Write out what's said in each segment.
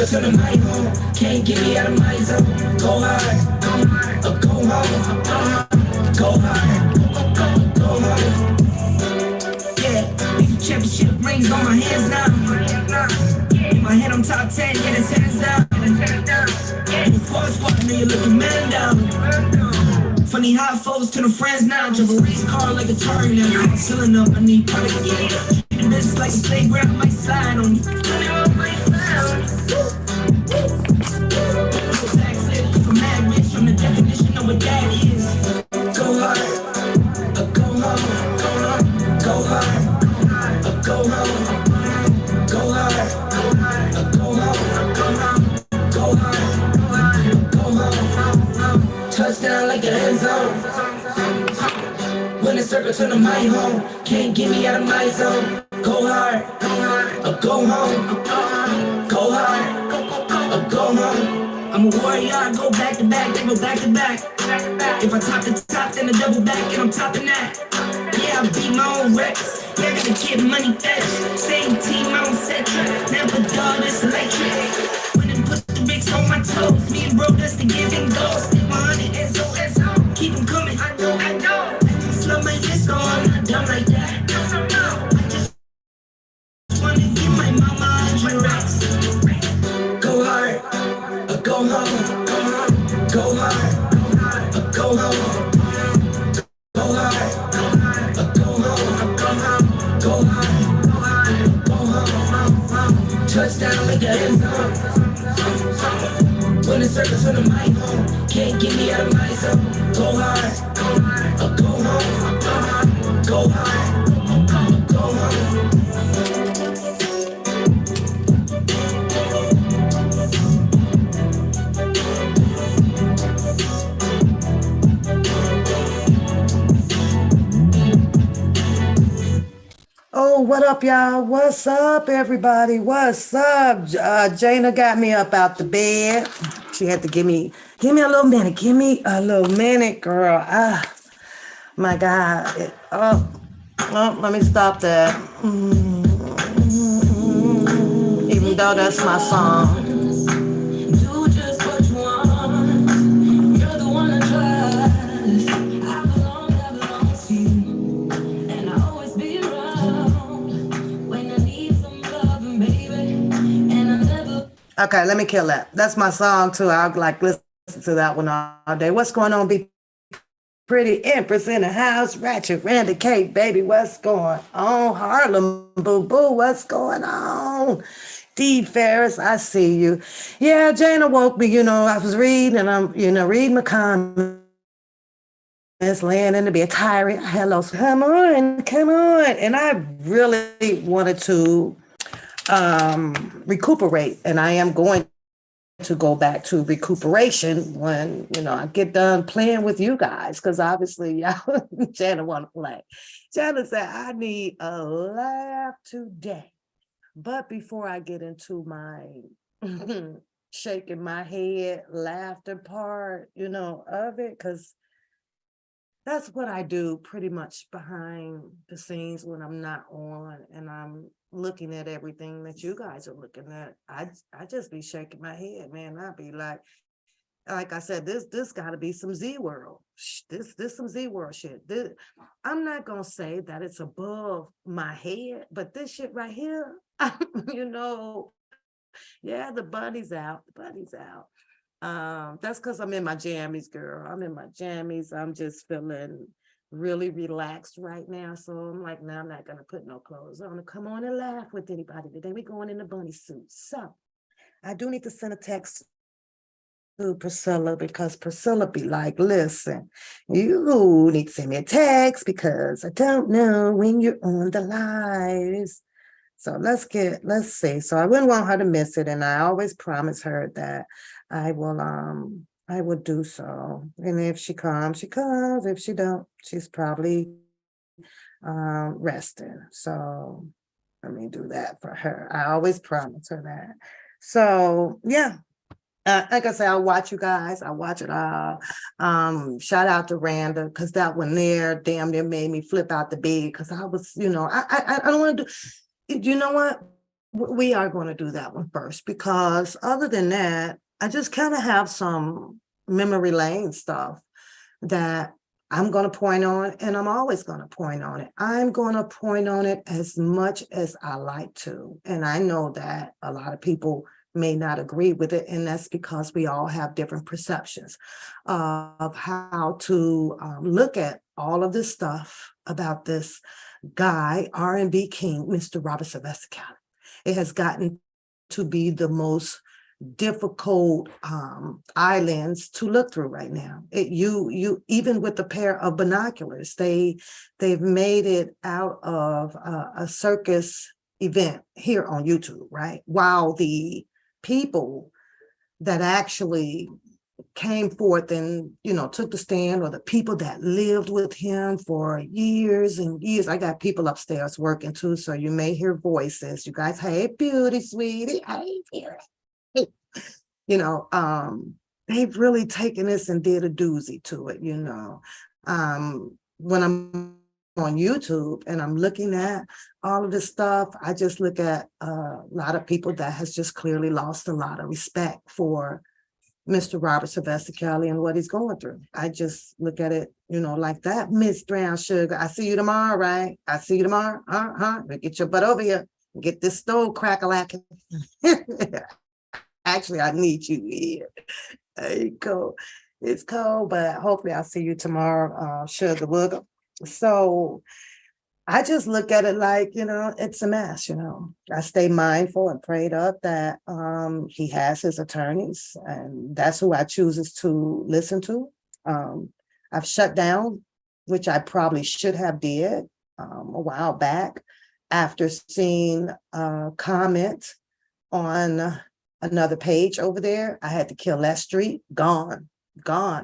circle to the my home. Can't get me out of my zone. Go hard, or go home. Go hard, go home. Yeah, these championship rings on my hands now. In my head I'm top 10, yeah, that's hands down. In the squad, know you're looking man down. Funny how it folds to the friends now. Drive a race car like a Atari now. Filling up, I need product again. Treat the business like a playground, might slide on you. Backslip from mad rich, from the definition of what that is. Go hard, go home. Go hard, go home. Go hard, go home. Go hard, go home. Touchdown like an end zone. When the circle to the my home. Can't get me out of my zone. Go hard, go home. Go hard, go home. I'm a warrior, I go back to back, they go back to back. If I top the top, then I double back and I'm topping that. Yeah, I beat my own records. Yeah, I gotta get money fast. Same team, I don't set trip. Never done this electric. When they put the bricks on my toes, me and bro, that's the give and go. Stick 100 SO. Keep them coming, I know. I just love my list, I'm not dumb like that. I just wanna give my mama 100 racks. Go hard, go home. Go hard, go home. Go hard, go home. Go hard, go home. Touchdown like an end zone. When the circle to the my home. Can't get me out of my zone. Go hard, go home. Go hard, go home. Oh, what up, y'all? What's up, everybody? What's up? Jana got me up out the bed. She had to give me a little minute. Give me a little minute, girl. My God. Let me stop that. Even though that's my song. Okay, let me kill that. That's my song too. I'll like listen to that one all day. What's going on, Be Pretty Empress in the house? Ratchet, Randy, Kate, baby, what's going on? Harlem, boo boo, what's going on? D Ferris, I see you. Yeah, Jana woke me. I was reading, and I'm reading my comments, laying in the bed, tired. Hello, come on, and I really wanted to recuperate, and I am going to go back to recuperation when I get done playing with you guys, because obviously y'all Jana want to play. Jana said I need a laugh today, but before I get into my shaking my head laughter part of it, because that's what I do pretty much behind the scenes when I'm not on and I'm looking at everything that you guys are looking at. I just be shaking my head, man. I'd be like I said, this got to be some Z World. This some Z World shit. I'm not gonna say that it's above my head, but this shit right here, yeah, the bunny's out. That's because I'm in my jammies, girl. I'm in my jammies. I'm just feeling really relaxed right now. So I'm like, no, I'm not going to put no clothes on to come on and laugh with anybody today. We're going in the bunny suit. So I do need to send a text to Priscilla, because Priscilla be like, listen, you need to send me a text because I don't know when you're on the lives. So let's see. So I wouldn't want her to miss it. And I always promise her that I will do so. And if she comes, she comes. If she don't, she's probably resting. So let me do that for her. I always promise her that. So yeah. Like I say, I watch you guys. I watch it all. Shout out to Randa, because that one there damn near made me flip out the bed, because I was, I don't want to do. You know what? We are going to do that one first, because other than that, I just kind of have some memory lane stuff that I'm going to point on, and I'm always going to point on it. I'm going to point on it as much as I like to. And I know that a lot of people may not agree with it, and that's because we all have different perceptions of how to look at all of this stuff about this guy, R&B king, Mr. Robert Sylvester Kelly. It has gotten to be the most difficult islands to look through right now. You even with a pair of binoculars, they've made it out of a circus event here on YouTube, right? While the people that actually came forth and took the stand, or the people that lived with him for years and years. I got people upstairs working too, so you may hear voices. You guys, hey, beauty, sweetie, hey, beauty. They've really taken this and did a doozy to it. When I'm on YouTube and I'm looking at all of this stuff, I just look at a lot of people that has just clearly lost a lot of respect for Mr. Robert Sylvester Kelly and what he's going through. I just look at it, like that. Miss Brown Sugar, I see you tomorrow, right? I see you tomorrow. Get your butt over here. Get this stove crack-a-lacking. Actually, I need you here. There you go. It's cold, but hopefully I'll see you tomorrow, Sugar Wooger. So I just look at it like, it's a mess, I stay mindful and prayed up that he has his attorneys, and that's who I chooses to listen to. I've shut down, which I probably should have did a while back, after seeing a comment on another page over there. I had to kill that street. Gone.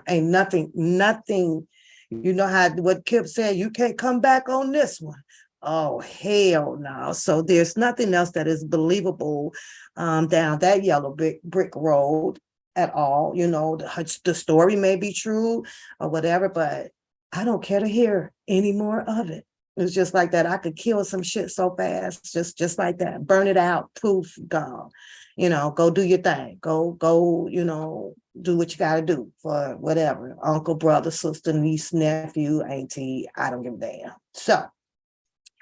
Ain't nothing. You know how what Kip said, you can't come back on this one. Oh, hell no. So there's nothing else that is believable down that yellow brick road at all. The story may be true or whatever, but I don't care to hear any more of it. It's just like that. I could kill some shit so fast, just like that. Burn it out, poof, gone. Go do your thing. Go, do what you got to do for whatever. Uncle, brother, sister, niece, nephew, auntie, I don't give a damn. So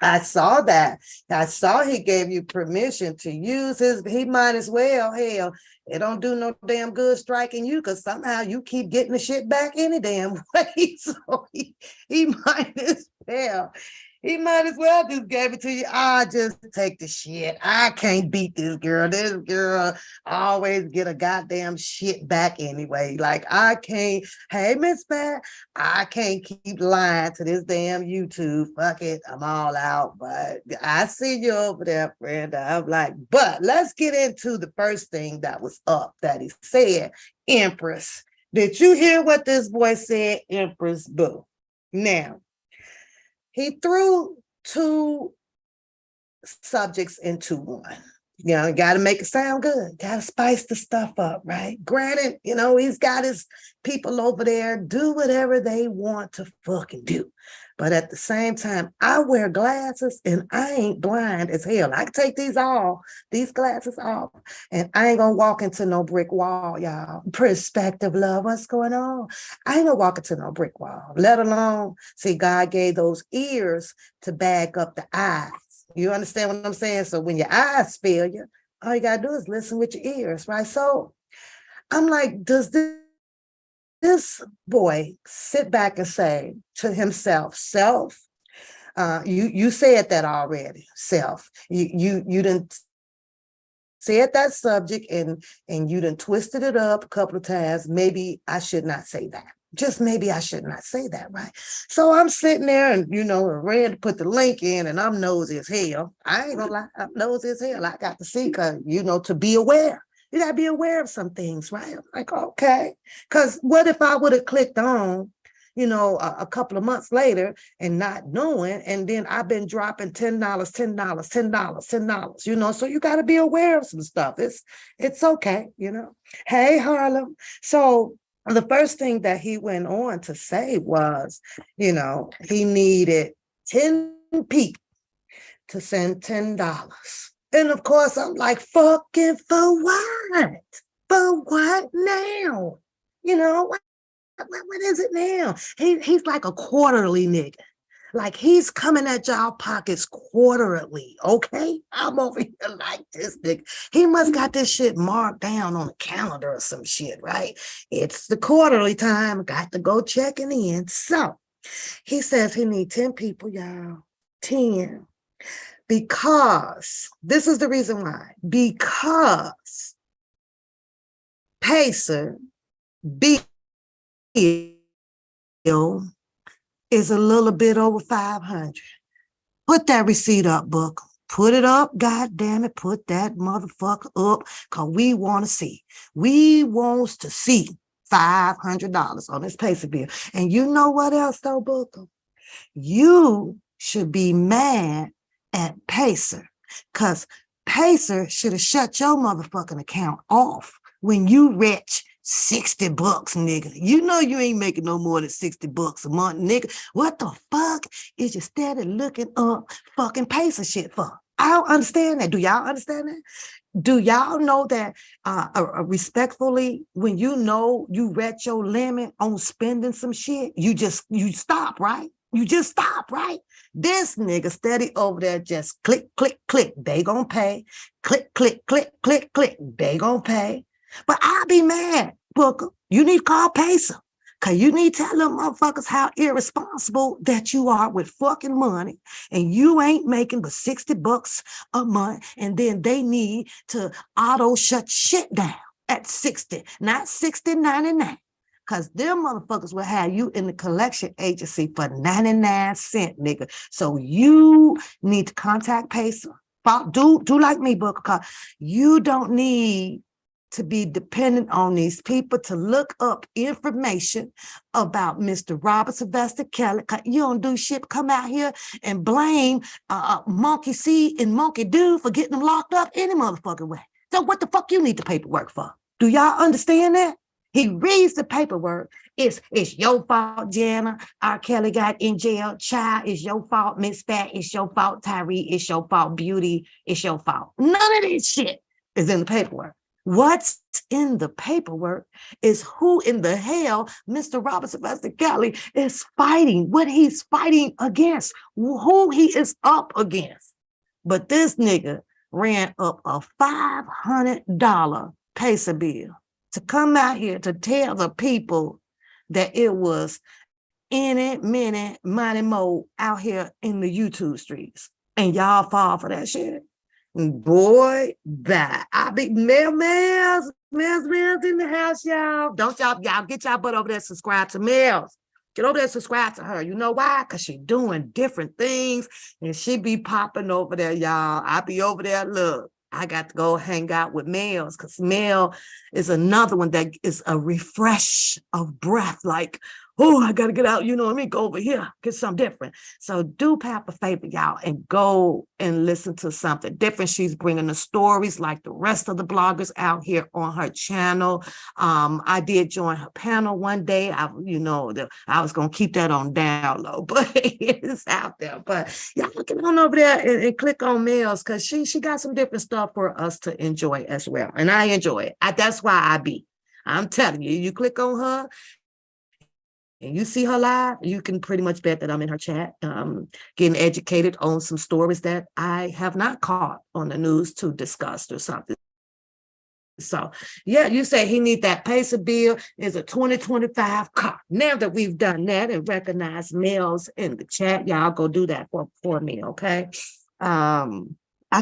I saw that. I saw he gave you permission to use he might as well. Hell, it don't do no damn good striking you, because somehow you keep getting the shit back any damn way. So he might as well. He might as well just gave it to you. I just take the shit. I can't beat this girl. This girl always get a goddamn shit back anyway. Like, I can't, hey, Miss Pat, I can't keep lying to this damn YouTube. Fuck it, I'm all out. But I see you over there, friend. I'm like, but let's get into the first thing that was up that he said. Empress, did you hear what this boy said, Empress Boo? Now, he threw two subjects into one. Got to make it sound good. Got to spice the stuff up, right? Granted, he's got his people over there do whatever they want to fucking do. But at the same time, I wear glasses and I ain't blind as hell. I can take these glasses off, and I ain't gonna walk into no brick wall, y'all. Perspective, love, what's going on? I ain't gonna walk into no brick wall, let alone, see, God gave those ears to back up the eyes. You understand what I'm saying? So when your eyes fail you, all you gotta do is listen with your ears, right? So I'm like, does this boy sit back and say to himself, self, you said that already, self. You didn't said that subject and you done twisted it up a couple of times. Maybe I should not say that. Just maybe I should not say that, right? So I'm sitting there and, Red put the link in, and I'm nosy as hell. I ain't gonna lie, I'm nosy as hell. I got to see, because, to be aware. You got to be aware of some things, right? I'm like, okay. Because what if I would have clicked on, a couple of months later and not knowing, and then I've been dropping $10, $10, $10, $10, so you got to be aware of some stuff. It's okay, Hey, Harlem. So the first thing that he went on to say was, he needed 10 people to send $10. And of course, I'm like, fucking for what? For what now? You know, what is it now? He's like a quarterly nigga. Like he's coming at y'all pockets quarterly, okay? I'm over here like this nigga. He must got this shit marked down on the calendar or some shit, right? It's the quarterly time. Got to go checking in. So he says he need 10 people, y'all. 10. Because this is the reason why. Because Pacer bill is a little bit over 500. Put that receipt up, Book. Put it up, God damn it. Put that motherfucker up, because we want to see. We wants to see $500 on this Pacer bill. And you know what else, though, Booker? You should be mad at Pacer, because Pacer should have shut your motherfucking account off when you rich $60, nigga. You know you ain't making no more than $60 a month, nigga. What the fuck is you steady looking up fucking Pacer shit for? I don't understand that. Do y'all understand that? Do y'all know that respectfully, when you know you reach your limit on spending some shit, you stop, right? You just stop, right? This nigga steady over there just click, click, click. They gonna pay. Click, click, click, click, click. They gonna pay. But I'll be mad, Booker. You need to call Pacer. Because you need to tell them motherfuckers how irresponsible that you are with fucking money. And you ain't making but $60 a month. And then they need to auto shut shit down at 60, not 60.99. Because them motherfuckers will have you in the collection agency for 99 cents, nigga. So you need to contact Pacer. Do like me, Booker, because you don't need to be dependent on these people to look up information about Mr. Robert Sylvester Kelly. You don't do shit, come out here and blame Monkey See and Monkey Do for getting them locked up any motherfucking way. So what the fuck you need the paperwork for? Do y'all understand that? He reads the paperwork. It's your fault, Jana. R. Kelly got in jail. Child, it's your fault. Miss Fat, it's your fault. Tyree, it's your fault. Beauty, it's your fault. None of this shit is in the paperwork. What's in the paperwork is who in the hell Mr. Robert Sylvester Kelly is fighting, what he's fighting against, who he is up against. But this nigga ran up a $500 Pacer bill to come out here to tell the people that it was any minute money mo out here in the YouTube streets. And y'all fall for that shit. Boy, that I be Mel's in the house, y'all. Don't y'all get y'all butt over there, subscribe to Mel's. Get over there, subscribe to her. You know why? Because she doing different things and she be popping over there, y'all. I be over there, look. I got to go hang out with Mel's because Mel is another one that is a refresh of breath. Like, oh, I got to get out. You know what I mean? Go over here, get something different. So do Pap a favor, y'all, and go and listen to something different. She's bringing the stories like the rest of the bloggers out here on her channel. I did join her panel one day. I was going to keep that on down low, but it's out there. But y'all get on over there and click on Mel's because she got some different stuff for us to enjoy as well. And I enjoy it. That's why I'm telling you, you click on her, and you see her live, you can pretty much bet that I'm in her chat, getting educated on some stories that I have not caught on the news to discuss or something. So, yeah, you say he need that Pacer bill is a 2025 car. Now that we've done that and recognized Mel's in the chat, y'all go do that for me, okay? I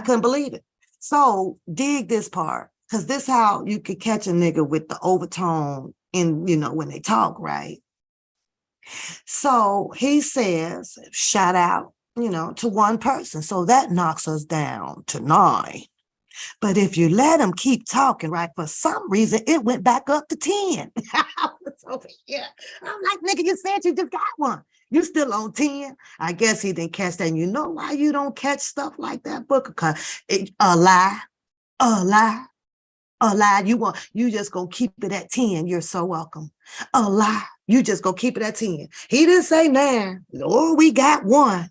couldn't believe it. So dig this part, because this how you could catch a nigga with the overtone in, when they talk, right? So he says, shout out, to one person. So that knocks us down to 9. But if you let him keep talking, right, for some reason, it went back up to 10. I was over here. I'm like, nigga, you said you just got one. You still on 10. I guess he didn't catch that. And you know why you don't catch stuff like that, Booker? Because a lie. You just gonna keep it at 10. You're so welcome. A lie. You just gonna keep it at 10. He didn't say 9. Oh, we got one.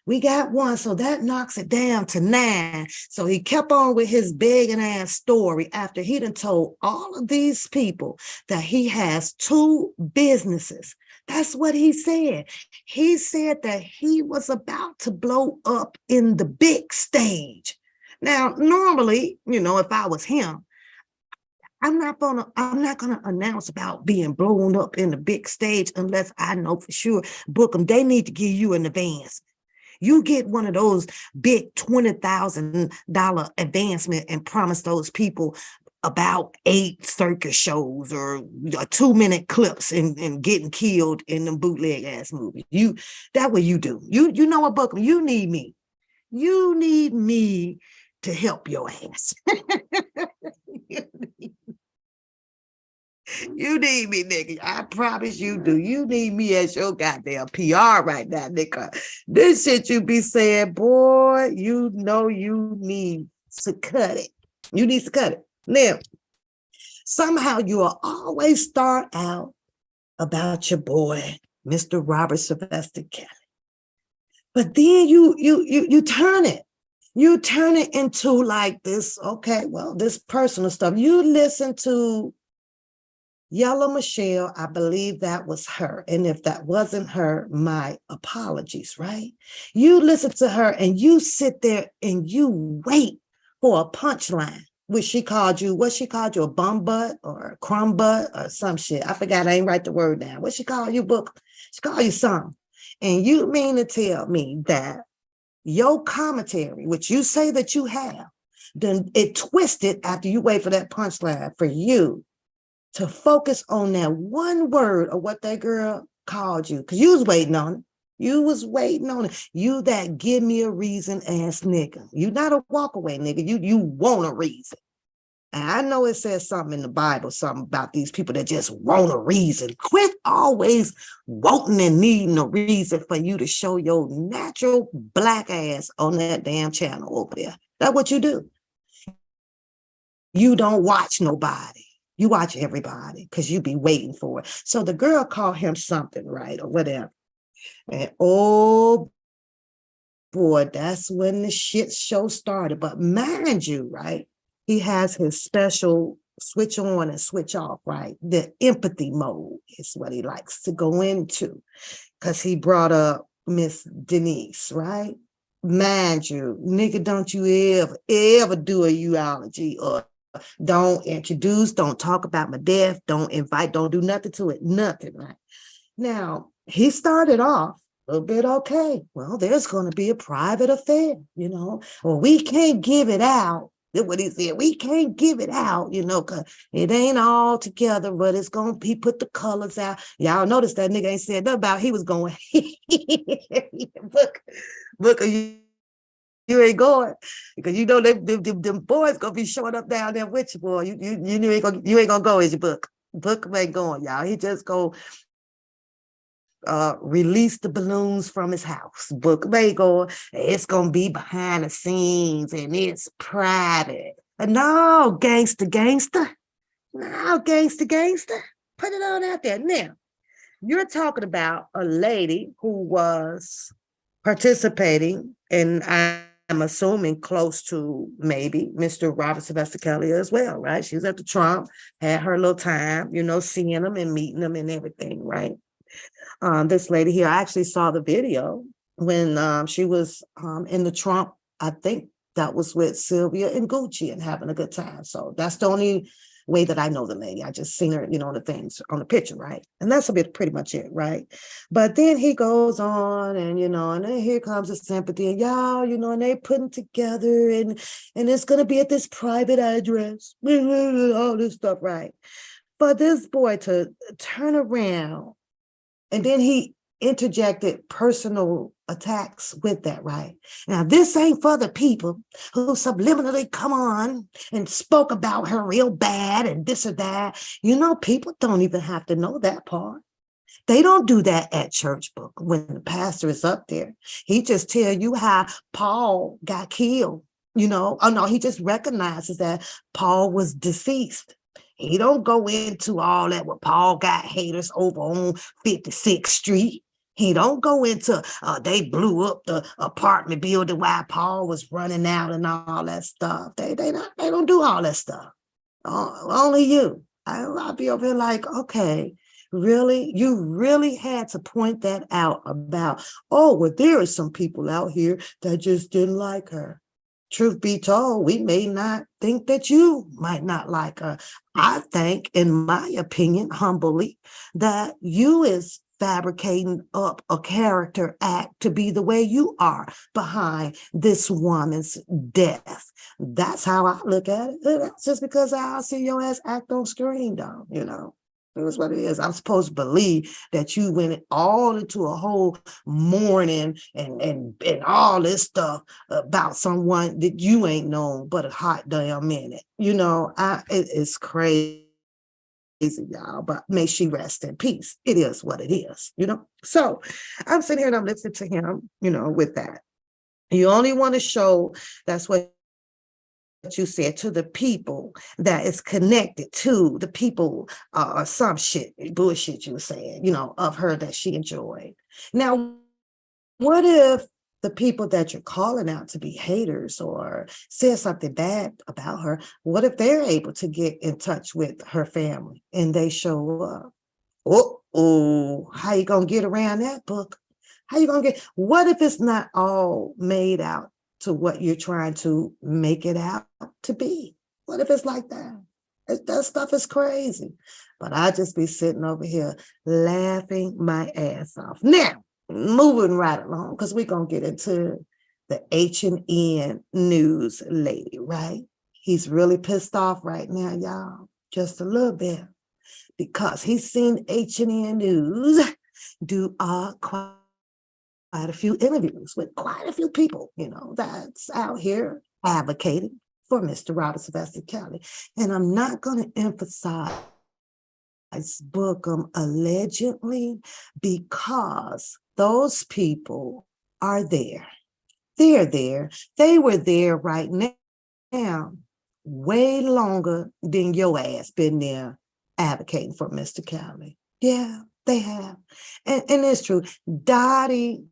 We got one, so that knocks it down to 9. So he kept on with his begging ass story after he done told all of these people that he has 2 businesses. That's what he said. He said that he was about to blow up in the big stage. Now, normally, if I was him, I'm not gonna announce about being blown up in the big stage unless I know for sure. Book them. They need to give you an advance. You get one of those big $20,000 advancement and promise those people about 8 circus shows or 2-minute clips and getting killed in them bootleg ass movies. That what you do. You know what, Bookham? You need me. You need me to help your ass. You need me, nigga. I promise you do. You need me as your goddamn PR right now, nigga. This shit you be saying, boy, you need to cut it. You need to cut it. Now, somehow you will always start out about your boy, Mr. Robert Sylvester Kelly. But then you turn it. You turn it into like this, okay, well, this personal stuff. You listen to Yellow Michelle, I believe that was her. And if that wasn't her, my apologies, right? You listen to her and you sit there and you wait for a punchline, which she called you, a bum butt or a crumb butt or some shit. I forgot, I ain't write the word down. What she called you, Book? She called you something. And you mean to tell me that your commentary, which you say that you have, then it twisted after you wait for that punchline for you to focus on that one word of what that girl called you, because you was waiting on it. You was waiting on it. You that give me a reason ass nigga. You not a walk away nigga. You want a reason. And I know it says something in the Bible, something about these people that just want a reason. Quit always wanting and needing a reason for you to show your natural black ass on that damn channel over there. That's what you do. You don't watch nobody. You watch everybody because you be waiting for it. So the girl called him something, right, or whatever. And oh boy, that's when the shit show started. But mind you, right, he has his special switch on and switch off, right? The empathy mode is what he likes to go into because he brought up Miss Denise, right? Mind you, nigga, don't you ever do a eulogy or don't introduce, don't talk about my death, don't invite, don't do nothing to it, nothing, right? Now, he started off a little bit okay. Well, there's going to be a private affair, Well, we can't give it out. That's what he said. We can't give it out, because it ain't all together, but it's going to be put the colors out. Y'all notice that nigga ain't said nothing about he was going, Book, you ain't going because them boys gonna be showing up down there with you, boy. You ain't gonna go as your Book. Book ain't going, y'all. He just go release the balloons from his house. Book ain't going. It's gonna be behind the scenes and it's private. No, gangster. No, gangster. Put it on out there. Now, you're talking about a lady who was participating in, I'm assuming, close to maybe Mr. Robert Sylvester Kelly as well, right? She was at the Trump, had her little time, seeing him and meeting him and everything, right? This lady here, I actually saw the video when she was in the Trump, I think that was with Sylvia and Gucci and having a good time. So that's the only way that I know the lady. I just seen her, the things on the picture, right? And that's pretty much it, right? But then he goes on and, and then here comes the sympathy and y'all, and they putting together and it's going to be at this private address, all this stuff, right? For this boy to turn around and then he interjected personal attacks with that, right? Now, this ain't for the people who subliminally come on and spoke about her real bad and this or that. People don't even have to know that part. They don't do that at church, Book. When the pastor is up there, he just tell you how Paul got killed. Oh no, he just recognizes that Paul was deceased. He don't go into all that. Well, Paul got haters over on 56th Street. He don't go into they blew up the apartment building while Paul was running out and all that stuff. They don't do all that stuff. Only you. I'll be over here like, okay, really? You really had to point that out about, oh, well, there are some people out here that just didn't like her. Truth be told, we may not think that you might not like her. I think, in my opinion, humbly, that you is fabricating up a character act to be the way you are behind this woman's death. That's how I look at it. That's just because I see your ass act on screen, though, you know. That's what it is. I'm supposed to believe that you went all into a whole mourning and all this stuff about someone that you ain't known but a hot damn minute. You know, it's crazy, y'all, but may she rest in peace. It is what it is, you know. So I'm sitting here and I'm listening to him, you know, with that. You only want to show, that's what you said, to the people that is connected to the people or some shit, bullshit you were saying, you know, of her that she enjoyed. Now, what if the people that you're calling out to be haters or said something bad about her, what if they're able to get in touch with her family and they show up? Oh, how you gonna get around that, book? How you gonna get, what if it's not all made out to what you're trying to make it out to be? What if it's like that? That stuff is crazy. But I just be sitting over here laughing my ass off. Now, moving right along, because we're going to get into the H&N news lady, right? He's really pissed off right now, y'all, just a little bit, because he's seen H&N news do quite a few interviews with quite a few people, you know, that's out here advocating for Mr. Robert Sylvester Kelly. And I'm not going to emphasize Bookham allegedly, because those people are there. They're there. They were there right now, way longer than your ass been there advocating for Mr. Kelly. Yeah, they have. And it's true. Dottie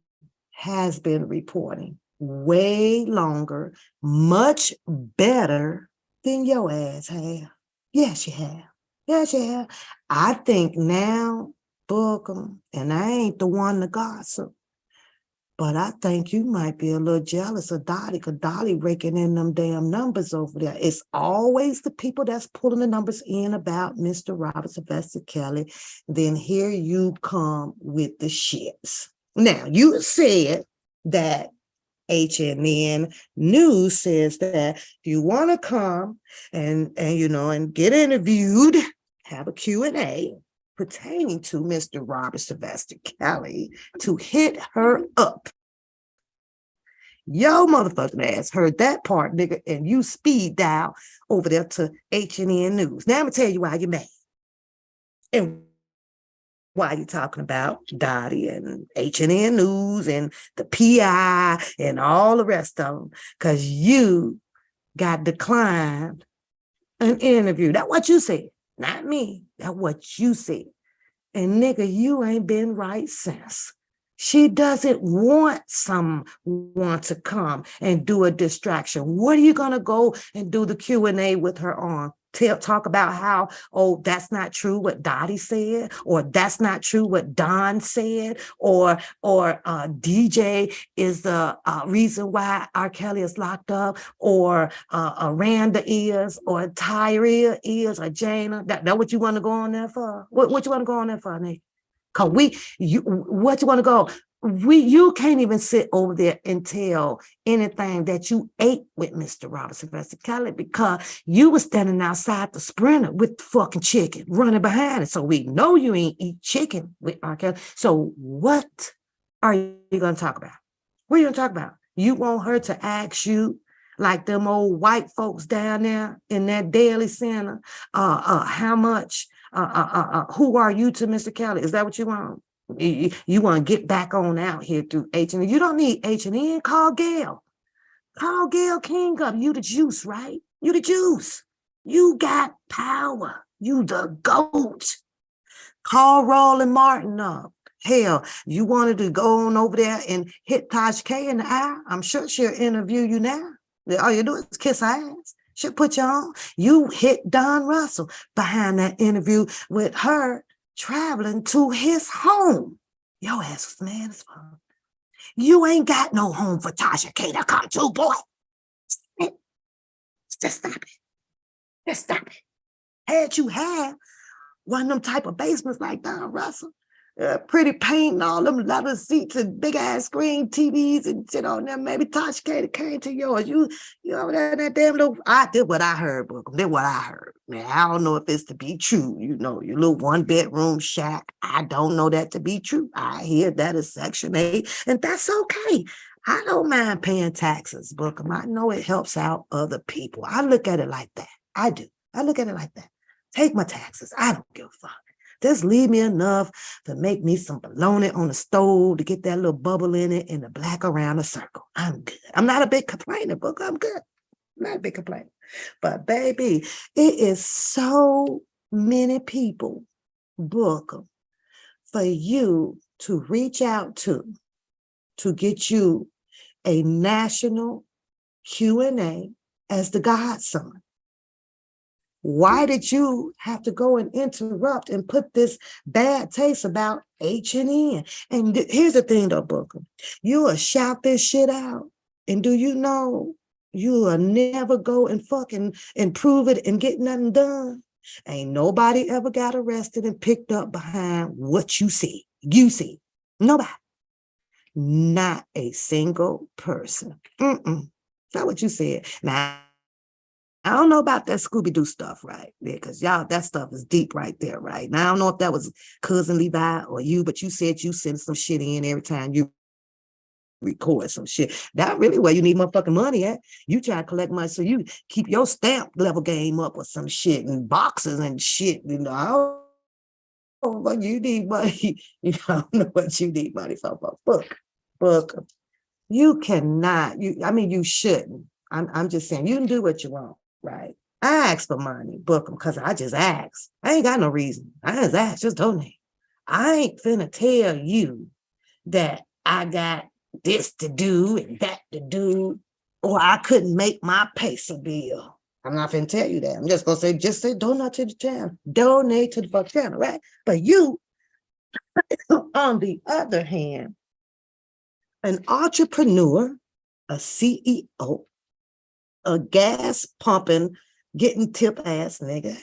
has been reporting way longer, much better than your ass have. Yes, you have. Yes, you have. I think now, Bookham, and I ain't the one to gossip, but I think you might be a little jealous of Dottie, because Dottie raking in them damn numbers over there. It's always the people that's pulling the numbers in about Mr. Robert Sylvester Kelly. Then here you come with the shits. Now, you said that H&N News says that if you want to come and you know, and get interviewed, have a Q&A pertaining to Mr. Robert Sylvester Kelly, to hit her up. Yo motherfucking ass heard that part, nigga, and you speed dial over there to H&N News. Now I'm gonna tell you why you're mad. And why you talking about Dottie and H&N News and the PI and all the rest of them, because you got declined an interview. That's what you said, not me. That's what you said. And nigga, you ain't been right since. She doesn't want someone to come and do a distraction. What are you gonna go and do the Q&A with her on? Talk about how, oh, that's not true what Dottie said, or that's not true what Don said, or DJ is the reason why R. Kelly is locked up, or Randa is, or Tyria is, or Jana. That what you want to go on there for? What you want to go on there for, Nick? Cause what you want to go? You can't even sit over there and tell anything that you ate with Mr. Robert Sylvester Kelly, because you were standing outside the Sprinter with the fucking chicken running behind it. So we know you ain't eat chicken with R. Kelly. So what are you going to talk about? What are you going to talk about? You want her to ask you, like them old white folks down there in that daily center, how much, who are you to Mr. Kelly? Is that what you want? You want to get back on out here through H&N. You don't need H&N. Call Gail. Call Gail King up. You the juice, right? You the juice. You got power. You the GOAT. Call Roland Martin up. Hell, you wanted to go on over there and hit Taj K in the eye? I'm sure she'll interview you now. All you do is kiss her ass. She'll put you on. You hit Don Russell behind that interview with her traveling to his home. Your ass was mad as fuck. You ain't got no home for Tasha K to come to, boy. Just stop it. Just stop it. Had you had one of them type of basements like Don Russell, pretty paint and all them leather seats and big ass screen TVs and shit on there, maybe Tasha K came to yours. You over there in that damn little, I did what I heard, Booker. Did what I heard. Now, I don't know if it's to be true. You know, your little 1-bedroom shack. I don't know that to be true. I hear that is Section 8, and that's okay. I don't mind paying taxes, Booker. I know it helps out other people. I look at it like that. I do. I look at it like that. Take my taxes. I don't give a fuck. Just leave me enough to make me some bologna on the stove to get that little bubble in it and the black around the circle. I'm good. I'm not a big complainer, Booker. I'm good. I'm not a big complainer. But baby, it is so many people, Booker, for you to reach out to get you a national Q&A as the godson. Why did you have to go and interrupt and put this bad taste about H&N? And here's the thing though, Booker. You will shout this shit out. And do you know you will never go and fucking improve it and get nothing done? Ain't nobody ever got arrested and picked up behind what you see. You see. Nobody. Not a single person. Not what you said. Now, I don't know about that Scooby-Doo stuff, right? Because y'all, that stuff is deep right there, right? Now, I don't know if that was Cousin Levi or you, but you said you send some shit in every time you record some shit. That really where you need motherfucking money at. You try to collect money so you keep your stamp level game up or some shit and boxes and shit. You know, I don't know what you need money. You don't know what you need money for. Book. You cannot. You shouldn't. I'm just saying you can do what you want. Right. I ask for money, book them, because I just ask. I ain't got no reason. I just ask, just donate. I ain't finna tell you that I got this to do and that to do, or I couldn't make my paysa bill. I'm not finna tell you that. I'm just gonna say donate to the channel. Donate to the fuck channel, right? But you, on the other hand, an entrepreneur, a CEO, a gas pumping, getting tip ass nigga,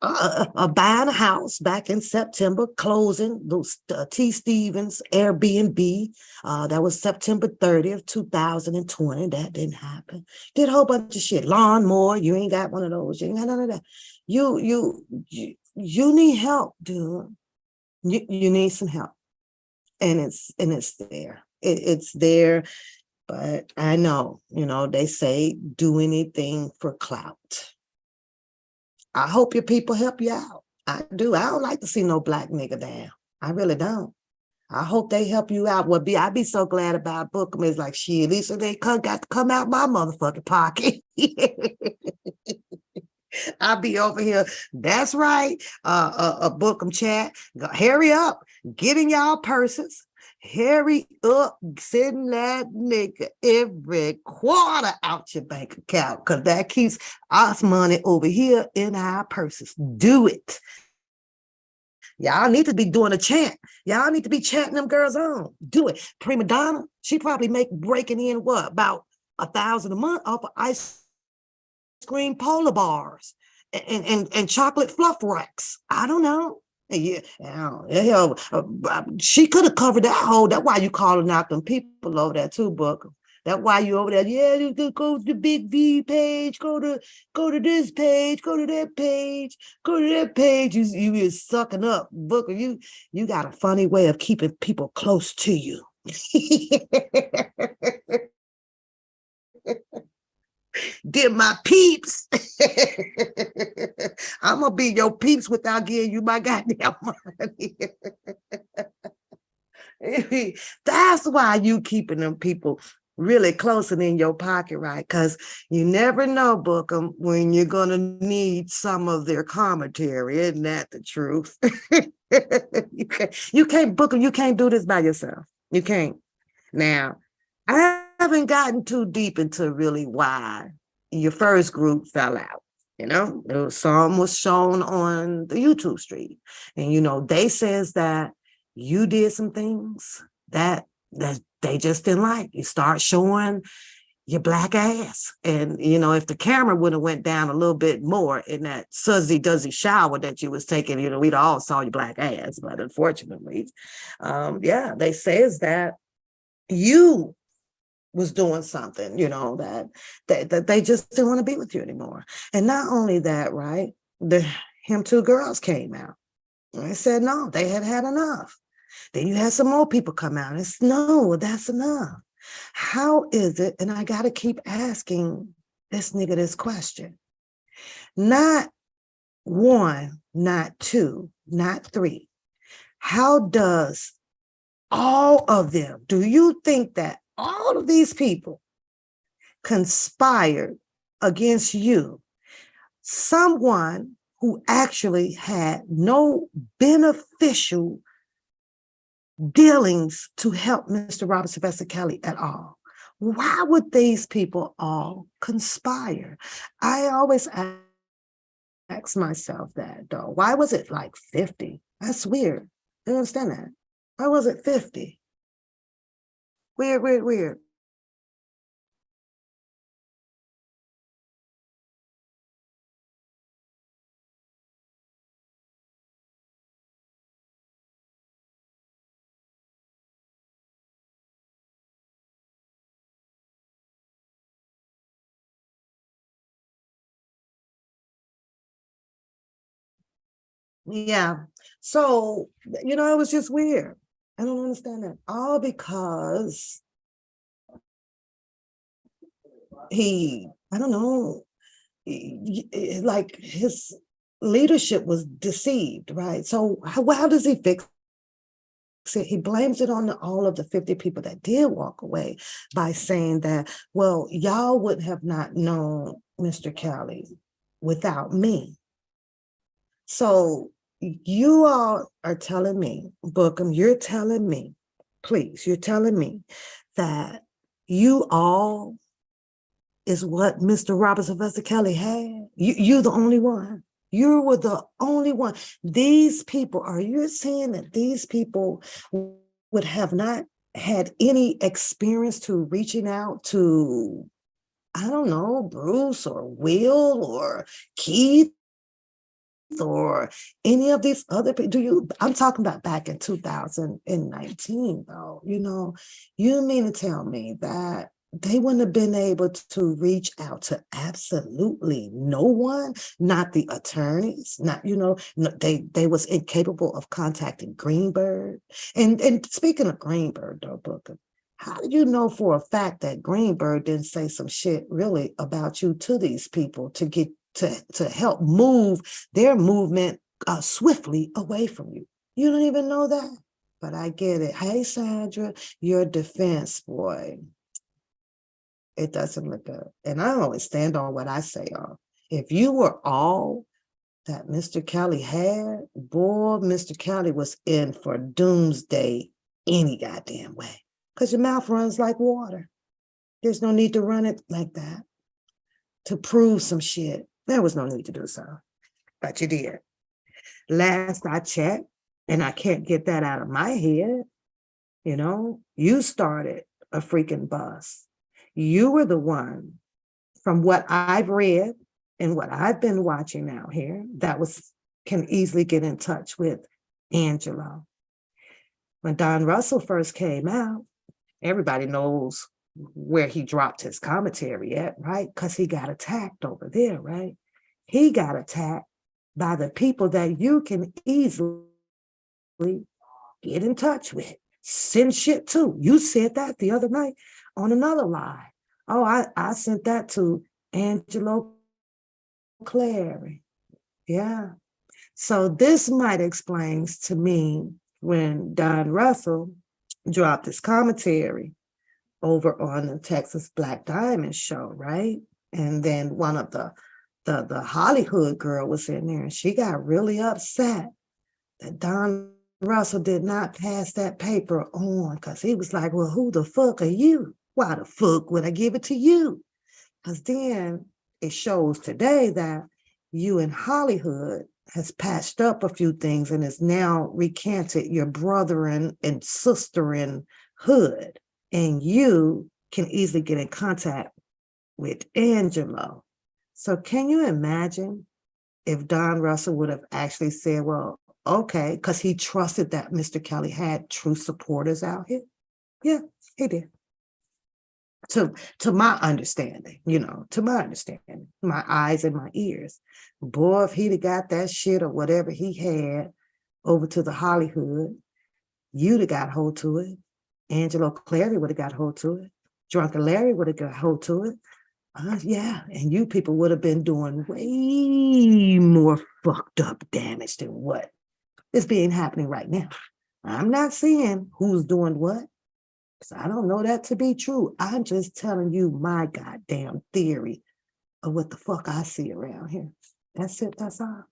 buying a house back in September, closing those T. Stevens Airbnb. That was September 30th, 2020. That didn't happen. Did a whole bunch of shit. Lawnmower, you ain't got one of those. You ain't got none of that. You need help, dude. You need some help. And it's there. It's there. But I know, they say do anything for clout. I hope your people help you out. I do. I don't like to see no black nigga down. I really don't. I hope they help you out. I'd be so glad about Bookham. It's like, shit, at least they got to come out my motherfucking pocket. I'll be over here. That's right. Bookham chat. Hurry up. Get in y'all purses. Hurry up, send that nigga every quarter out your bank account, because that keeps us money over here in our purses. Do it. Y'all need to be doing a chant. Y'all need to be chanting them girls on. Do it. Prima Donna, she probably breaking in what, about $1,000 a month off of ice cream polar bars and chocolate fluff racks. I don't know. Yeah, hell, she could have covered that hole. That's why you calling out them people over there too, Booker. That's why you over there. Yeah, you could go to the Big V page. Go to this page. Go to that page. Go to that page. You is sucking up, Booker. You got a funny way of keeping people close to you. Get my peeps. I'm gonna be your peeps without giving you my goddamn money. That's why you keeping them people really close and in your pocket, right? Because you never know, Bookham, when you're going to need some of their commentary. Isn't that the truth? You can't book them. You can't do this by yourself. You can't. Now, I haven't gotten too deep into really why your first group fell out. There was some was shown on the YouTube stream, and they says that you did some things that they just didn't like. You start showing your black ass, and if the camera would have went down a little bit more in that sudsy duzzy shower that you was taking, we'd all saw your black ass. But unfortunately, yeah, they says that you was doing something, that they just didn't want to be with you anymore. And not only that, right? Him two girls came out. And they said no, they had had enough. Then you had some more people come out and said, no, that's enough. How is it? And I got to keep asking this nigga this question. Not one, not two, not three. How does all of them, do you think that all of these people conspired against you, someone who actually had no beneficial dealings to help Mr. Robert Sylvester Kelly at all? Why would these people all conspire? I always ask myself that, though. Why was it like 50? That's weird. I don't understand that. Why was it 50? Weird, weird, weird. Yeah. So, it was just weird. I don't understand that. All because I don't know, like his leadership was deceived, right? So how does he fix it? He blames it on all of the 50 people that did walk away by saying that, well, y'all would have not known Mr. Kelly without me. So you all are telling me, Bookham, you're telling me, please, you're telling me that you all is what Mr. Robert Sylvester Kelly had. You're the only one. You were the only one. These people, are you saying that these people would have not had any experience to reaching out to, I don't know, Bruce or Will or Keith or any of these other people? I'm talking about back in 2019, though. You mean to tell me that they wouldn't have been able to reach out to absolutely no one, not the attorneys, not, they was incapable of contacting Greenberg. And speaking of Greenberg, though, Booker, how do you know for a fact that Greenberg didn't say some shit really about you to these people to get to help move their movement swiftly away from you? You don't even know that. But I get it. Hey, Sandra, your defense, boy, it doesn't look good. And I always stand on what I say. If you were all that Mr. Kelly had, boy, Mr. Kelly was in for doomsday any goddamn way. Because your mouth runs like water. There's no need to run it like that to prove some shit. There was no need to do so, but you did. Last I checked, and I can't get that out of my head, you started a freaking bus. You were the one, from what I've read and what I've been watching out here, that can easily get in touch with Angelo. When Don Russell first came out, everybody knows where he dropped his commentary at, right? Because he got attacked over there, right? He got attacked by the people that you can easily get in touch with, send shit to. You said that the other night on another live. Oh, I sent that to Angelo Clary. Yeah. So this might explains to me when Don Russell dropped his commentary over on the Texas Black Diamond show, right? And then one of the Hollywood girl was in there, and she got really upset that Don Russell did not pass that paper on, because he was like, well, who the fuck are you? Why the fuck would I give it to you? Because then it shows today that you in Hollywood has patched up a few things and is now recanted your brother and sister in hood. And you can easily get in contact with Angelo. So can you imagine if Don Russell would have actually said, well, okay, because he trusted that Mr. Kelly had true supporters out here? Yeah, he did. To my understanding, my eyes and my ears. Boy, if he'd have got that shit or whatever he had over to the Hollywood, you'd have got hold to it. Angelo Clary would have got hold to it. Drunken Larry would have got hold to it. Yeah, and you people would have been doing way more fucked up damage than what is being happening right now. I'm not saying who's doing what, because I don't know that to be true. I'm just telling you my goddamn theory of what the fuck I see around here. That's it, that's all.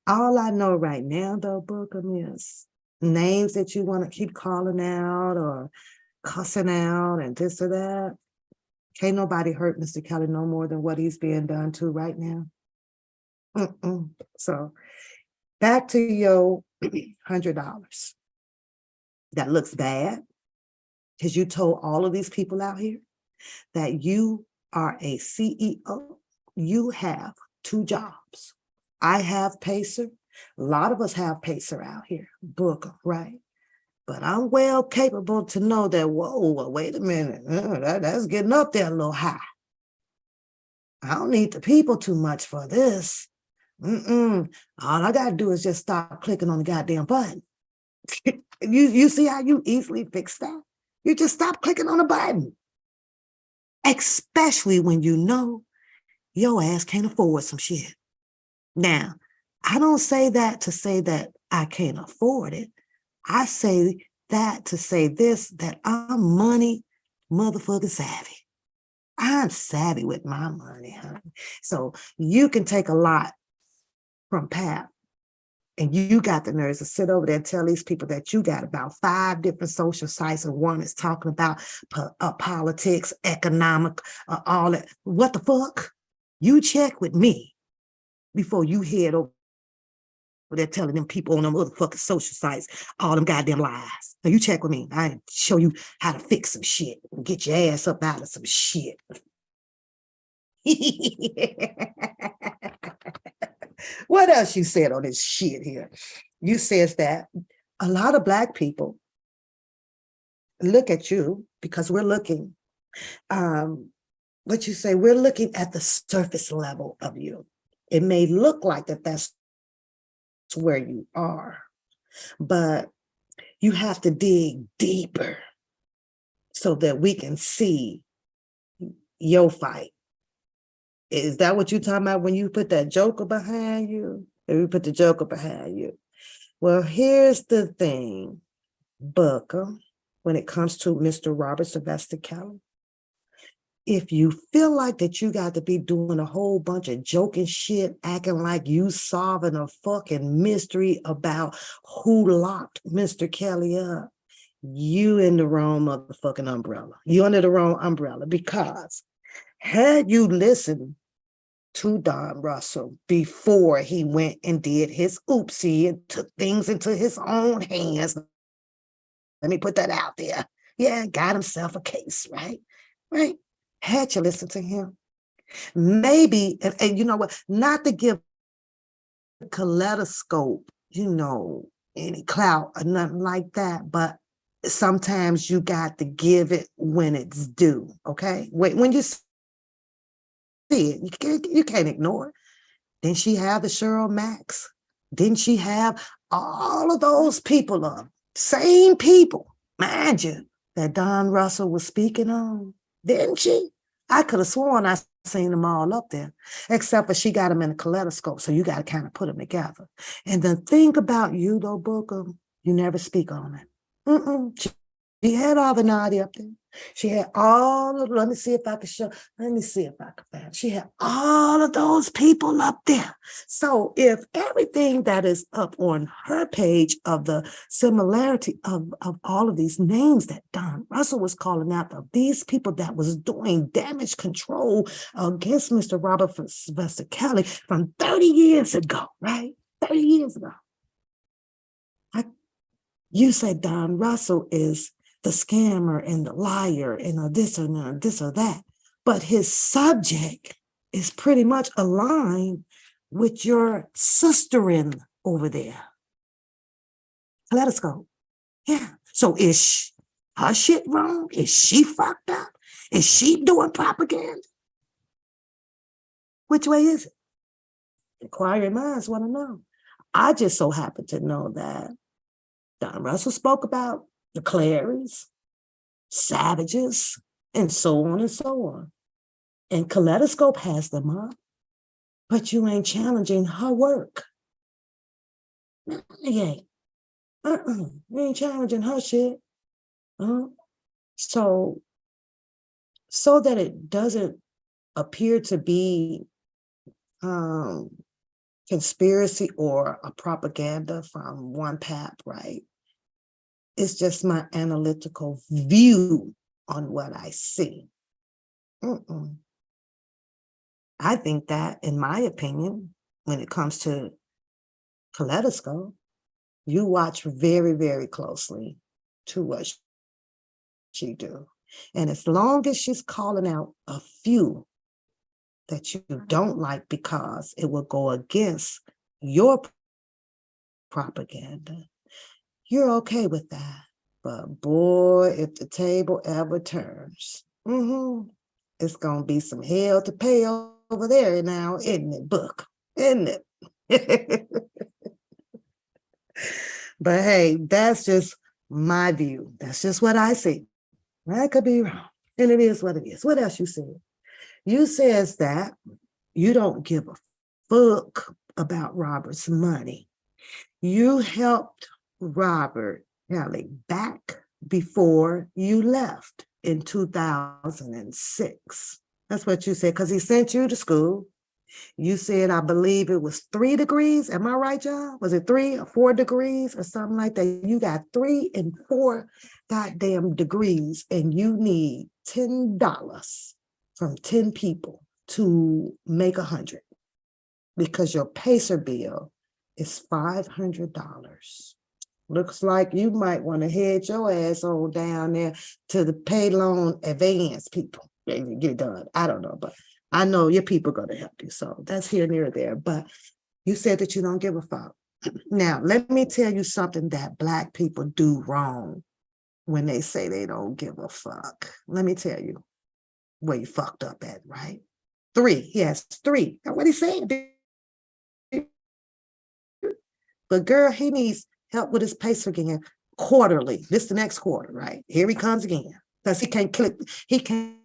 All I know right now, though, Bookham, is names that you want to keep calling out or cussing out and this or that. Can't nobody hurt Mr. Kelly no more than what he's being done to right now. So back to your $100. That looks bad because you told all of these people out here that you are a CEO. You have 2 jobs. I have Pacer. A lot of us have Pacer out here, Booker, right? But I'm well capable to know that, whoa, wait a minute, that's getting up there a little high. I don't need the people too much for this. All I got to do is just stop clicking on the goddamn button. You see how you easily fix that? You just stop clicking on the button. Especially when you know your ass can't afford some shit. Now, I don't say that to say that I can't afford it. I say that to say this, that I'm money motherfucking savvy. I'm savvy with my money, honey. So you can take a lot from Pat, and you got the nerves to sit over there and tell these people that you got about 5 different social sites, and one is talking about politics, economic, all that. What the fuck? You check with me before you head over there telling them people on them motherfucking social sites all them goddamn lies. Now you check with me. I show you how to fix some shit and get your ass up out of some shit. What else you said on this shit here? You says that a lot of Black people look at you because we're looking, what you say, we're looking at the surface level of you. It may look like that's where you are, but you have to dig deeper so that we can see your fight. Is that what you're talking about when you put that joker behind you? Or you put the joker behind you? Well, here's the thing, Booker, when it comes to Mr. Robert Sylvester Kelly. If you feel like that you got to be doing a whole bunch of joking shit, acting like you solving a fucking mystery about who locked Mr. Kelly up, you in the wrong motherfucking umbrella. You under the wrong umbrella, because had you listened to Don Russell before he went and did his oopsie and took things into his own hands, let me put that out there. Yeah, got himself a case, right? Right? Had you listened to him, maybe, and you know what, not to give a kaleidoscope, any clout or nothing like that, but sometimes you got to give it when it's due, okay? When you see it, you can't ignore it. Didn't she have the Cheryl Max? Didn't she have all of those people up? Same people, mind you, that Don Russell was speaking on, didn't she? I could have sworn I seen them all up there, except for she got them in a kaleidoscope, so you got to kind of put them together. And the thing about you, though, Booker, you never speak on it. She had all the naughty up there. She had all of, let me see if I can show, let me see if I can find. She had all of those people up there. So if everything that is up on her page of the similarity of all of these names that Don Russell was calling out, of these people that was doing damage control against Mr. Robert Sylvester Kelly from 30 years ago, right? 30 years ago. You say Don Russell is the scammer and the liar and this or that, but his subject is pretty much aligned with your sister-in over there. Kaleidoscope. Yeah. So is her shit wrong? Is she fucked up? Is she doing propaganda? Which way is it? Inquiring minds want to know. I just so happen to know that Don Russell spoke about the Clarys, savages, and so on and so on. And Kaleidoscope has them up, but you ain't challenging her work. You ain't. You ain't challenging her shit. So that it doesn't appear to be conspiracy or a propaganda from one pap, right? It's just my analytical view on what I see. I think that, in my opinion, when it comes to Kaleidoscope, you watch very, very closely to what she do. And as long as she's calling out a few that you don't like because it will go against your propaganda, you're okay with that. But boy, if the table ever turns, it's going to be some hell to pay over there now, isn't it, Book? Isn't it? But hey, that's just my view. That's just what I see. I could be wrong. And it is what it is. What else you said? You says that you don't give a fuck about Robert's money. You helped Robert Kelly back before you left in 2006. That's what you said, because he sent you to school. You said, I believe it was 3 degrees. Am I right, y'all? Was it 3 or 4 degrees or something like that? You got 3 and 4 goddamn degrees, and you need $10 from 10 people to make 100 because your Pacer bill is $500. Looks like you might want to head your ass on down there to the pay loan advance people. Get it done. I don't know, but I know your people are going to help you. So that's here, near, there. But you said that you don't give a fuck. Now, let me tell you something that Black people do wrong when they say they don't give a fuck. Let me tell you where you fucked up at, right? 3. Yes, 3. That's what he said. But girl, he needs help with his Pacer again quarterly. This the next quarter, right? Here he comes again. Because he can't click, he can't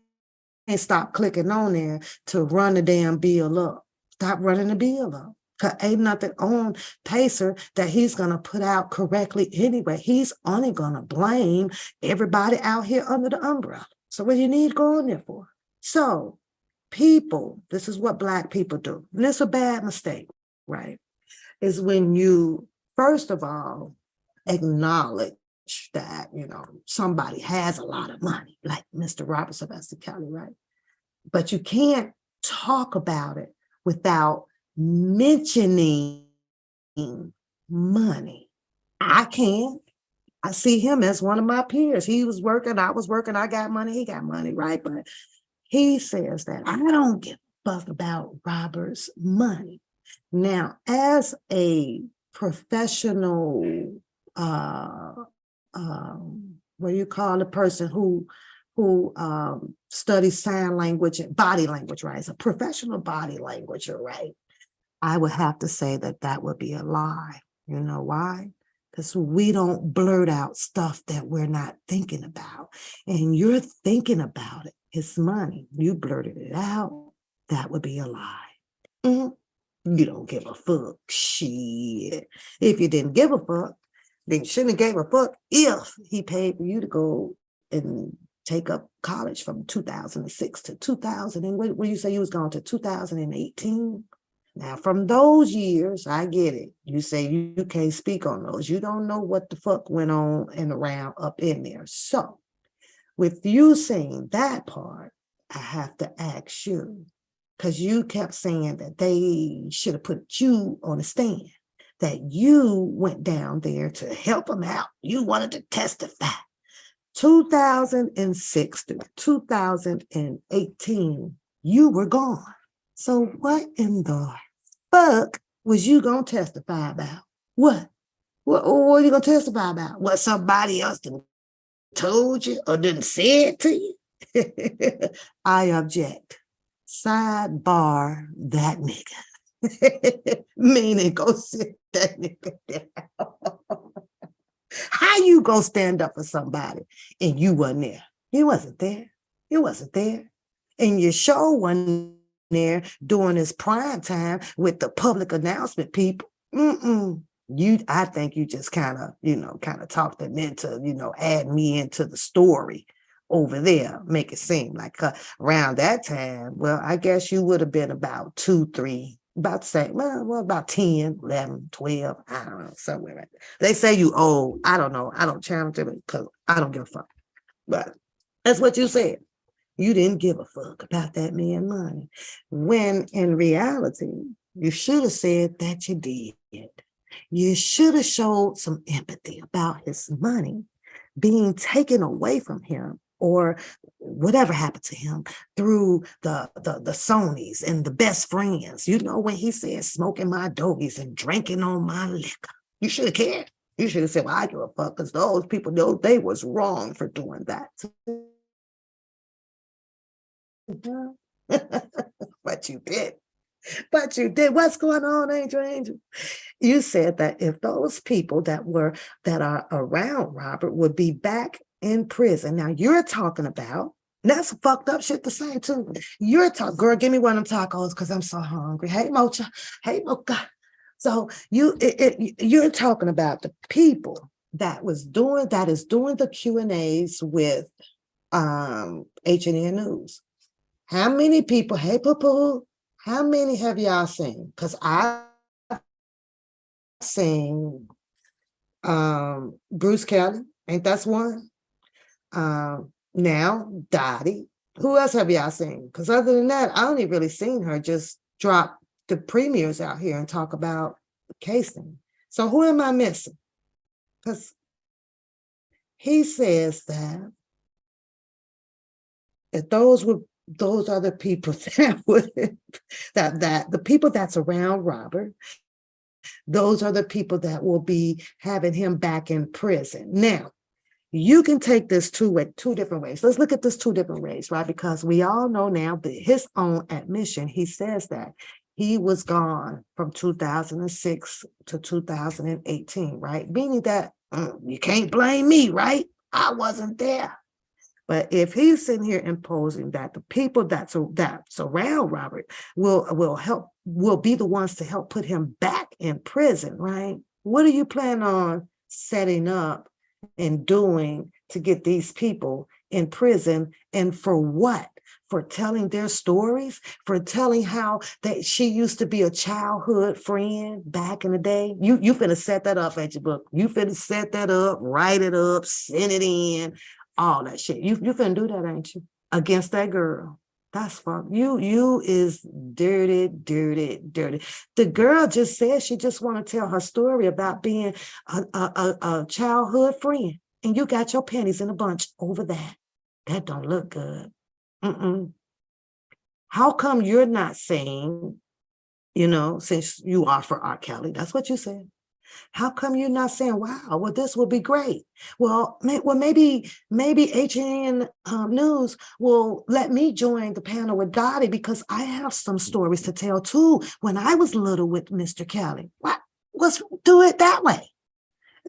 stop clicking on there to run the damn bill up. Stop running the bill up. Because ain't nothing on Pacer that he's going to put out correctly anyway. He's only going to blame everybody out here under the umbrella. So what do you need going there for? So people, this is what Black people do. And it's a bad mistake, right? Is when you, first of all, acknowledge that, somebody has a lot of money, like Mr. Robert Sylvester Kelly, right? But you can't talk about it without mentioning money. I can. I see him as one of my peers. He was working, I was working, I got money, he got money, right? But he says that I don't give a fuck about Robert's money. Now, as a professional, what do you call a person who studies sign language and body language, right? It's a professional body language, right? I would have to say that would be a lie. You know why? Because we don't blurt out stuff that we're not thinking about. And you're thinking about it. It's money. You blurted it out. That would be a lie. You don't give a fuck. Shit. If you didn't give a fuck, then you shouldn't have gave a fuck if he paid for you to go and take up college from 2006 to 2000. And what you say you was going to 2018? Now, from those years, I get it. You say you can't speak on those. You don't know what the fuck went on and around up in there. So with you saying that part, I have to ask you, because you kept saying that they should have put you on the stand, that you went down there to help them out. You wanted to testify. 2006 to 2018, you were gone. So what in the fuck was you going to testify about? What? What are you going to testify about? What somebody else told you or didn't say it to you? I object. Sidebar that nigga. Meaning go sit that nigga down. How you gonna stand up for somebody and you wasn't there? You wasn't there. You wasn't there. And your show wasn't there during his prime time with the public announcement people. I think you just kind of talked them into, add me into the story over there, make it seem like around that time, well, I guess you would have been about 2, 3, about the same, well, about 10, 11, 12, I don't know, somewhere right there. They say you old. I don't know. I don't challenge it because I don't give a fuck. But that's what you said. You didn't give a fuck about that man's money. When in reality, you should have said that you did. You should have showed some empathy about his money being taken away from him or whatever happened to him through the Sonys and the best friends. When he said smoking my dogies and drinking on my liquor, you should have cared. You should have said, well, I give a fuck because those people know they was wrong for doing that. But you did. But you did. What's going on, Angel? You said that if those people that are around Robert would be back in prison. Now you're talking about, that's fucked up shit to say too. You're talking, girl, give me one of them tacos because I'm so hungry. Hey, Mocha. Hey, Mocha. So you're talking about the people that is doing the Q&As with H&N News. How many people, hey, Poo-Poo, how many have y'all seen? Because I've seen Bruce Kelly, ain't that's one? Now, Dottie. Who else have y'all seen? Because other than that, I only really seen her just drop the premieres out here and talk about the casing. So who am I missing? Because he says that if those are the people that the people that's around Robert, those are the people that will be having him back in prison. Now, you can take this two different ways. Let's look at this 2 different ways, right? Because we all know now that his own admission, he says that he was gone from 2006 to 2018, right? Meaning that you can't blame me, right? I wasn't there. But if he's sitting here imposing that the people that's around Robert will be the ones to help put him back in prison, right? What are you planning on setting up and doing to get these people in prison? And for what? For telling their stories, for telling how that she used to be a childhood friend back in the day. You finna set that up at your book. You finna set that up, write it up, send it in, all that shit. You finna do that, ain't you? Against that girl. That's fuck. You is dirty. The girl just said she just want to tell her story about being a childhood friend. And you got your panties in a bunch over that. That don't look good. How come you're not saying, since you are for R. Kelly, that's what you said. How come you're not saying, wow, well, this would be great? Well, maybe HN News will let me join the panel with Dottie because I have some stories to tell too. When I was little with Mr. Kelly, let's do it that way.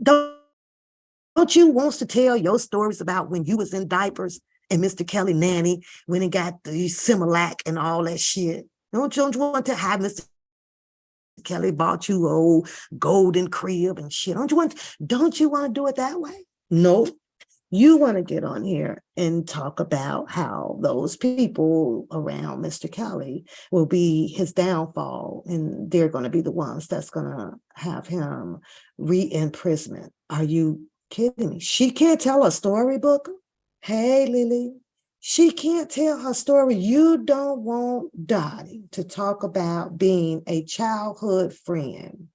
Don't you want to tell your stories about when you was in diapers and Mr. Kelly nanny when he got the Similac and all that shit? Don't you want to have Mr. Kelly bought you old golden crib and shit? Don't you want to do it that way? No. You want to get on here and talk about how those people around Mr. Kelly will be his downfall, and they're going to be the ones that's going to have him re-imprisonment. Are you kidding me? She can't tell a storybook. Hey, Lily, she can't tell her story. You don't want Dottie to talk about being a childhood friend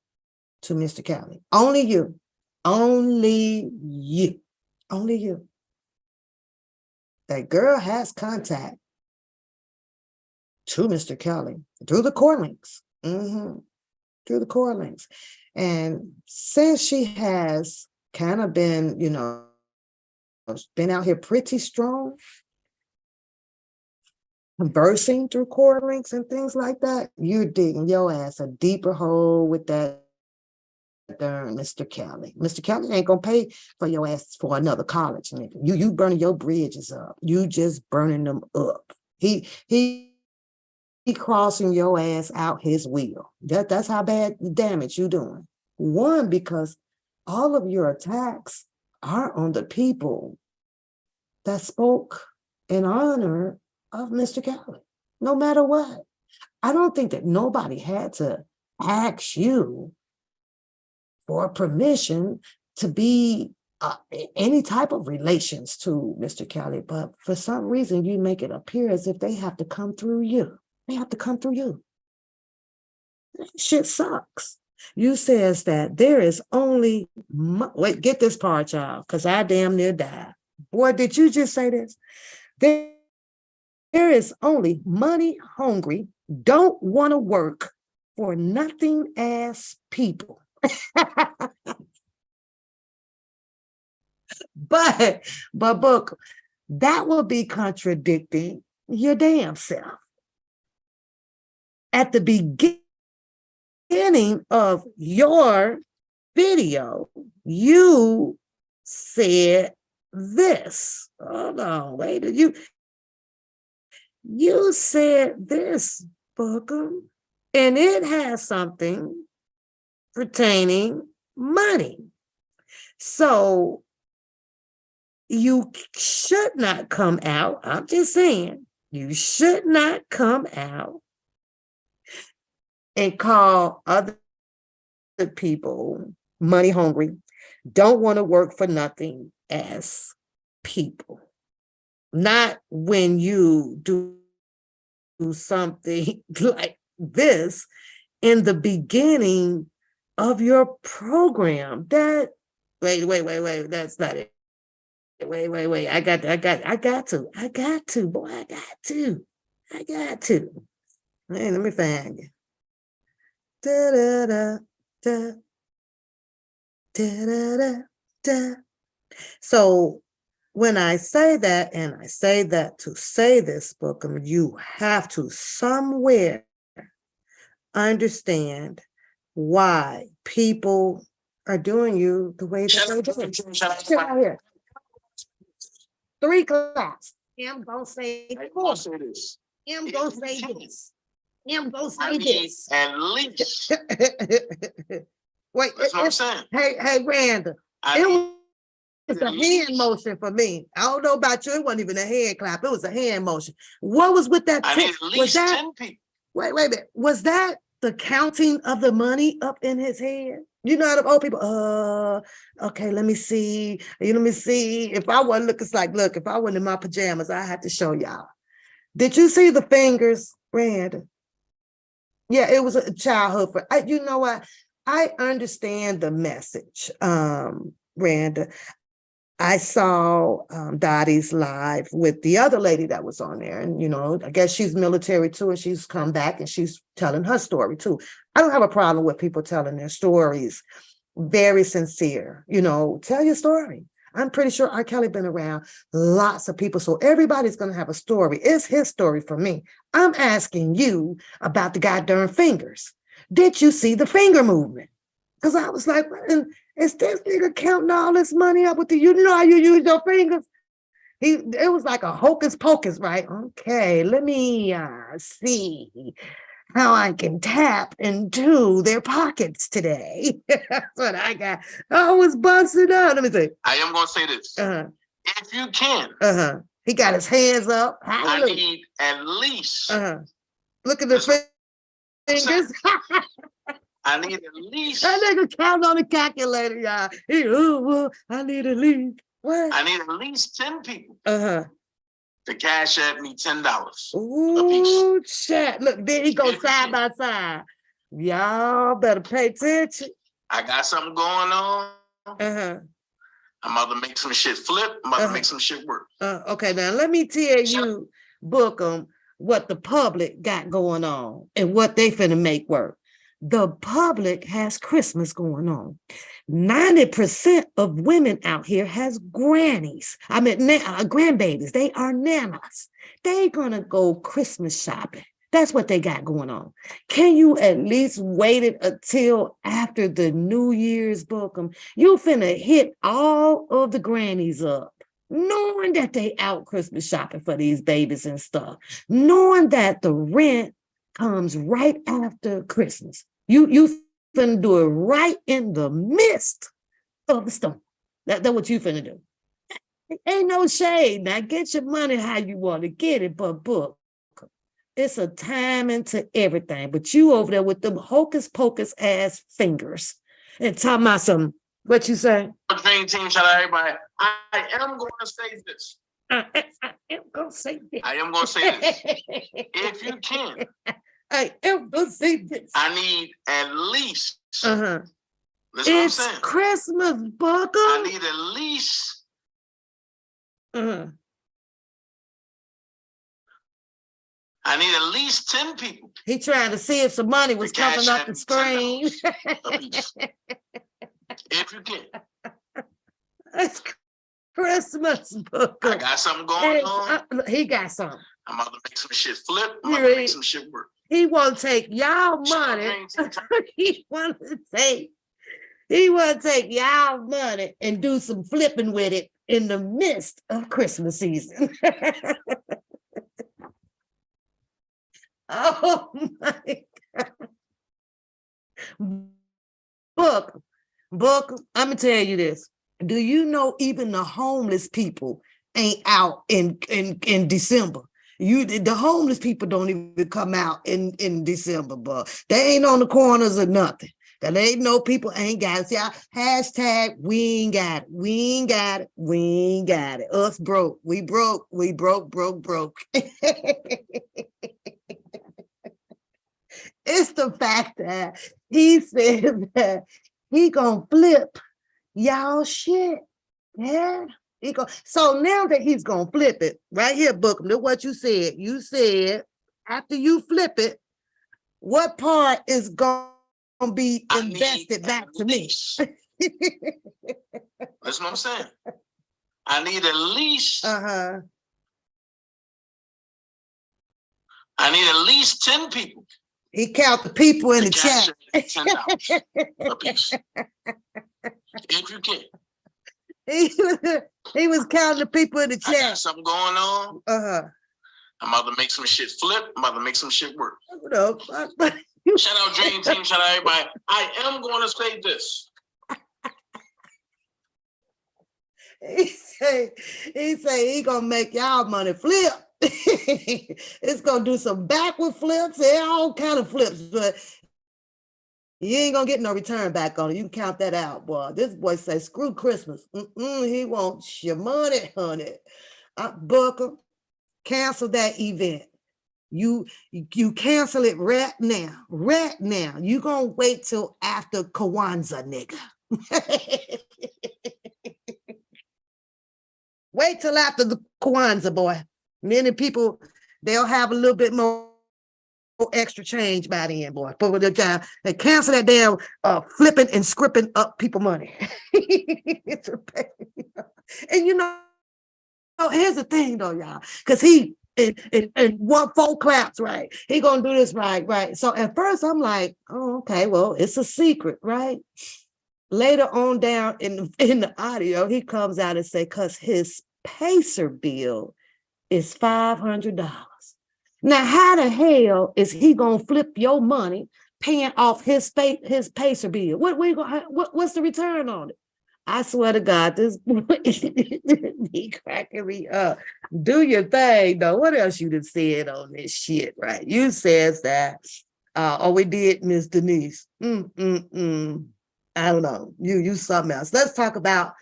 to Mr. Kelly. Only you. Only you. Only you. That girl has contact to Mr. Kelly through the core links. Through the core links. And since she has kind of been, been out here pretty strong, conversing through core links and things like that, you're digging your ass a deeper hole with that darn Mr. Kelly. Mr. Kelly ain't gonna pay for your ass for another college, nigga. You burning your bridges up. You just burning them up. He crossing your ass out his wheel. That's how bad damage you doing. One, because all of your attacks are on the people that spoke in honor of Mr. Kelly, no matter what. I don't think that nobody had to ask you for permission to be any type of relations to Mr. Kelly, but for some reason you make it appear as if they have to come through you. They have to come through you. Shit sucks. You says that there is only, wait, get this part, y'all, because I damn near died. Boy, did you just say this? There is only money hungry, don't want to work for nothing ass people. But book, that will be contradicting your damn self. At the beginning of your video, you said this. Hold on, wait, you said this, Booker, and it has something pertaining money. So you should not come out. I'm just saying, you should not come out and call other people money hungry, don't want to work for nothing as people. Not when you do something like this in the beginning of your program. That wait, that's not it. Wait. I got to, boy, I got to. Man, let me find you. Da, da, da, da, da, da, da, da. So when I say that, and I say that to say this, Bookham, you have to somewhere understand why people are doing you the way that they do. Sit out here. 3 claps. I'm gonna say this. I'm gonna say this. I'm gonna say this. At least. Wait, that's what I'm saying. Hey, Randa. It was a hand motion for me. I don't know about you. It wasn't even a hand clap. It was a hand motion. What was with that? Was that 10 people? Wait a minute. Was that the counting of the money up in his head? You know how the old people, okay, let me see. Let me see. If I wasn't looking, it's like, look, if I wasn't in my pajamas, I had to show y'all. Did you see the fingers, Randa? Yeah, it was a childhood. You know what? I understand the message, Randa. I saw Dottie's live with the other lady that was on there. And, I guess she's military too, and she's come back and she's telling her story too. I don't have a problem with people telling their stories. Very sincere, tell your story. I'm pretty sure R. Kelly been around lots of people, so everybody's going to have a story. It's his story for me. I'm asking you about the goddamn fingers. Did you see the finger movement? Because I was like, is this nigga counting all this money up with you know how you use your fingers? It was like a hocus pocus, right? Okay, let me see how I can tap into their pockets today. That's what I got. I was busting out. Let me say. I am going to say this. If you can. He got his hands up. I need at least. Look at the fingers. I need at least. That nigga count on the calculator, y'all. I need at least. What? I need at least 10 people. To cash at me $10. Ooh, shit. Look, there he goes side by side. Y'all better pay attention. I got something going on. I'm about to make some shit flip. I'm about to make some shit work. Okay, now let me tell you, Bookham, what the public got going on and what they finna make work. The public has Christmas going on. 90% of women out here has grannies. I mean, grandbabies. They are nanas. They gonna go Christmas shopping. That's what they got going on. Can you at least wait it until after the New Year's, Bookham? You finna hit all of the grannies up, knowing that they out Christmas shopping for these babies and stuff, knowing that the rent comes right after Christmas. You finna do it right in the midst of the storm. That's what you finna do. Ain't no shade. Now get your money how you want to get it, but book. It's a timing to everything. But you over there with them hocus pocus ass fingers and talking about some, what you say? Dream team, shout out everybody. I am going to say this. I am going to say this. I am going to say this. If you can. I am going to say this. I need at least. Listen what I'm saying. It's Christmas, Bookham. I need at least. I need at least 10 people. He trying to see if some money was coming up the screen. If you can. It's Christmas, Bookham. I got something going on. He got something. I'm about to make some shit flip. I'm about to make some shit work. He won't take y'all money. He want to take y'all money and do some flipping with it in the midst of Christmas season. Oh my God. Book, I'm gonna tell you this. Do you know even the homeless people ain't out in December? The homeless people don't even come out in December, but they ain't on the corners or nothing. That ain't no people ain't got it. See, hashtag we ain't got it. We ain't got it. We ain't got it. Us broke. We broke. We broke. It's the fact that he said that he gonna flip y'all shit. Yeah. So now that he's gonna flip it, right here, Bookham, look what you said. You said after you flip it, what part is gonna be invested back to me? That's what I'm saying. I need at least. I need at least 10 people. He count the people in the chat. $10 a piece. If you can. He was counting the people in the chat. I got something going on. I'm about to make some shit flip. I'm about to make some shit work. Shout out Dream Team. Shout out everybody. I am going to say this. He say he gonna make y'all money flip. It's gonna do some backward flips and all kind of flips, but you ain't gonna get no return back on it. You can count that out, boy. This boy say screw Christmas. He wants your money, honey. Booker, cancel that event. You cancel it right now. Right now. You gonna wait till after Kwanzaa, nigga. Wait till after the Kwanzaa, boy. Many people, they'll have a little bit more extra change by the end, boy. But they cancel that damn flipping and scripting up people money. And you know, here's the thing though, y'all, because he in 4 claps, right? He gonna do this right. So at first I'm like, oh, okay, well, it's a secret, right? Later on down in the audio, he comes out and say, because his Pacer bill is $500. Now, how the hell is he gonna flip your money paying off his Pacer bill? What's the return on it? I swear to God, this boy be cracking me up. Do your thing, though. What else you done said on this shit, right? You says that, oh, we did, Miss Denise. I don't know. You something else. Let's talk about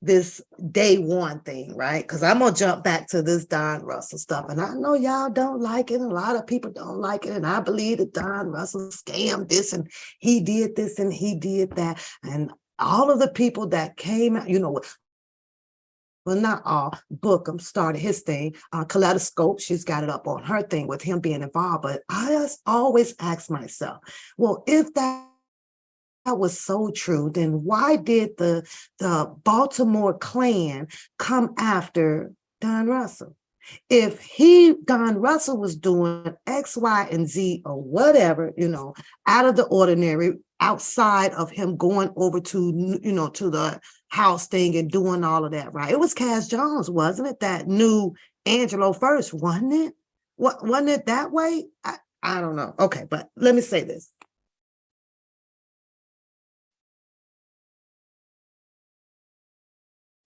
this day one thing, right? Because I'm gonna jump back to this Don Russell stuff, and I know y'all don't like it. A lot of people don't like it, and I believe that Don Russell scammed this, and he did this, and he did that, and all of the people that came out, well, not all. Bookham started his thing. Kaleidoscope, she's got it up on her thing with him being involved. But I just always ask myself, well, if that was so true, then why did the Baltimore Klan come after Don Russell? If Don Russell was doing X, Y, and Z or whatever, out of the ordinary, outside of him going over to, to the house thing and doing all of that, right? It was Cass Jones, wasn't it, that knew Angelo first, wasn't it? Wasn't it that way? I don't know. Okay, but let me say this.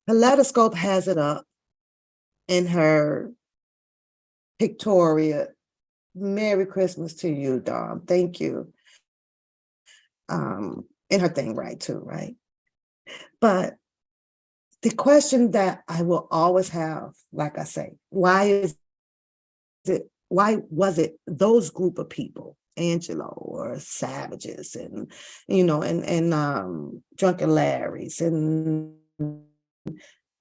Kaleidoscope has it up in her Victoria. Merry Christmas to you, Dom. Thank you. In her thing, right, too, right? But the question that I will always have, like I say, why was it those group of people, Angelo or Savages and Drunken Larry's and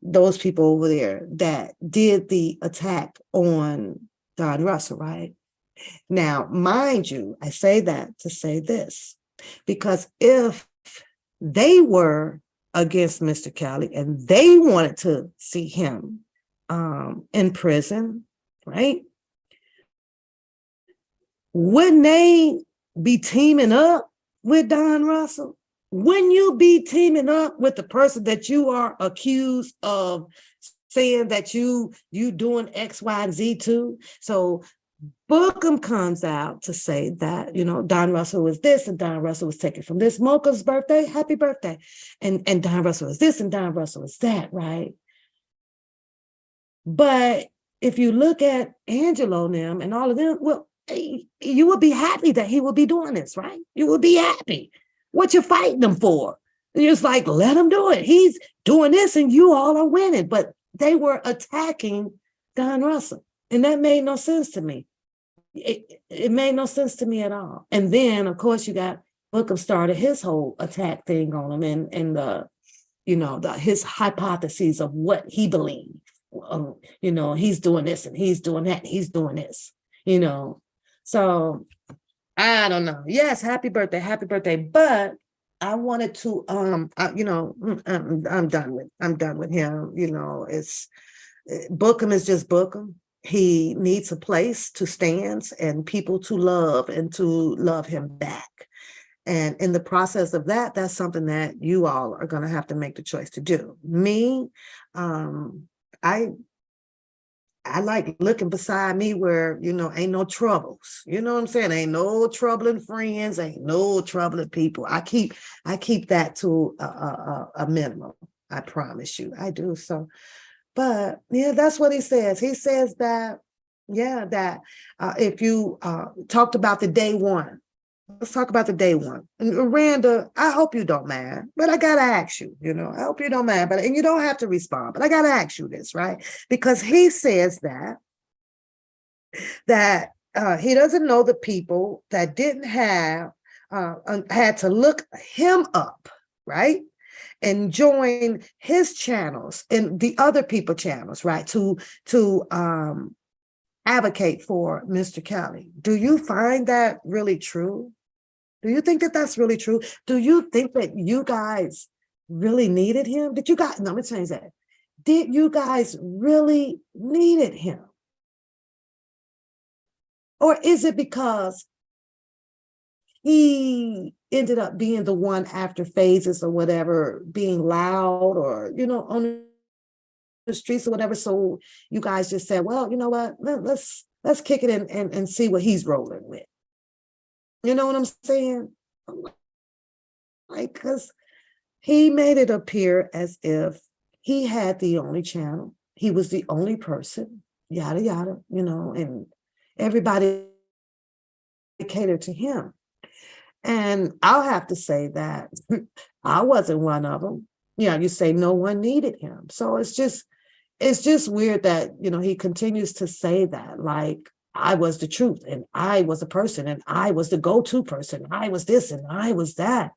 those people over there that did the attack on Don Russell, right? Now, mind you, I say that to say this, because if they were against Mr. Kelly and they wanted to see him in prison, right? Wouldn't they be teaming up with Don Russell? Wouldn't you be teaming up with the person that you are accused of saying that you doing X, Y, and Z to? So Bookham comes out to say that, Don Russell was this and Don Russell was taken from this. Mocha's birthday, happy birthday. And Don Russell was this and Don Russell was that, right? But if you look at Angelo and them and all of them, well, you would be happy that he would be doing this, right? You would be happy. What you fighting them for? It's like, let him do it. He's doing this and you all are winning. But they were attacking Don Russell. And that made no sense to me. It made no sense to me at all. And then, of course, you got Bookham started his whole attack thing on him and his hypotheses of what he believed. He's doing this and he's doing that and he's doing this, So I don't know. Yes, happy birthday. But I wanted to, I'm done with him. It's Bookham is just Bookham. He needs a place to stand and people to love and to love him back. And in the process of that, that's something that you all are going to have to make the choice to do. Me, I like looking beside me where, ain't no troubles. You know what I'm saying? Ain't no troubling friends, ain't no troubling people. I keep that to a minimum. I promise you, I do. So, but yeah, that's what he says. He says that, if you talked about the day one, let's talk about the day one. And Randa, I hope you don't mind, but I gotta ask you, I hope you don't mind, and you don't have to respond, but I gotta ask you this, right? Because he says that he doesn't know the people that didn't have, had to look him up, right? And join his channels and the other people channels, right? To advocate for Mr. Kelly. Do you find that really true? Do you think that that's really true? Do you think that you guys really needed him? No, let me change that. Did you guys really needed him? Or is it because he ended up being the one after phases or whatever, being loud or, on the streets or whatever? So you guys just said, well, you know what, let's kick it in and see what he's rolling with. You know what I'm saying? Like, because he made it appear as if he had the only channel. He was the only person, yada, yada, and everybody catered to him. And I'll have to say that I wasn't one of them. You say no one needed him. So it's just weird that, he continues to say that, like, I was the truth and I was a person and I was the go-to person. I was this and I was that.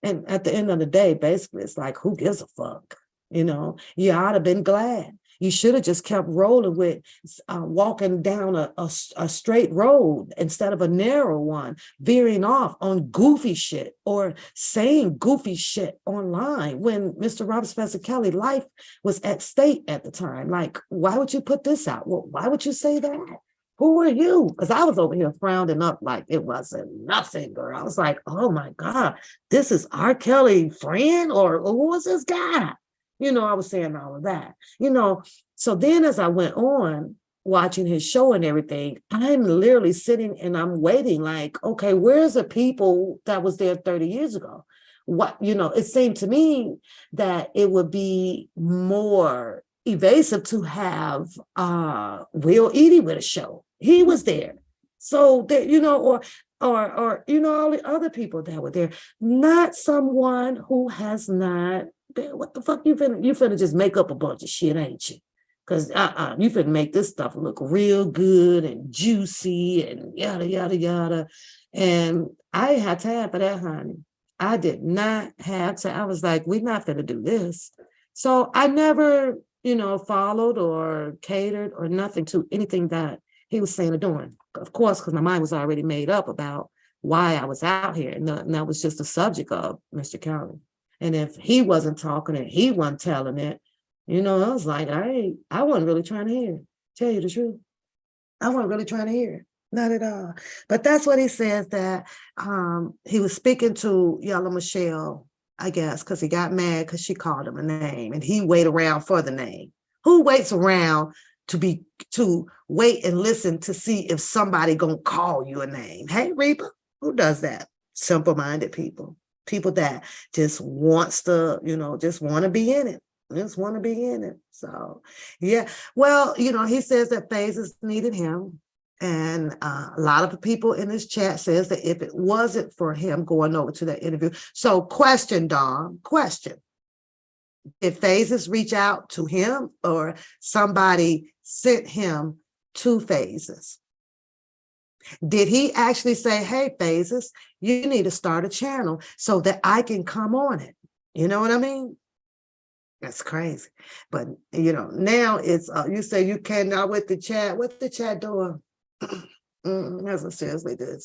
And at the end of the day, basically, it's like, who gives a fuck? You ought to have been glad. You should have just kept rolling with walking down a straight road instead of a narrow one, veering off on goofy shit or saying goofy shit online when Mr. Robert Spencer Kelly life was at stake at the time. Like, why would you put this out? Well, why would you say that? Who are you? Because I was over here frowning up like it wasn't nothing, girl. I was like, oh my God, this is R. Kelly friend, or who was this guy? I was saying all of that, So then as I went on watching his show and everything, I'm literally sitting and I'm waiting like, okay, where's the people that was there 30 years ago? What, it seemed to me that it would be more evasive to have Will Eady with a show. He was there. So that, or all the other people that were there, not someone who has not. What the fuck you finna just make up a bunch of shit, ain't you? Because you finna make this stuff look real good and juicy and yada yada yada. And I had time for that, honey. I did not have time. I was like, we're not gonna do this. So I never, followed or catered or nothing to anything that he was saying or doing. Of course, because my mind was already made up about why I was out here. And that was just the subject of Mr. Kelly. And if he wasn't talking and he wasn't telling it, I was like, I wasn't really trying to hear it. Tell you the truth. I wasn't really trying to hear it. Not at all. But that's what he says, that he was speaking to Yellow Michelle, I guess, because he got mad because she called him a name and he waited around for the name. Who waits around to wait and listen to see if somebody gonna call you a name? Hey, Reba, who does that? Simple-minded people. People that just wants to, just want to be in it. Just want to be in it. So, yeah. Well, he says that Phases needed him. And a lot of the people in this chat says that if it wasn't for him going over to that interview. So question, Dawn, question. Did Phases reach out to him or somebody sent him to Phases? Did he actually say, hey, Phases, you need to start a channel so that I can come on it? You know what I mean? That's crazy. But, now it's, you say you cannot with the chat. What's the chat doing? That's seriously good.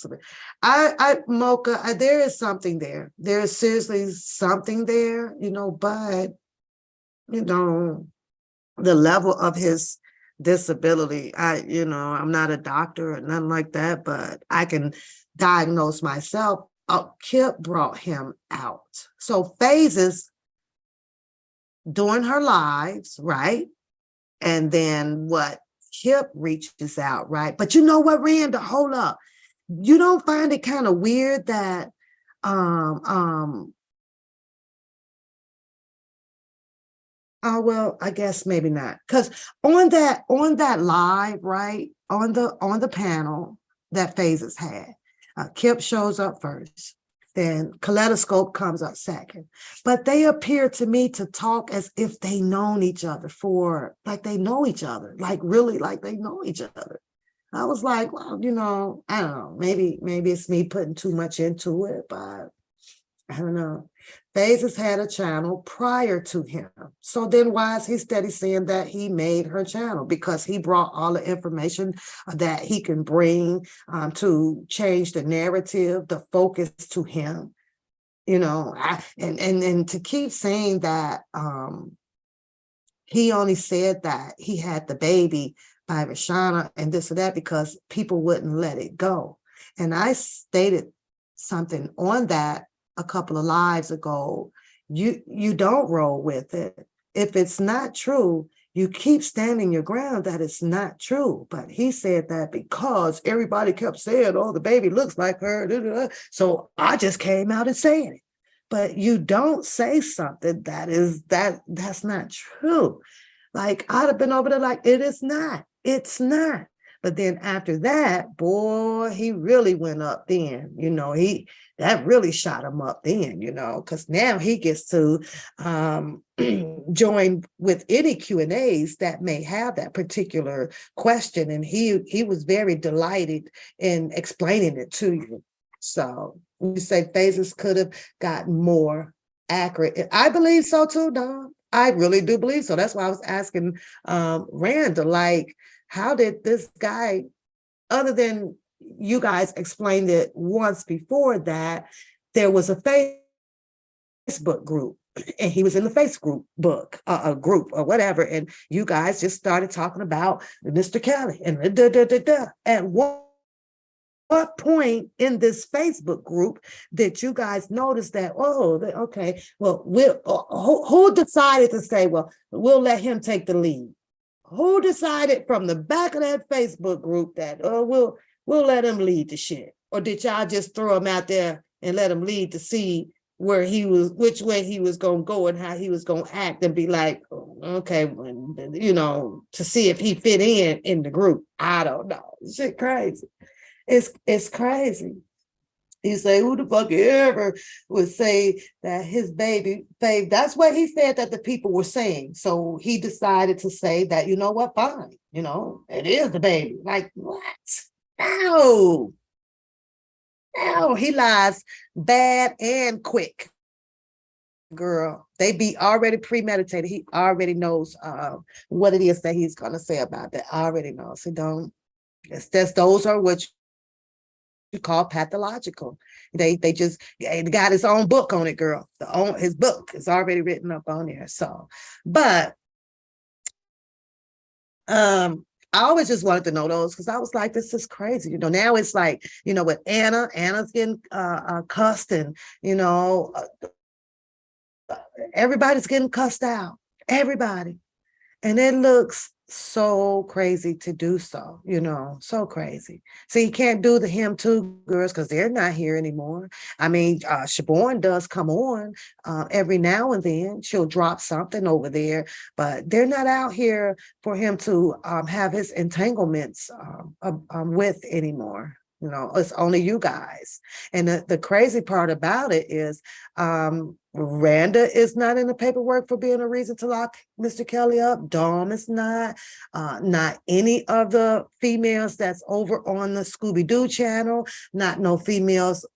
Mocha, there is something there. There is seriously something there, but, the level of his disability, I'm not a doctor or nothing like that, but I can diagnose myself. Kip brought him out. So Phases doing her lives, right? And then what? Kip reaches out, right? But you know what, Randa? Hold up. You don't find it kind of weird that oh, well, I guess maybe not. Because on that live, right, on the panel that Phases had, Kip shows up first. Then Kaleidoscope comes up second. But they appear to me to talk as if they known each other like they know each other, like really like they know each other. I was like, well, I don't know. Maybe it's me putting too much into it, but I don't know. Phases had a channel prior to him. So then why is he steady saying that he made her channel? Because he brought all the information that he can bring to change the narrative, the focus to him. And to keep saying that he only said that he had the baby by Rashana and this or that because people wouldn't let it go. And I stated something on that a couple of lives ago. You don't roll with it. If it's not true, you keep standing your ground that it's not true. But he said that because everybody kept saying, oh, the baby looks like her. So I just came out and saying it. but you don't say something that's not true. Like I'd have been over there like, it's not. But then after that, boy, he really went up then, that really shot him up then, because now he gets to join with any Q&As that may have that particular question. And he was very delighted in explaining it to you. So you say phases could have gotten more accurate. I believe so too, Don. I really do believe so. That's why I was asking Randa, like, how did this guy, other than you guys explained it once before that, there was a Facebook group and he was in the Facebook book, a group or whatever, and you guys just started talking about Mr. Kelly and At what point in this Facebook group did you guys notice that, okay, well, who decided to say, well, we'll let him take the lead? Who decided from the back of that Facebook group that, we'll let him lead the shit? Or did y'all just throw him out there and let him lead to see which way he was going to go and how he was going to act and be like, okay, to see if he fit in the group? I don't know. Shit crazy. It's crazy. You say, who the fuck ever would say that his baby fave? That's what he said that the people were saying. So he decided to say that, you know what, fine. It is the baby. Like, what? No, he lies bad and quick. Girl, they be already premeditated. He already knows what it is that he's going to say about that. I already knows. He don't. Those are what you call pathological. They just got his own book on it, girl. His book is already written up on there. So, but I always just wanted to know those because I was like, this is crazy. Now it's like, with Anna's getting cussed and, everybody's getting cussed out. Everybody. And it looks so crazy to do so, so crazy. So you can't do the him too girls because they're not here anymore. I mean, Siobhan does come on every now and then. She'll drop something over there, but they're not out here for him to have his entanglements with anymore. It's only you guys. And the crazy part about it is Randa is not in the paperwork for being a reason to lock Mr. Kelly up. Dom is not any of the females that's over on the Scooby-Doo channel, not no females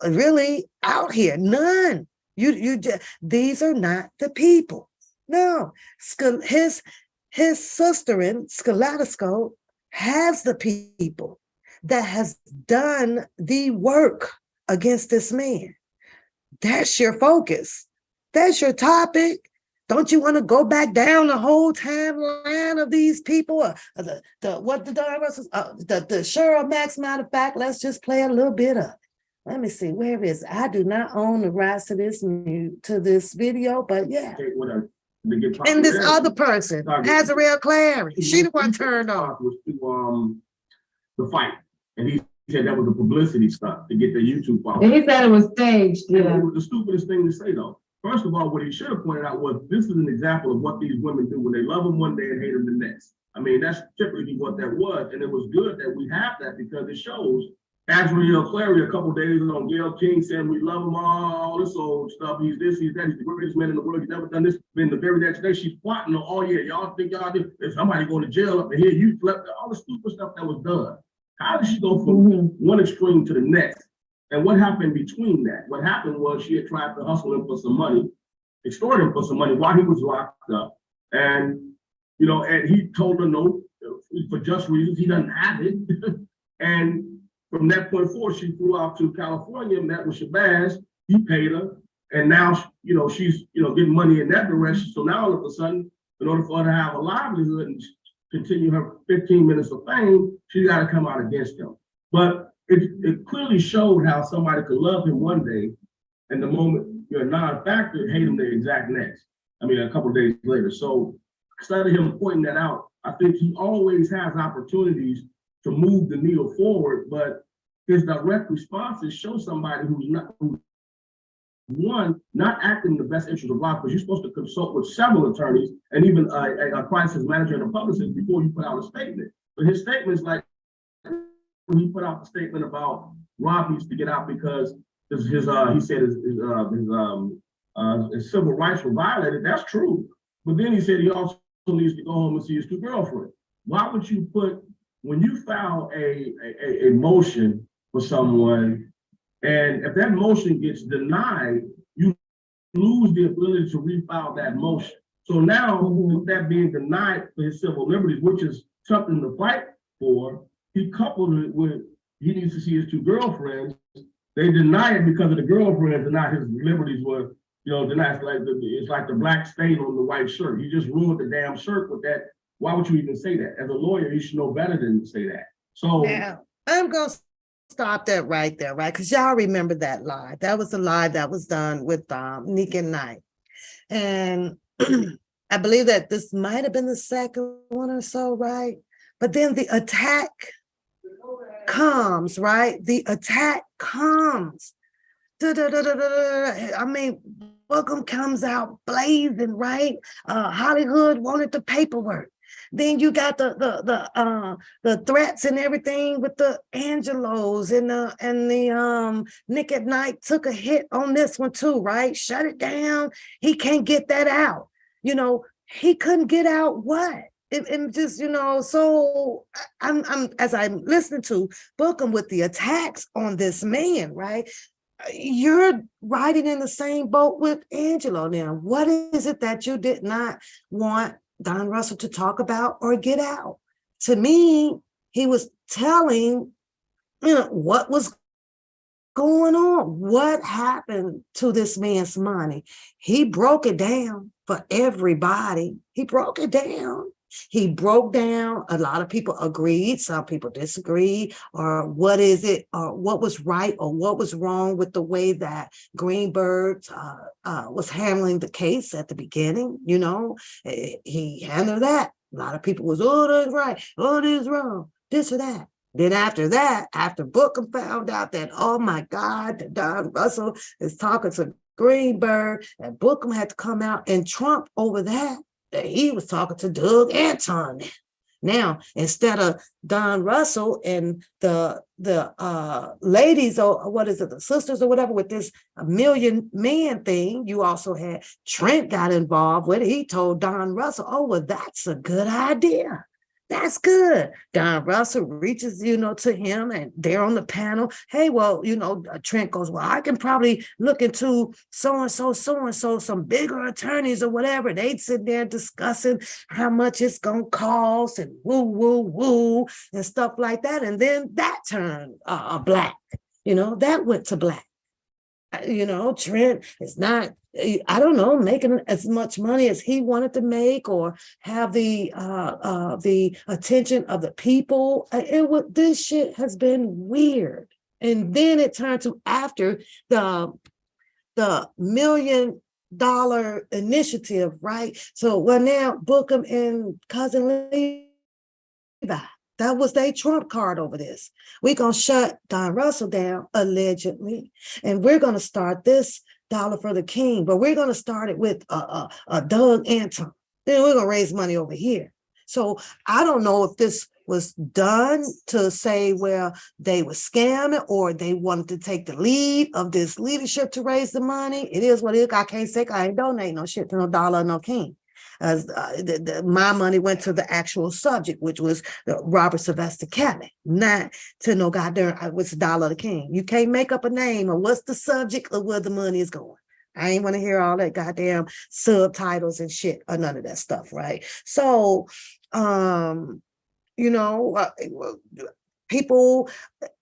really out here. None. These are not the people. No. His sister in Skeletoscope has the people that has done the work against this man. That's your focus. That's your topic. Don't you want to go back down the whole timeline of these people? The Cheryl Max, matter of fact, let's just play a little bit of it. Let me see, where is it? I do not own the rights to this video, but yeah. And this other person, Azrael Clary, she the one turned on. The fight. And he said that was the publicity stuff to get the YouTube followers. And he said it was staged. Yeah. It was the stupidest thing to say, though. First of all, what he should have pointed out was this is an example of what these women do when they love him one day and hate him the next. I mean, that's typically what that was. And it was good that we have that because it shows Azrael Clary a couple days on Gayle King saying we love him, all this old stuff. He's this, he's that, he's the greatest man in the world. He's never done this. Then the very next day she's plotting, oh yeah, y'all think y'all did. If somebody going to jail up in here, you slept, all the stupid stuff that was done. How did she go from one extreme to the next? And what happened between that? What happened was she had tried to hustle him for some money, extort him for some money while he was locked up. And, and he told her no, for just reasons, he doesn't have it. And from that point forward, she flew out to California, met with Shabazz, he paid her. And now, she's, getting money in that direction. So now all of a sudden, in order for her to have a livelihood and continue her 15 minutes of fame, she got to come out against him. But it clearly showed how somebody could love him one day, and the moment you're a non-factor, hate him the exact next. I mean, a couple of days later. So instead of him pointing that out, I think he always has opportunities to move the needle forward, but his direct responses show somebody who's one, not acting in the best interest of life, because you're supposed to consult with several attorneys and even a crisis manager and a publicist before you put out a statement. But his statement is like, when he put out the statement about Rob needs to get out because he said his civil rights were violated. That's true. But then he said he also needs to go home and see his two girlfriends. Why would you put, when you file a motion for someone, and if that motion gets denied, you lose the ability to refile that motion. So now, with that being denied for his civil liberties, which is something to fight for, he coupled it with he needs to see his two girlfriends. They deny it because of the girlfriends, and not his liberties were, denied. It's like the black stain on the white shirt. You just ruined the damn shirt with that. Why would you even say that? As a lawyer, you should know better than to say that. So now I'm gonna stop that right there, right? Because y'all remember that lie. That was a lie that was done with Nick and Knight. And I believe that this might have been the second one or so, right? But then the attack comes, right? The attack comes. I mean, Bookham comes out blazing, right? Hollywood wanted the paperwork. Then you got the threats and everything with the Angelos and the Nick at Night took a hit on this one too, right? Shut it down. He can't get that out. He couldn't get out what? It just, so I'm as I'm listening to Bookham with the attacks on this man, right? You're riding in the same boat with Angelo now. What is it that you did not want Don Russell to talk about or get out? To me, he was telling, what was going on, what happened to this man's money. He broke it down for everybody. He broke it down. He broke down. A lot of people agreed. Some people disagreed. Or what is it? Or what was right or what was wrong with the way that Greenberg was handling the case at the beginning? He handled that. A lot of people was, oh, that's right. Oh, this is wrong. This or that. Then after that, after Bookham found out that, oh my God, that Don Russell is talking to Greenberg, and Bookham had to come out and trump over that he was talking to Doug Anton. Now, instead of Don Russell and the ladies, or what is it, the sisters or whatever, with this million man thing, you also had Trent got involved with it. He told Don Russell, oh, well, that's a good idea. That's good. Don Russell reaches, to him, and they're on the panel. Hey, well, Trent goes, well, I can probably look into so-and-so, some bigger attorneys or whatever. They'd sit there discussing how much it's going to cost and woo, and stuff like that. And then that turned black, that went to black. Trent is not, I don't know, making as much money as he wanted to make or have the attention of the people. This shit has been weird. And then it turned to after the $1 million initiative, right? So now Bookham and Cousin Levi, that was their trump card over this. We're going to shut Don Russell down, allegedly, and we're going to start this Dollar for the King, but we're going to start it with Doug Anton. Then we're going to raise money over here. So I don't know if this was done to say, well, they were scamming or they wanted to take the lead of this leadership to raise the money. It is what it is. I can't say I ain't donate no shit to no Dollar, no King. My money went to the actual subject, which was Robert Sylvester Kelly, not to no goddamn what's Dollar the King. You can't make up a name or what's the subject or where the money is going. I ain't want to hear all that goddamn subtitles and shit or none of that stuff, right? So, people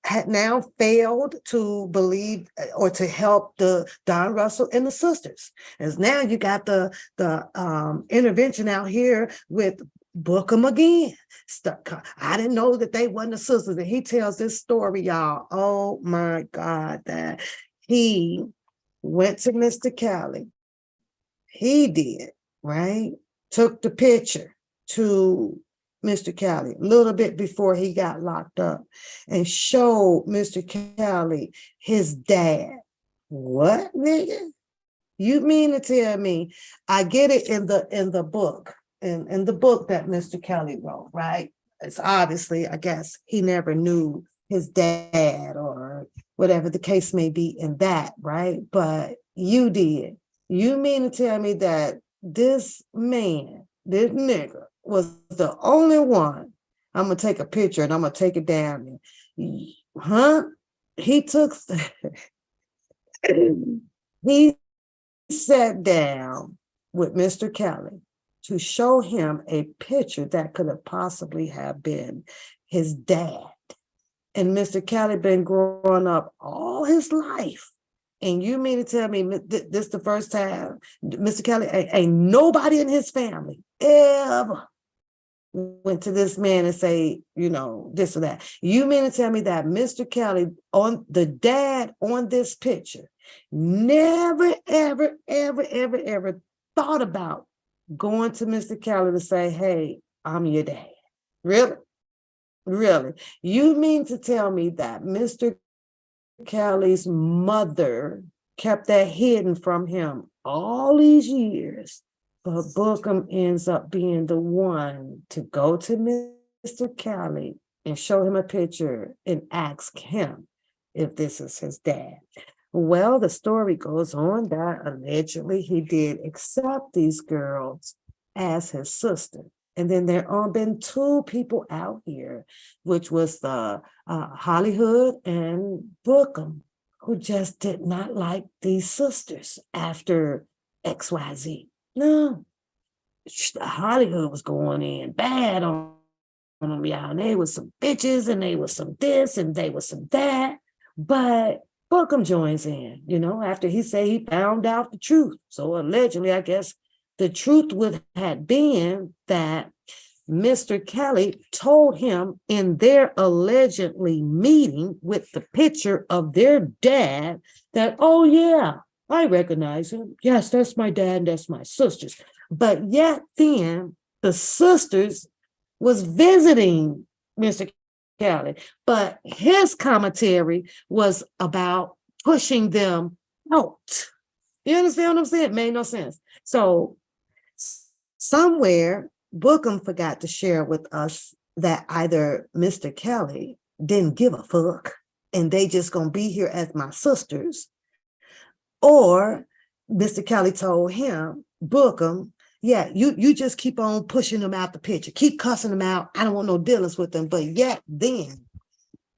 had now failed to believe or to help the Don Russell and the sisters. As now you got the intervention out here with Bookham again. I didn't know that they wasn't the sisters. And he tells this story, y'all. Oh my God, that he went to Mr. Kelly. He did, right? Took the picture to Mr. Kelly a little bit before he got locked up and showed Mr. Kelly his dad, What, nigga? You mean to tell me? I get it in the book, in the book that Mr. Kelly wrote, right? It's obviously, I guess, he never knew his dad or whatever the case may be in that, right? But you did. You mean to tell me that this man, this nigga, was the only one? I'm gonna take a picture and I'm gonna take it down. Huh? He took he sat down with Mr. Kelly to show him a picture that could have possibly have been his dad. And Mr. Kelly been growing up all his life. And you mean to tell me this the first time Mr. Kelly ain't nobody in his family ever went to this man and say, you know, this or that. You mean to tell me that Mr. Kelly, on the dad on this picture, never, ever, ever, ever, ever thought about going to Mr. Kelly to say, hey, I'm your dad? Really? Really? You mean to tell me that Mr. Kelly's mother kept that hidden from him all these years, but Bookham ends up being the one to go to Mr. Kelly and show him a picture and ask him if this is his dad? Well, the story goes on that allegedly he did accept these girls as his sister. And then there have been two people out here, which was the Hollywood and Bookham, who just did not like these sisters after XYZ. No, Hollywood was going in bad on them, y'all. And they was some bitches and they was some this and they was some that. But Bookham joins in, you know, after he said he found out the truth. So allegedly, I guess the truth would have been that Mr. Kelly told him in their allegedly meeting with the picture of their dad that, oh yeah, I recognize him. Yes, that's my dad and that's my sisters. But yet then the sisters was visiting Mr. Kelly, but his commentary was about pushing them out. You understand what I'm saying? It made no sense. So somewhere Bookham forgot to share with us that either Mr. Kelly didn't give a fuck and they just gonna be here as my sisters, or Mr. Kelly told him, Bookham, yeah, you just keep on pushing them out the picture, keep cussing them out. I don't want no dealings with them. But yet then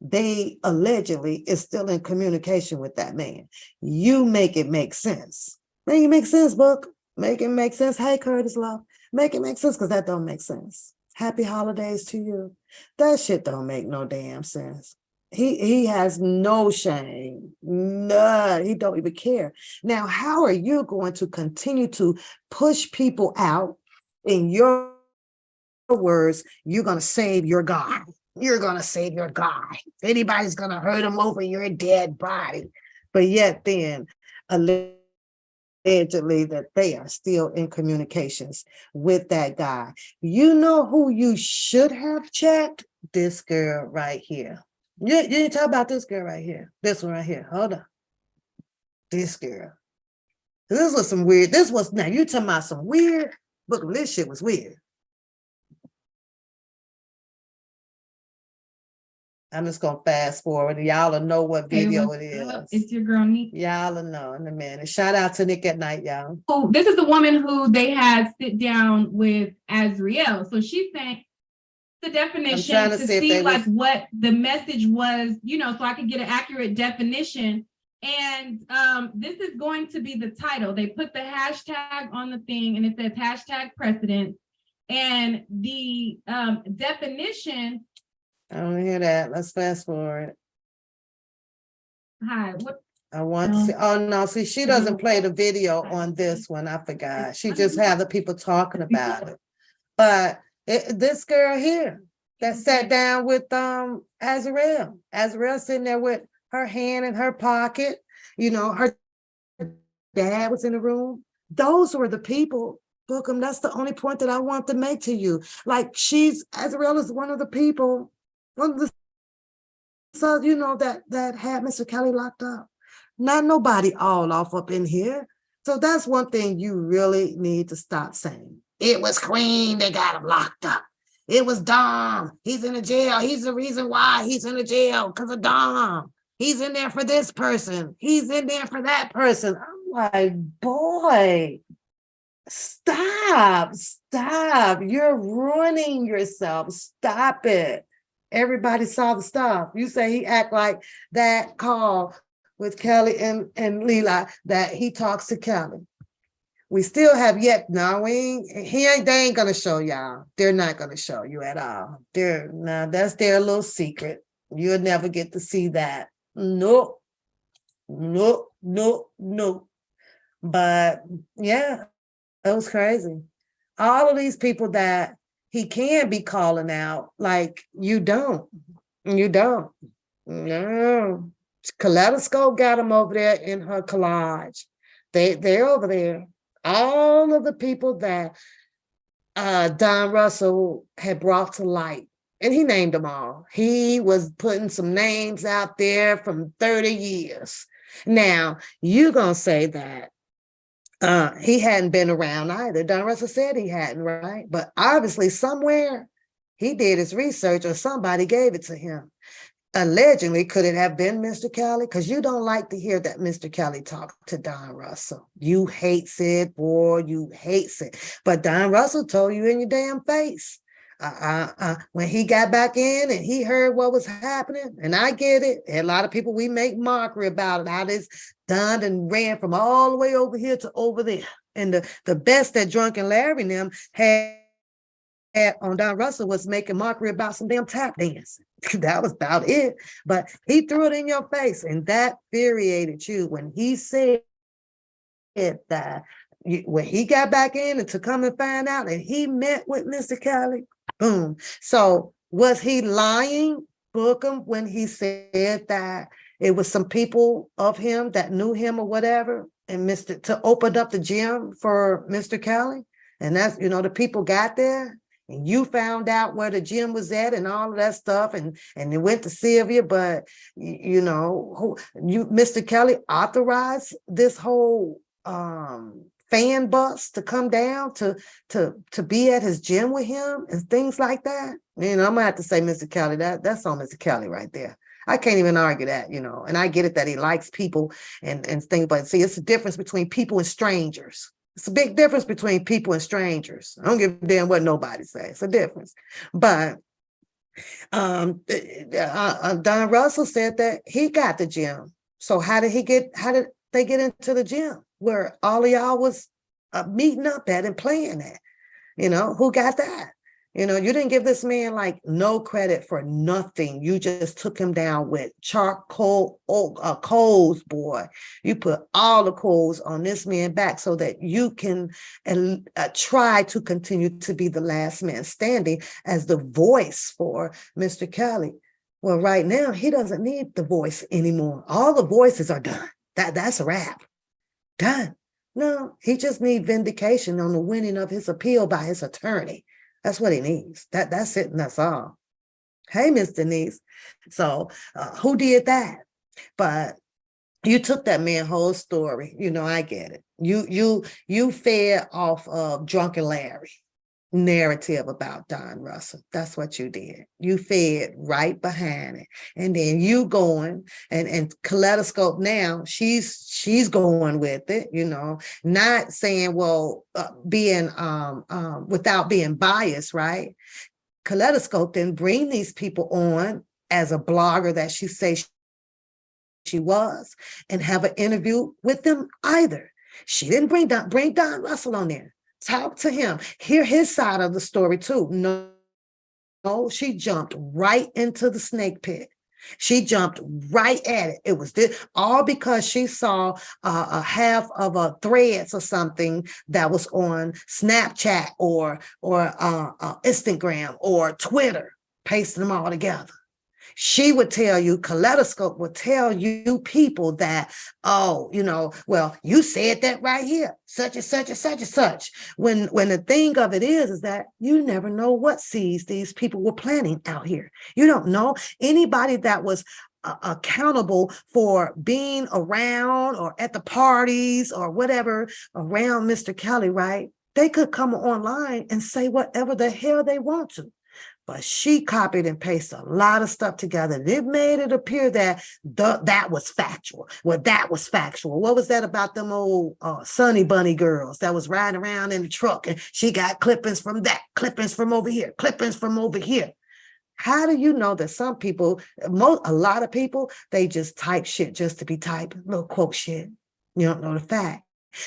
they allegedly is still in communication with that man. You make it make sense. Make it make sense, Book. Make it make sense. Hey, Curtis Love. Make it make sense, because that don't make sense. Happy holidays to you. That shit don't make no damn sense. He has no shame. None. He don't even care. Now, how are you going to continue to push people out? In your words, you're going to save your God. You're going to save your God. If anybody's going to hurt him over your dead body. But yet then, allegedly that they are still in communications with that guy. You know who you should have checked? This girl right here. You didn't talk about this girl right here. This one right here. Hold on. This girl. This was some weird. This was, now you talking about some weird, but this shit was weird. I'm just gonna fast forward. Y'all will know what video it is. It's your girl Nick. Y'all will know in a minute. Shout out to Nick at Night, y'all. Oh, this is the woman who they had sit down with Azriel. So she's saying the definition to see like what the message was, you know, so I could get an accurate definition. And this is going to be the title. They put the hashtag on the thing and it says hashtag precedent. And the definition. I don't hear that. Let's fast forward. Hi, what? I want to see. Oh no, see, she doesn't play the video on this one. I forgot. She just had the people talking about it. But this girl here that sat down with Azriel. Azriel sitting there with her hand in her pocket. You know, her dad was in the room. Those were the people. Bookham, that's the only point that I want to make to you. Like Azriel is one of the people, one of the, so you know, that had Mr. Kelly locked up. Not nobody all off up in here. So that's one thing you really need to stop saying. It was Queen that got him locked up. It was Dom. He's in the jail. He's the reason why he's in the jail, because of Dom. He's in there for this person. He's in there for that person. I'm like, boy, stop. You're ruining yourself. Stop it. Everybody saw the stuff. You say he act like that call with Kelly and Leela, that he talks to Kelly. We still have yet, no, they ain't gonna show y'all. They're not gonna show you at all. That's their little secret. You'll never get to see that. Nope. But yeah, it was crazy. All of these people that he can be calling out, like, you don't. No. Kaleidoscope got them over there in her collage. They're over there. All of the people that Don Russell had brought to light, and he named them all. He was putting some names out there from 30 years. Now, you're going to say that he hadn't been around either. Don Russell said he hadn't, right? But obviously somewhere he did his research, or somebody gave it to him. Allegedly, could it have been Mr. Kelly? Because you don't like to hear that Mr. Kelly talk to Don Russell. You hates it, boy, you hates it. But Don Russell told you in your damn face. When he got back in and he heard what was happening, and I get it, and a lot of people, we make mockery about it, how this done and ran from all the way over here to over there. And the best that Drunken Larry and them had on Don Russell was making mockery about some damn tap dancing. That was about it. But he threw it in your face, and that infuriated you when he said that when he got back in and to come and find out and he met with Mr. Kelly. Boom. So was he lying, Bookham, when he said that it was some people of him that knew him or whatever, and to open up the gym for Mr. Kelly? And that's, the people got there, and you found out where the gym was at and all of that stuff, and they went to Sylvia, but Mr. Kelly authorized this whole fan bus to come down to be at his gym with him and things like that. I'm gonna have to say, Mr. Kelly, that's on Mr. Kelly right there. I can't even argue that, and I get it that he likes people and things, but see, it's a difference between people and strangers. It's a big difference between people and strangers. I don't give a damn what nobody says. It's a difference. But Don Russell said that he got the gym. So how did they get into the gym where all of y'all was meeting up at and playing at? Who got that? You didn't give this man like no credit for nothing. You just took him down with charcoal coals, boy. You put all the coals on this man's back so that you can try to continue to be the last man standing as the voice for Mr. Kelly. Well, right now, he doesn't need the voice anymore. All the voices are done. That's a wrap. Done. No, he just needs vindication on the winning of his appeal by his attorney. That's what he needs. That's it, and that's all. Hey, Miss Denise. So who did that? But you took that man's whole story. I get it. You fed off of Drunken Larry narrative about Don Russell. That's what you did. You fed right behind it. And then you going and Kaleidoscope now, she's going with it, not saying, well, being without being biased, right? Kaleidoscope didn't bring these people on as a blogger that she says she was and have an interview with them either. She didn't bring Don Russell on there. Talk to him. Hear his side of the story too. No, she jumped right into the snake pit. She jumped right at it. It was all because she saw a half of a threads or something that was on Snapchat or Instagram or Twitter, pasting them all together. She would tell you, Kaleidoscope would tell you people that, well, you said that right here, such and such and such and such. When the thing of it is that you never know what seeds these people were planting out here. You don't know. Anybody that was accountable for being around or at the parties or whatever around Mr. Kelly, right? They could come online and say whatever the hell they want to. But she copied and pasted a lot of stuff together. It made it appear that that was factual. Well, that was factual. What was that about them old Sunny Bunny girls that was riding around in the truck and she got clippings from that, clippings from over here, clippings from over here. How do you know that some people, a lot of people, they just type shit just to be typing, little quote shit. You don't know the fact.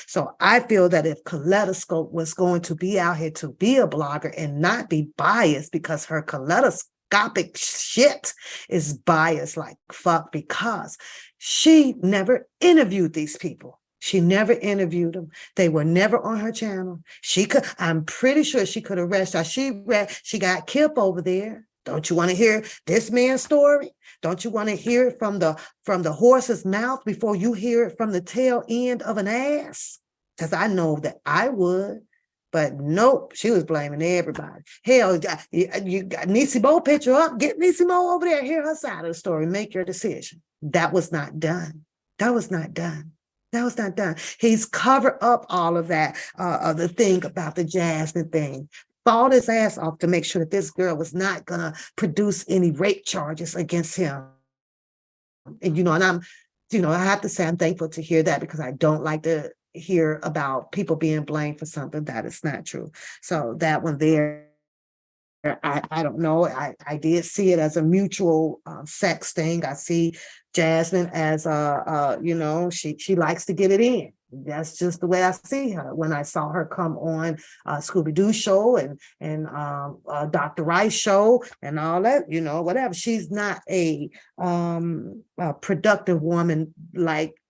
So I feel that if Kaleidoscope was going to be out here to be a blogger and not be biased, because her kaleidoscopic shit is biased like fuck, because she never interviewed these people. She never interviewed them. They were never on her channel. I'm pretty sure she could have read. She got Kip over there. Don't you want to hear this man's story? Don't you want to hear it from the horse's mouth before you hear it from the tail end of an ass? Because I know that I would. But nope, she was blaming everybody. Hell, you got Niecy Bo picture up. Get Niecy Bo over there. Hear her side of the story. Make your decision. That was not done. That was not done. That was not done. He's covered up all of that, the thing about the Jasmine thing. Fought his ass off to make sure that this girl was not going to produce any rape charges against him. And, and I have to say I'm thankful to hear that, because I don't like to hear about people being blamed for something that is not true. So that one there, I don't know. I did see it as a mutual sex thing. I see Jasmine as she likes to get it in. That's just the way I see her. When I saw her come on Scooby-Doo show and Dr. Rice show and all that, whatever. She's not a productive woman like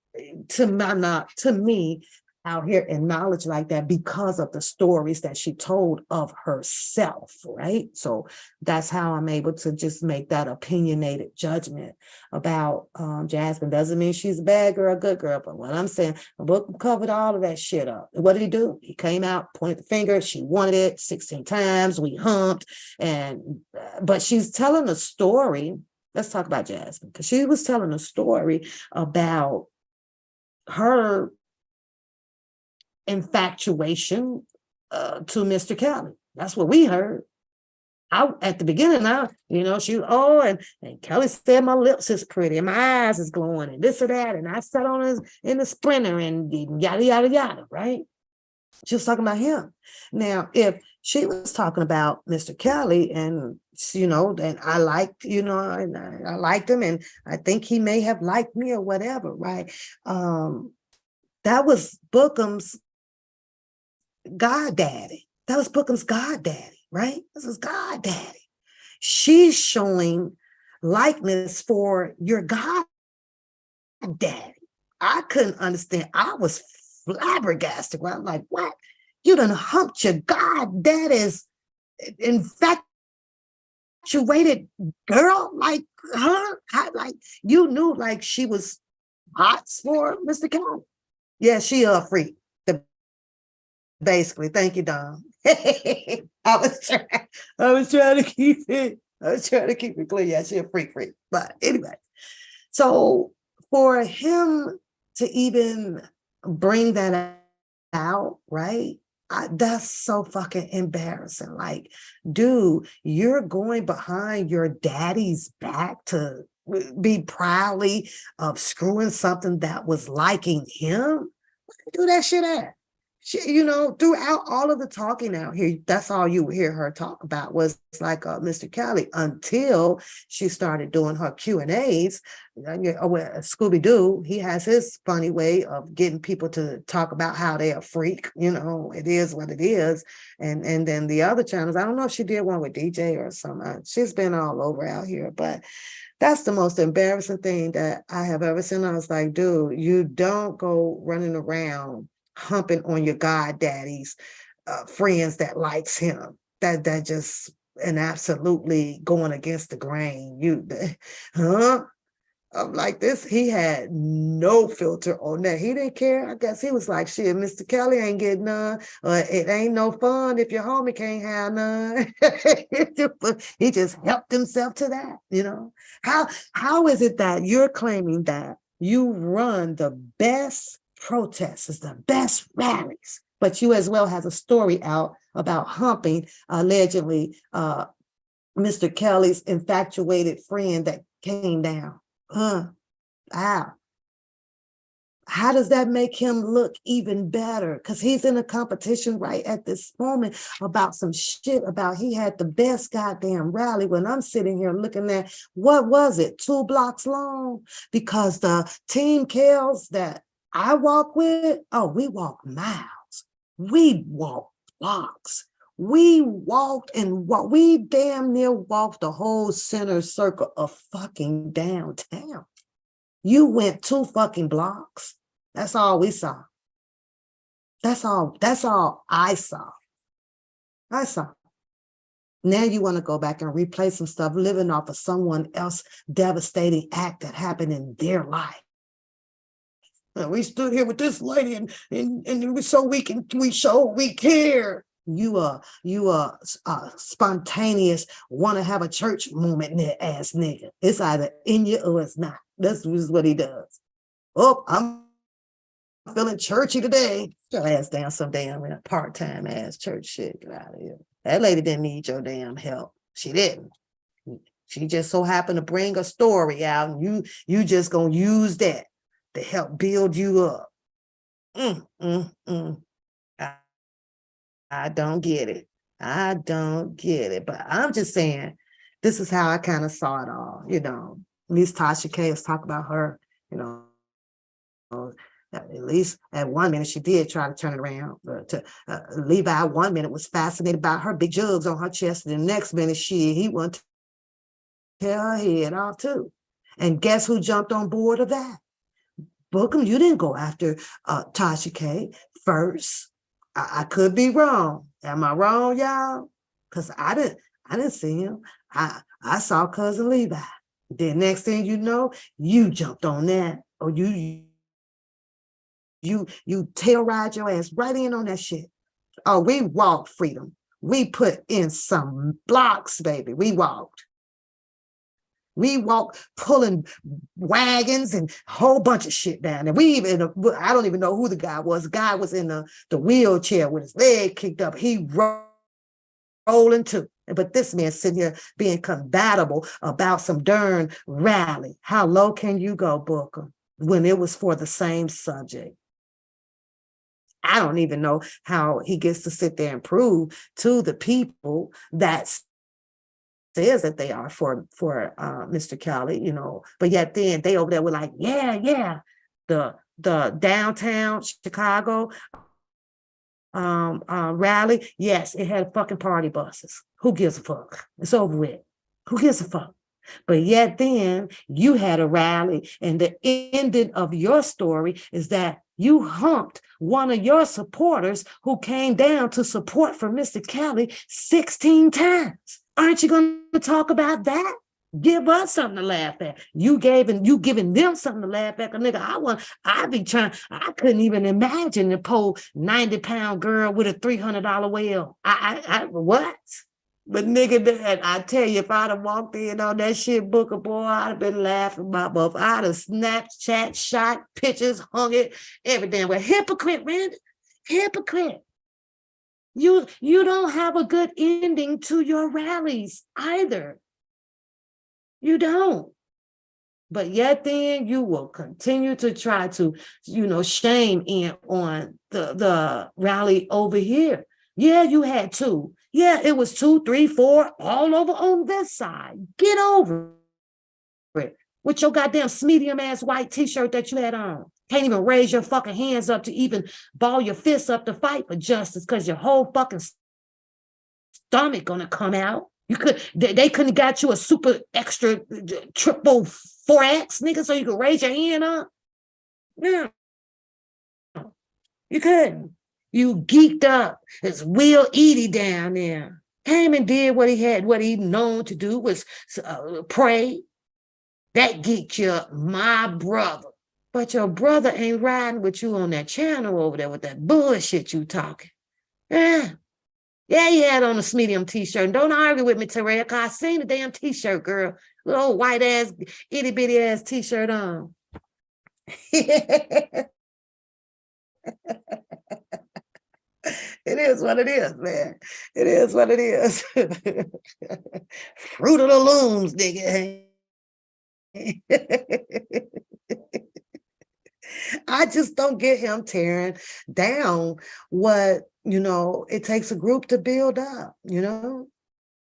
to me out here in knowledge like that, because of the stories that she told of herself, right? So that's how I'm able to just make that opinionated judgment about Jasmine. Doesn't mean she's a bad girl, a good girl, but what I'm saying, the book covered all of that shit up. What did he do? He came out, pointed the finger, she wanted it 16 times, we humped, but she's telling a story. Let's talk about Jasmine, because she was telling a story about her infatuation to Mr. Kelly. That's what we heard. At the beginning, and Kelly said my lips is pretty and my eyes is glowing and this or that, and I sat on in the Sprinter and yada yada yada, right? She was talking about him. Now, if she was talking about Mr. Kelly and and I liked, and I liked him, and I think he may have liked me or whatever, right? That was Bookham's God daddy. That was Bookham's God daddy, right? This is God daddy. She's showing likeness for your God daddy. I couldn't understand. I was flabbergasted. I'm like, what? You done humped your God daddy's infatuated girl? Like her? Like you knew like she was hot for Mr. Kelly. Yeah, she a freak. Basically, thank you, Don. I was trying to keep it clear. Yeah, she a freak. But anyway, so for him to even bring that out, right? That's so fucking embarrassing. Like, dude, you're going behind your daddy's back to be proudly of screwing something that was liking him. Where did you do that shit at? She, throughout all of the talking out here, that's all you would hear her talk about was like Mr. Kelly, until she started doing her Q&As. Scooby-Doo, he has his funny way of getting people to talk about how they're a freak. It is what it is. And then the other channels, I don't know if she did one with DJ or something. She's been all over out here, but that's the most embarrassing thing that I have ever seen. I was like, dude, you don't go running around humping on your God daddy's friends that likes him. That just and absolutely going against the grain. I'm like this. He had no filter on that. He didn't care. I guess he was like, shit, Mr. Kelly ain't getting none. It ain't no fun if your homie can't have none. He just helped himself to that, you know? How is it that you're claiming that you run the best protests, the best rallies, but you as well has a story out about humping allegedly Mr. Kelly's infatuated friend that came down? Wow. How does that make him look even better? Because he's in a competition right at this moment about some shit about he had the best goddamn rally when I'm sitting here looking at, what was it, 2 blocks long? Because the team Kels that I walk with, oh, we walk miles. We walk blocks. We walked we damn near walked the whole center circle of fucking downtown. You went 2 fucking blocks. That's all we saw. That's all I saw. Now you want to go back and replay some stuff, living off of someone else's devastating act that happened in their life. We stood here with this lady and we showed we care. You are spontaneous, want to have a church moment ass nigga. It's either in you or it's not. That's what he does. Oh, I'm feeling churchy today. Get your ass down some damn part-time ass church shit. Get out of here. That lady didn't need your damn help. She didn't. She just so happened to bring a story out, and you just gonna use that to help build you up. I don't get it. I don't get it. But I'm just saying, this is how I kind of saw it all, you know. At least Tasha K was talking about her, you know, at least at one minute she did try to turn it around. Levi 1 minute was fascinated by her big jugs on her chest, and the next minute he wanted to tear her head off too. And guess who jumped on board of that? Bookham, you didn't go after Tasha K first. I could be wrong. Am I wrong, y'all? Because I didn't see him. I saw cousin Levi. The next thing you know, you jumped on that, or you tail ride your ass right in on that shit. Oh, we walked freedom. We put in some blocks, baby. We walked pulling wagons and a whole bunch of shit down there. I don't even know who the guy was. The guy was in the wheelchair with his leg kicked up. He rolling too. But this man sitting here being compatible about some darn rally. How low can you go, Booker, when it was for the same subject? I don't even know how he gets to sit there and prove to the people that says that they are for Mr. Kelly, you know, but yet then they over there were like, yeah, the downtown Chicago rally, yes, it had fucking party buses. Who gives a fuck? It's over with. Who gives a fuck? But yet then you had a rally, and the ending of your story is that you humped one of your supporters who came down to support for Mr. Kelly 16 times. Aren't you going to talk about that? Give us something to laugh at. You giving them something to laugh at. Nigga, I couldn't even imagine the poor 90-pound girl with a $300 whale. What? But nigga, I tell you, if I'd have walked in on that shit, Booker, boy, I'd have been laughing my butt. I'd have Snapchat, shot pictures, hung it, everything. Well, hypocrite, Randy. Hypocrite. You don't have a good ending to your rallies either. You don't. But yet then you will continue to try to, shame in on the rally over here. Yeah, you had 2. Yeah, it was 2, 3, 4, all over on this side. Get over it. With your goddamn medium ass white t-shirt that you had on. Can't even raise your fucking hands up to even ball your fists up to fight for justice because your whole fucking stomach gonna come out. They couldn't got you a super extra triple 4X, nigga, so you could raise your hand up. No, you couldn't. You geeked up. It's Will Eady down there. Came and did what he known to do was pray. That geeked you up, my brother. But your brother ain't riding with you on that channel over there with that bullshit you talking. Yeah. Yeah, he had on a medium t-shirt. And don't argue with me, Terrell, because I seen the damn t-shirt, girl. Little white ass, itty bitty ass t-shirt on. It is what it is, man. It is what it is. Fruit of the looms, nigga. I just don't get him tearing down what, it takes a group to build up,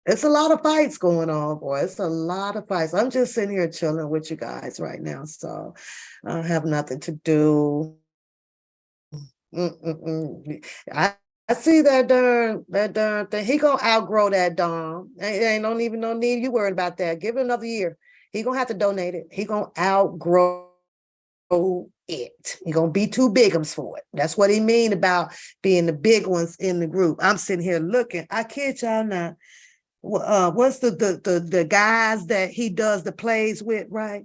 It's a lot of fights going on, boy. It's a lot of fights. I'm just sitting here chilling with you guys right now, so I have nothing to do. I see that darn thing. He gonna outgrow that darn. Ain't no need you worried about that. Give it another year. He gonna have to donate it. He gonna outgrow it. He gonna be too bigums for it. That's what he mean about being the big ones in the group. I'm sitting here looking. I kid y'all not. What's the guys that he does the plays with, right?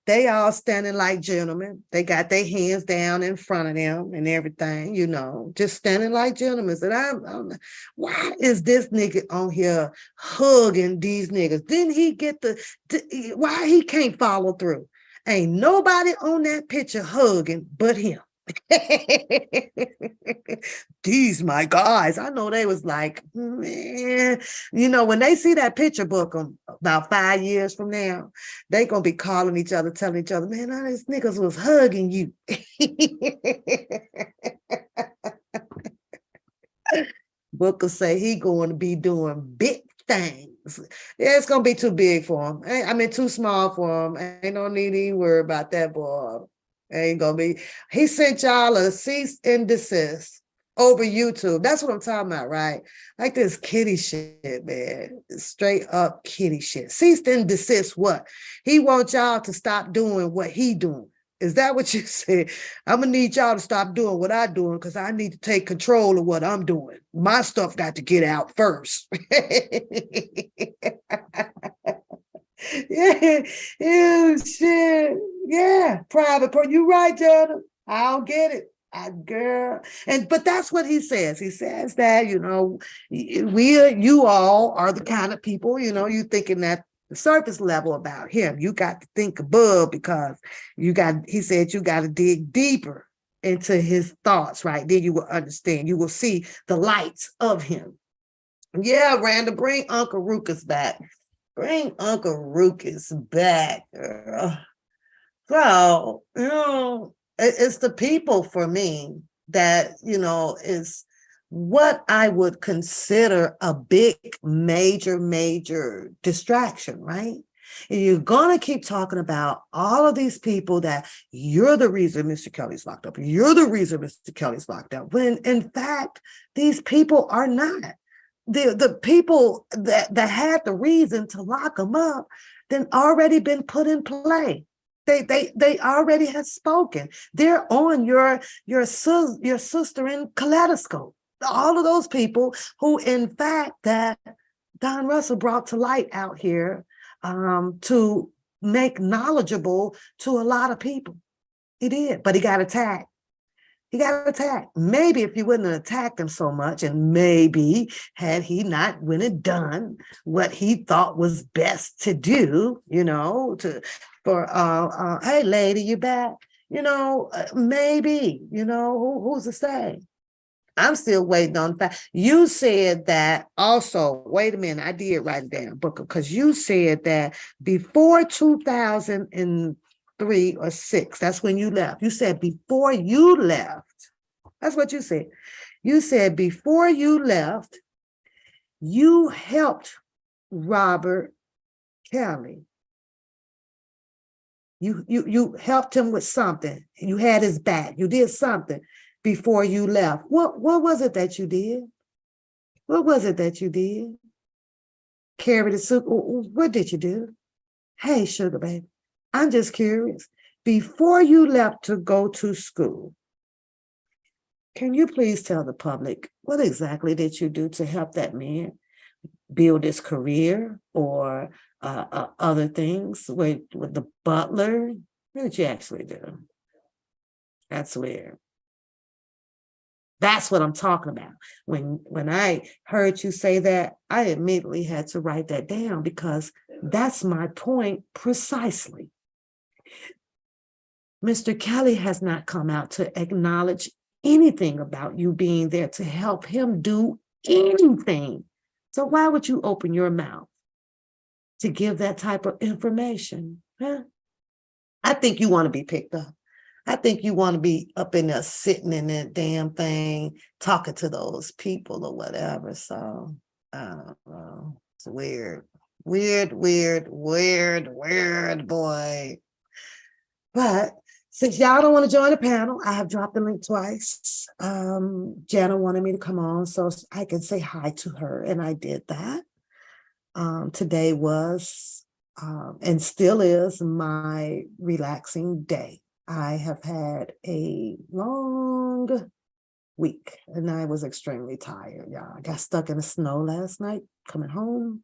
They all standing like gentlemen. They got their hands down in front of them and everything, just standing like gentlemen. And I'm why is this nigga on here hugging these niggas? Didn't he get why he can't follow through? Ain't nobody on that picture hugging but him. These my guys. I know they was like, man, when they see that picture book them about 5 years from now, they gonna be calling each other, telling each other, man, all these niggas was hugging you. Booker say he going to be doing big things. Yeah, it's gonna be too big for him. I mean, too small for him. Ain't no need to even worry about that, boy. Ain't gonna be. He sent y'all a cease and desist over YouTube. That's what I'm talking about, right? Like this kitty shit, man. Straight up kitty shit. Cease and desist what? He wants y'all to stop doing what he doing. Is that what you said? I'm gonna need y'all to stop doing what I'm doing because I need to take control of what I'm doing. My stuff got to get out first. Yeah, shit. Yeah, private part. You right, Jonah. I don't get it. Girl. But that's what he says. He says that, you all are the kind of people, you thinking that the surface level about him. You got to think above because he said you got to dig deeper into his thoughts, right? Then you will understand. You will see the lights of him. Yeah, Randa, bring Uncle Ruckus back. Bring Uncle Ruckus back, girl. So, it's the people for me that, is what I would consider a big, major distraction, right? And you're going to keep talking about all of these people that you're the reason Mr. Kelly's locked up. You're the reason Mr. Kelly's locked up. When in fact, these people are not. The people that had the reason to lock them up then already been put in play. They already have spoken. They're on your sister in Kaleidoscope. All of those people who, in fact, that Don Russell brought to light out here to make knowledgeable to a lot of people. He did, but he got attacked. He got attacked. Maybe if he wouldn't have attacked him so much, and maybe had he not went and done what he thought was best to do, hey lady, you back? Maybe, who's to say? I'm still waiting on that. You said that also, wait a minute, I did write it down, Booker, because you said that before 2003 or 6, that's when you left. You said before you left, that's what you said. You said before you left, you helped Robert Kelly. You helped him with something. You had his back. You did something before you left. What was it that you did? What was it that you did? Carry the suit. What did you do? Hey, sugar baby, I'm just curious. Before you left to go to school, can you please tell the public what exactly did you do to help that man build his career or other things with the butler. What did you actually do? That's weird. That's what I'm talking about. When I heard you say that, I immediately had to write that down because that's my point precisely. Mr. Kelly has not come out to acknowledge anything about you being there to help him do anything. So why would you open your mouth to give that type of information? Huh? I think you want to be picked up. I think you want to be up in there sitting in that damn thing, talking to those people or whatever. So I don't know. It's weird. Weird, boy. But since y'all don't want to join the panel, I have dropped the link twice. Jana wanted me to come on so I can say hi to her, and I did that. Today was and still is my relaxing day. I have had a long week and I was extremely tired. Yeah, I got stuck in the snow last night coming home.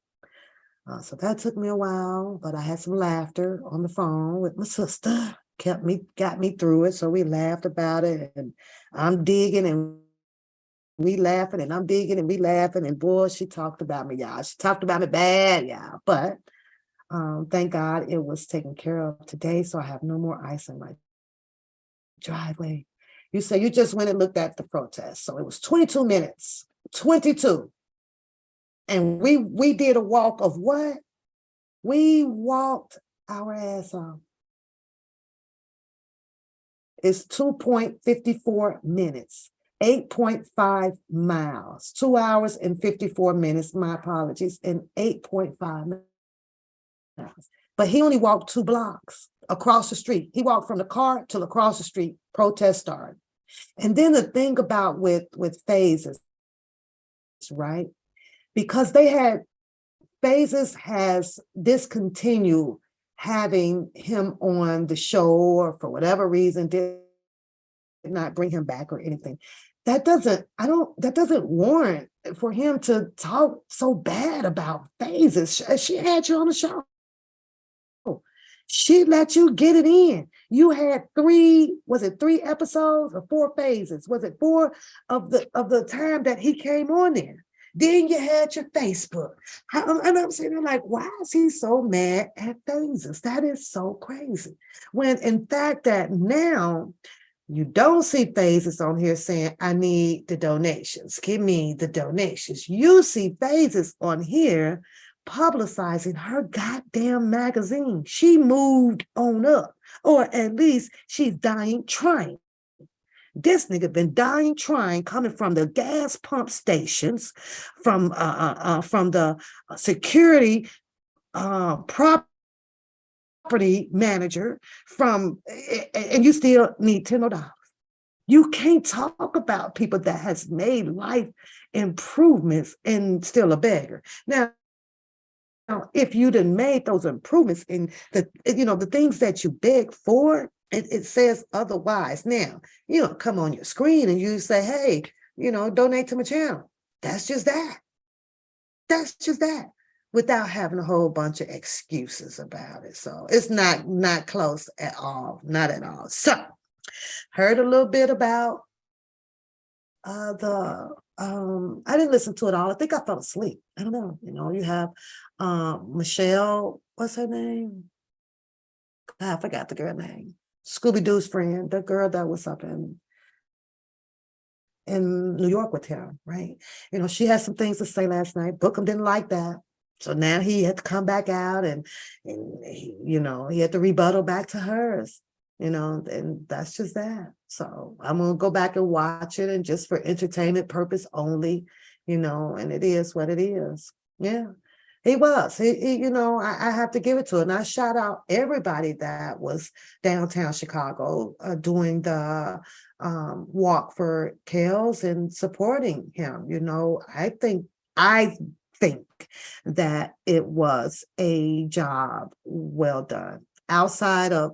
So that took me a while, but I had some laughter on the phone with my sister, got me through it. So we laughed about it, and I'm digging and we laughing, and I'm digging and we laughing, and boy, she talked about me, y'all. She talked about me bad, y'all. But thank God it was taken care of today, so I have no more ice in my driveway. You say you just went and looked at the protest, so it was 22 minutes, 22. And we did a walk of what? We walked our ass off. It's 2.54 minutes, 8.5 miles, 2 hours and 54 minutes, my apologies, and 8.5 miles. But he only walked 2 blocks across the street. He walked from the car till across the street, protest started. And then the thing about with phases, right? Because they had, Phases has discontinued having him on the show, or for whatever reason did not bring him back or anything. That doesn't warrant for him to talk so bad about Phases. She had you on the show. She let you get it in. You had 3 episodes or 4 phases? Was it 4 of the time that he came on there? Then you had your Facebook. And I'm sitting there like, why is he so mad at Phases? That is so crazy. When in fact that now you don't see Phases on here saying, I need the donations. Give me the donations. You see Phases on here publicizing her goddamn magazine. She moved on up, or at least she's dying trying. This nigga been dying trying, coming from the gas pump stations, from the security property manager, and you still need $10. You can't talk about people that has made life improvements and still a beggar. Now, if you done made those improvements in the things that you beg for, it says otherwise. Now, come on your screen and you say, hey, donate to my channel. That's just that. That's just that, without having a whole bunch of excuses about it. So it's not close at all, not at all. So heard a little bit about I didn't listen to it all. I think I fell asleep. I don't know. You have Michelle, what's her name? I forgot the girl name. Scooby-Doo's friend, the girl that was up in New York with him, right? She had some things to say last night. Bookham didn't like that. So now he had to come back out and he had to rebuttal back to hers, and that's just that. So I'm going to go back and watch it, and just for entertainment purpose only, and it is what it is. Yeah. He was. I have to give it to him. And I shout out everybody that was downtown Chicago doing the walk for Kels and supporting him. I think that it was a job well done. Outside of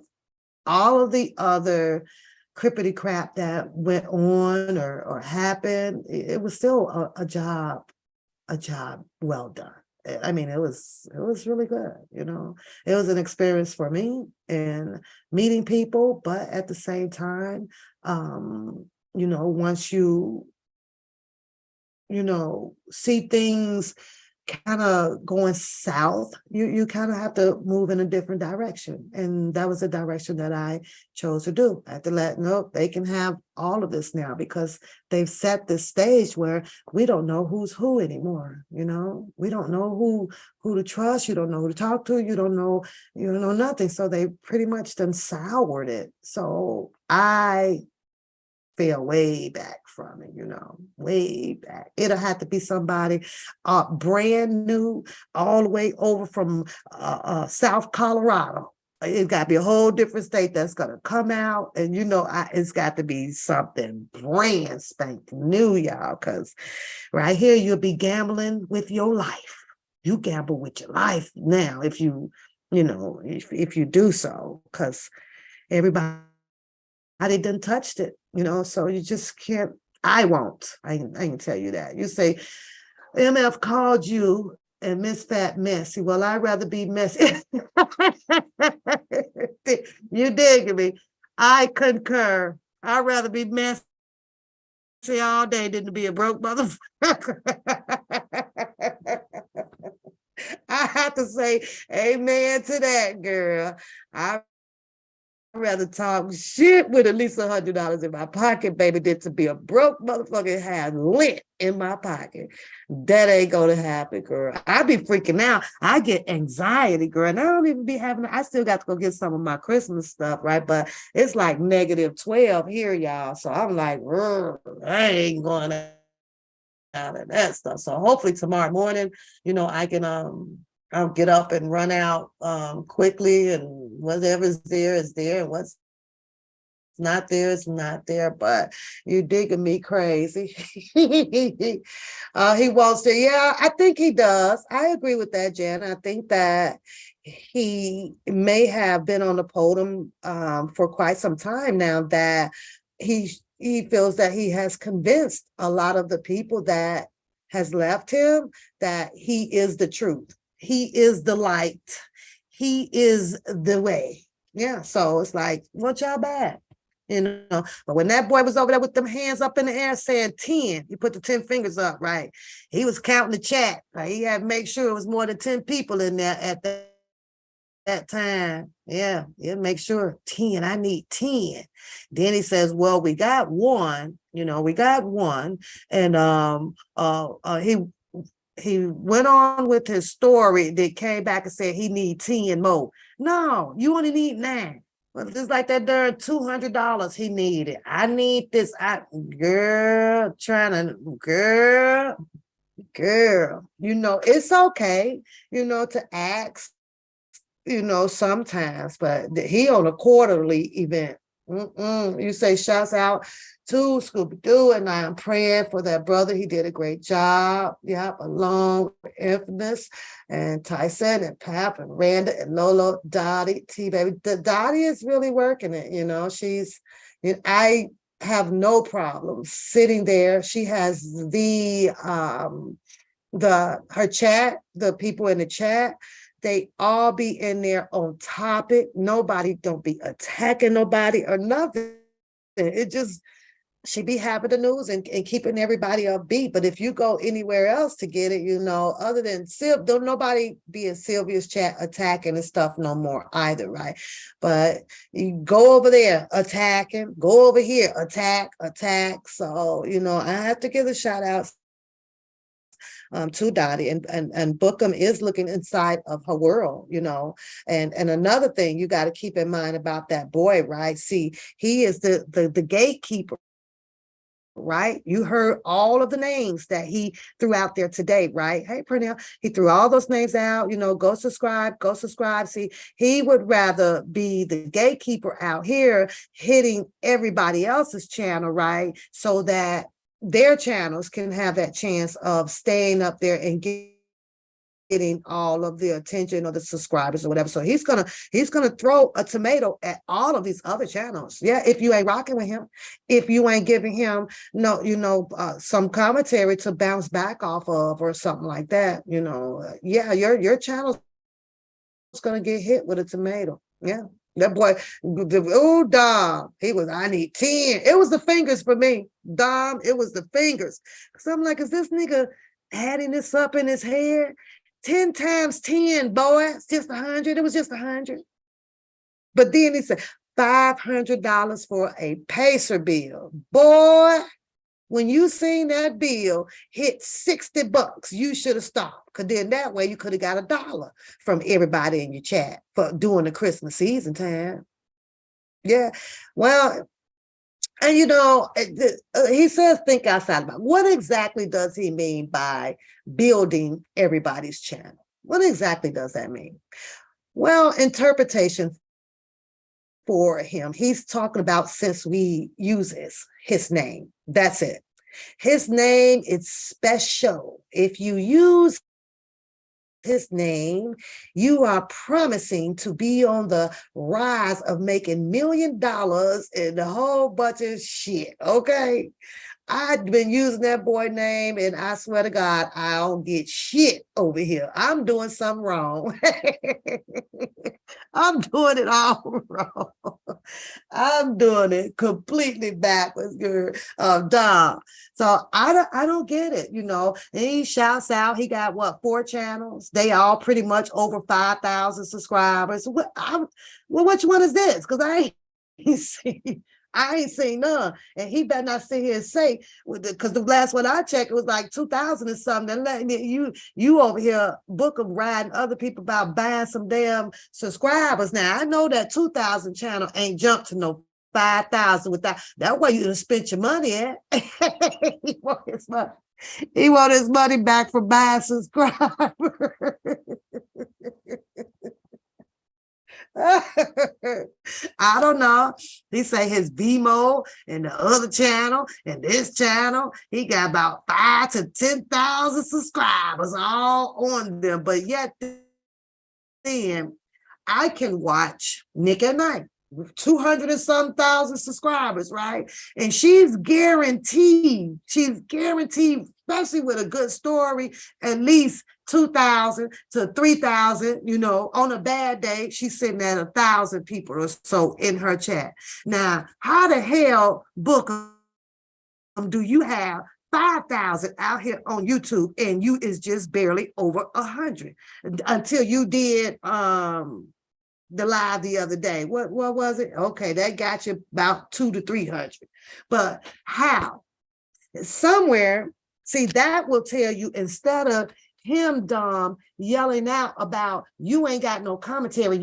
all of the other crippity crap that went on or happened, it was still a job well done. I mean, it was really good, you know. It was an experience for me and meeting people, but at the same time, you know, once you know, see things kind of going south, you kind of have to move in a different direction. And that was the direction that I chose to do. I had to let, nope, they can have all of this now because they've set this stage where we don't know who's who anymore. You know, we don't know who to trust. You don't know who to talk to. You don't know nothing. So they pretty much done soured it. So I fell way back from it, you know, way back. It'll have to be somebody brand new, all the way over from South Colorado. It's got to be a whole different state that's going to come out. And, you know, it's got to be something brand spanking new, y'all, because right here, you'll be gambling with your life. You gamble with your life now if you know, if you do so, because everybody done touched it, you know, so you just can't. I won't. I can tell you that. You say, MF called you and Miss Fat Messy. Well, I'd rather be messy. You dig me? I concur. I'd rather be messy all day than to be a broke motherfucker. I have to say amen to that, girl. I'd rather talk shit with at least $100 in my pocket, baby, than to be a broke motherfucker and have lint in my pocket. That ain't gonna happen, girl. I be freaking out. I get anxiety, girl, and I don't even be having. I still got to go get some of my Christmas stuff, right? But it's like -12 here, y'all. So I'm like, I ain't going out of that stuff. So hopefully tomorrow morning, you know, I can I'll get up and run out quickly, and whatever's there is there, and what's not there is not there. But you digging me crazy. He wants to, yeah, I think he does. I agree with that, Jen. I think that he may have been on the podium for quite some time now, that he feels that he has convinced a lot of the people that has left him that he is the truth. He is the light. He is the way. Yeah. So it's like, what y'all bad? You know, but when that boy was over there with them hands up in the air saying 10, he put the 10 fingers up, right? He was counting the chat. Right? He had to make sure it was more than 10 people in there at that time. Yeah, make sure 10, I need 10. Then he says, well, we got one, you know, we got one. And he went on with his story, then came back and said he need 10 more. No, you only need 9. Well, just like that darn $200 he needed. I need this. Girl, you know, it's okay, you know, to ask, you know, sometimes, but he on a quarterly event. You say shouts out to Scooby-Doo, and I'm praying for that brother. He did a great job. Yep, along with Infamous and Tyson and Pap and Randa and Lolo, Dottie, T-Baby. Dottie is really working it, you know. I have no problem sitting there. She has her chat, the people in the chat, they all be in there on topic. Nobody don't be attacking nobody or nothing. It just, she be having the news and keeping everybody upbeat. But if you go anywhere else to get it, you know, other than don't nobody be in Sylvia's chat attacking and stuff no more either, right? But you go over there attacking, go over here, attack. So, you know, I have to give a shout out to Dottie, and Bookham is looking inside of her world, you know. And another thing you got to keep in mind about that boy, right? See, he is the gatekeeper, right? You heard all of the names that he threw out there today, right? Hey, Pernell, he threw all those names out, you know, go subscribe. See, he would rather be the gatekeeper out here hitting everybody else's channel, right? So that their channels can have that chance of staying up there and getting all of the attention or the subscribers or whatever. So he's gonna throw a tomato at all of these other channels. Yeah, if you ain't rocking with him, if you ain't giving him some commentary to bounce back off of or something like that, yeah, your channel's gonna get hit with a tomato. Yeah. That boy, Dom, I need 10. It was the fingers for me. Dom, it was the fingers. Because I'm like, is this nigga adding this up in his head? 10 times 10, boy, it's just 100. It was just 100. But then he said, $500 for a Pacer bill. Boy, when you seen that bill hit $60, you should have stopped. Because then that way you could have got $1 from everybody in your chat for during the Christmas season time. Yeah. Well, and he says think outside the box. What exactly does he mean by building everybody's channel? What exactly does that mean? Well, interpretation for him, he's talking about since we use his name. That's it. His name is special. If you use his name, you are promising to be on the rise of making $1 million and a whole bunch of shit. Okay. I've been using that boy name, and I swear to God, I don't get shit over here. I'm doing something wrong. I'm doing it all wrong. I'm doing it completely backwards, girl. Dom. So I don't get it, And he shouts out. He got 4 channels? They all pretty much over 5,000 subscribers. Which one is this? Because I ain't seen none, and he better not sit here and say, because the last one I checked, it was like 2,000 or something. And you over here book of riding other people about buying some damn subscribers. Now I know that 2,000 channel ain't jumped to no 5,000 without that. Way you done spent your money at. He want his money. He want his money back for buying subscribers. I don't know. He say his BMO and the other channel and this channel, he got about 5,000 to 10,000 subscribers all on them. But yet then I can watch Nick at Night with 200 and some thousand subscribers, right? And she's guaranteed, especially with a good story, at least 2,000 to 3,000, on a bad day, she's sitting at 1,000 people or so in her chat. Now, how the hell, Booker, do you have 5,000 out here on YouTube and you is just barely over 100 until you did the live the other day? What was it? Okay, that got you about 200 to 300. But how? Somewhere, see, that will tell you, instead of him, Dom, yelling out about you ain't got no commentary,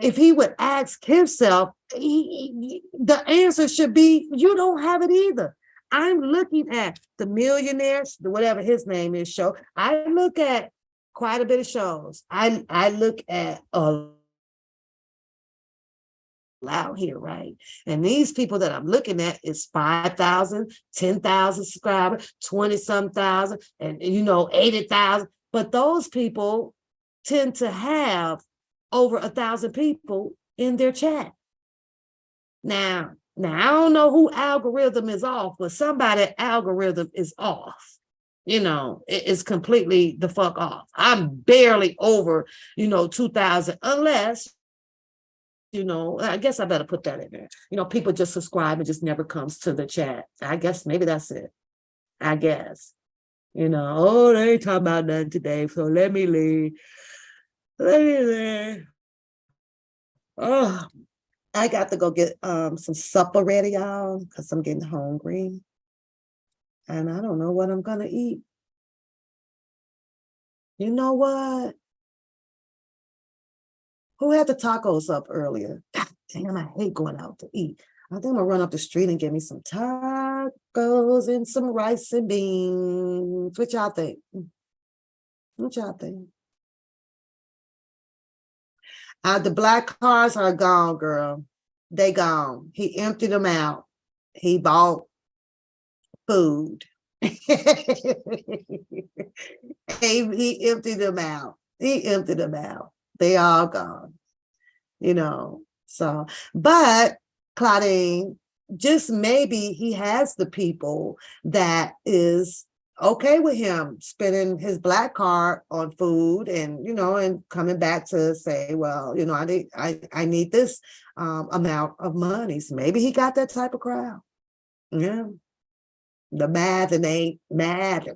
if he would ask himself, the answer should be, you don't have it either. I'm looking at the Millionaires, whatever his name is, show. I look at quite a bit of shows. I look at out here, right? And these people that I'm looking at is 5,000, 10,000 subscribers, 20-some thousand, and 80,000. But those people tend to have over 1,000 people in their chat. Now I don't know who algorithm is off, but somebody algorithm is off. It is completely the fuck off. I'm barely over, 2,000, unless I guess I better put that in there. People just subscribe and just never comes to the chat. I guess maybe that's it. I guess. They ain't talking about nothing today, so let me leave. Oh, I got to go get some supper ready, y'all, because I'm getting hungry. And I don't know what I'm gonna eat. You know what? Who had the tacos up earlier? God damn, I hate going out to eat. I think I'm gonna run up the street and get me some tacos and some rice and beans. What y'all think? The black cars are gone, girl. They gone. He emptied them out. He bought food. He emptied them out. He emptied them out. They all gone, you know. So, but Claudine, just maybe he has the people that is okay with him spending his black card on food and, you know, and coming back to say, well, you know, I need this amount of money. So maybe he got that type of crowd. Yeah. The math and ain't mad.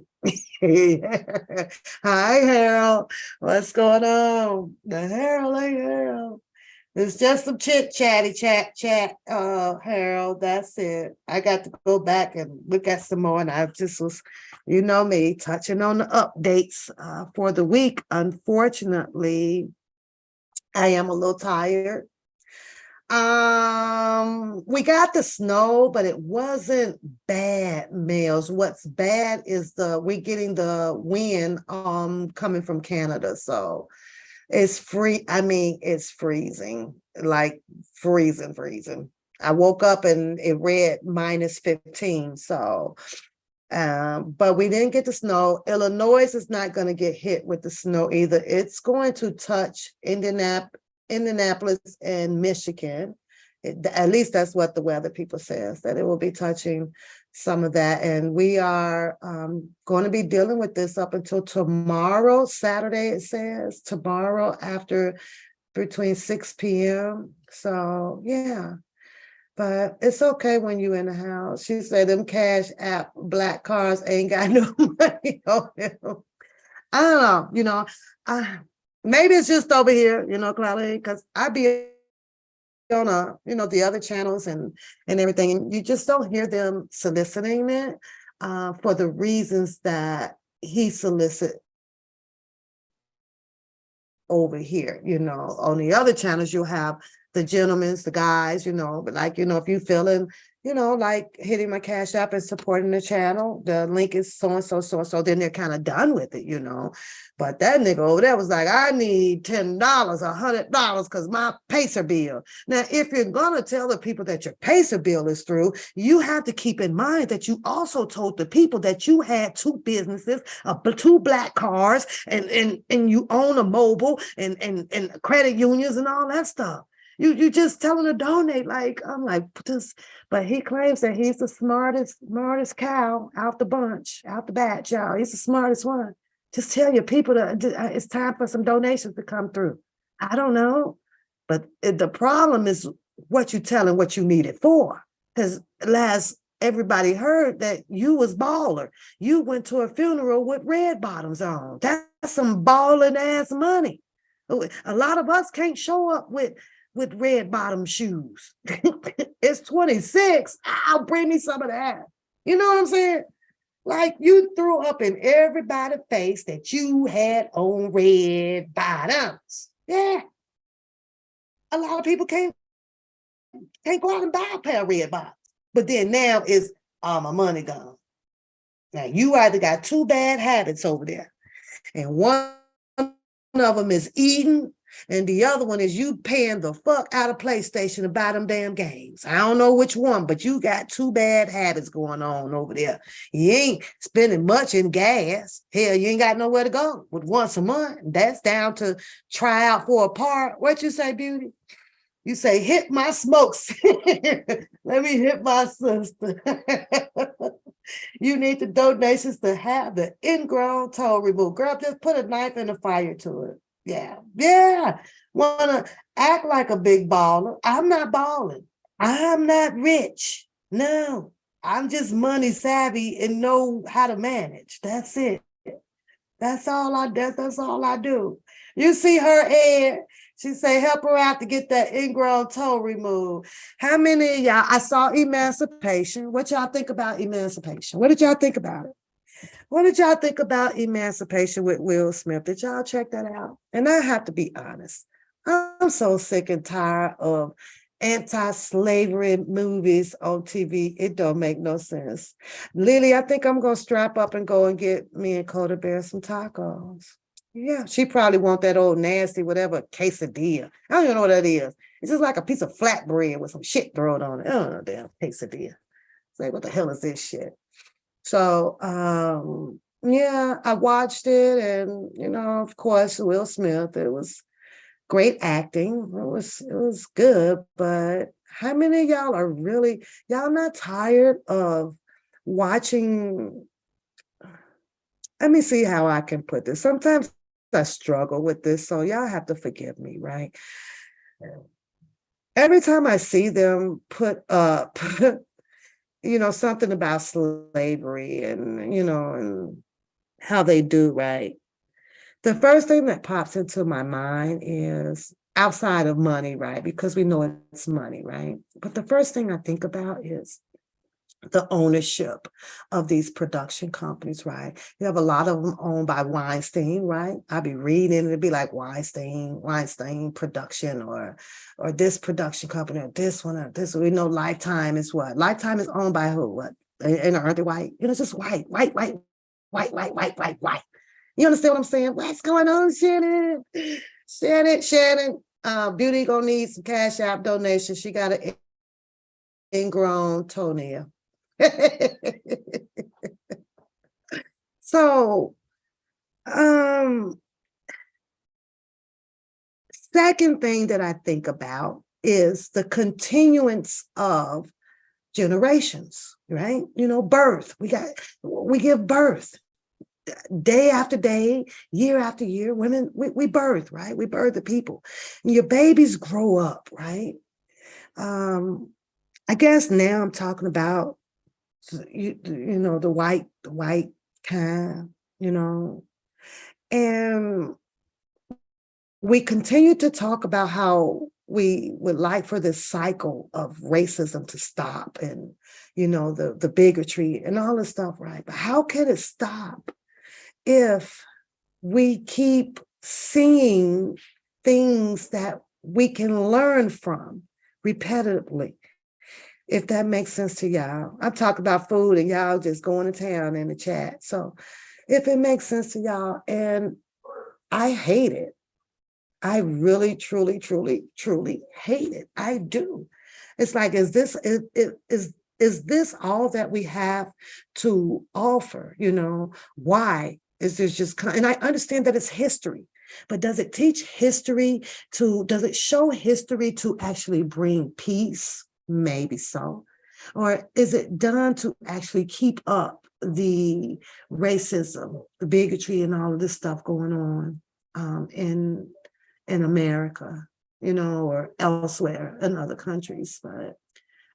Hi, Harold. What's going on? The Harold ain't Harold. It's just some chat, Harold. That's it. I got to go back and look at some more, and I just was, you know me, touching on the updates for the week. Unfortunately, I am a little tired. We got the snow, but it wasn't bad, Mills. What's bad is we're getting the wind coming from Canada. So it's it's freezing, like freezing. I woke up and it read -15. So but we didn't get the snow. Illinois is not going to get hit with the snow either. It's going to touch Indianapolis and Michigan. At least that's what the weather people says, that it will be touching some of that. And we are going to be dealing with this up until tomorrow, Saturday, it says, tomorrow after between 6 p.m. So, yeah. But it's okay when you're in the house. She said them Cash App black cars ain't got no money on them. I don't know, you know, maybe it's just over here, you know, Claudia, because I be on you know, the other channels and everything, and you just don't hear them soliciting it for the reasons that he solicit over here. You know, on the other channels you'll have the gentlemen, the guys, you know, but like, you know, if you feeling, you know, like hitting my Cash App and supporting the channel, the link is so and so, then they're kind of done with it, you know. But that nigga over there was like, I need $10, $100 because my Pacer bill. Now, if you're gonna tell the people that your Pacer bill is through, you have to keep in mind that you also told the people that you had 2 businesses, 2 black cars, and you own a mobile and credit unions and all that stuff. You just tell them to donate. Like, I'm like, this, but he claims that he's the smartest cow out the bunch, out the batch, y'all. He's the smartest one. Just tell your people that it's time for some donations to come through. I don't know, but the problem is what you telling what you need it for. Because last everybody heard that you was baller. You went to a funeral with red bottoms on. That's some balling ass money. A lot of us can't show up with red bottom shoes. It's 26. I'll bring me some of that. You know what I'm saying? Like, you threw up in everybody's face that you had on red bottoms. Yeah. A lot of people can't go out and buy a pair of red bottoms. But then now it's all my money gone. Now you either got 2 bad habits over there, and one of them is eating, and the other one is you paying the fuck out of PlayStation to buy them damn games. I don't know which one, but you got 2 bad habits going on over there. You ain't spending much in gas. Hell, you ain't got nowhere to go with once a month. That's down to try out for a part. What you say, Beauty? You say, hit my smokes. Let me hit my sister. You need the donations to have the ingrown toe removed. Girl, just put a knife in the fire to it. Yeah. Wanna act like a big baller. I'm not balling. I'm not rich. No, I'm just money savvy and know how to manage. That's it. That's all I do. You see her head. She say, help her out to get that ingrown toe removed. How many of y'all, I saw Emancipation. What y'all think about Emancipation? What did y'all think about it? What did y'all think about Emancipation with Will Smith? Did y'all check that out? And I have to be honest. I'm so sick and tired of anti-slavery movies on TV. It don't make no sense. Lily, I think I'm going to strap up and go and get me and Coda Bear some tacos. Yeah, she probably want that old nasty, whatever, quesadilla. I don't even know what that is. It's just like a piece of flatbread with some shit thrown on it. I don't know, damn quesadilla. It's like, what the hell is this shit? So yeah, I watched it, and of course, Will Smith. It was great acting. It was good, but how many of y'all are really y'all not tired of watching? Let me see how I can put this. Sometimes I struggle with this, so y'all have to forgive me, right? Every time I see them put up, something about slavery and how they do, right? The first thing that pops into my mind is outside of money, right? Because we know it's money, right? But the first thing I think about is the ownership of these production companies, right? You have a lot of them owned by Weinstein, right? I'd be reading, it'd be like Weinstein production, or this production company, or this one, or this. We know Lifetime is what? Lifetime is owned by who? What? And aren't they white? Just white. You understand what I'm saying? What's going on, Shannon? Shannon. Beauty gonna need some Cash App donation. She got an ingrown toenail. So, second thing that I think about is the continuance of generations, right? Birth. We give birth day after day, year after year. Women, we birth, right? We birth the people. And your babies grow up, right? I guess now I'm talking about the white kind, and we continue to talk about how we would like for this cycle of racism to stop, and the bigotry and all this stuff, right? But how can it stop if we keep seeing things that we can learn from repetitively? If that makes sense to y'all. I'm talking about food and y'all just going to town in the chat. So if it makes sense to y'all, and I hate it. I really, truly, truly, truly hate it. I do. It's like, is this all that we have to offer? Why is this just, and I understand that it's history, but does it teach history does it show history to actually bring peace? Maybe so. Or is it done to actually keep up the racism, the bigotry, and all of this stuff going on in America, or elsewhere in other countries? But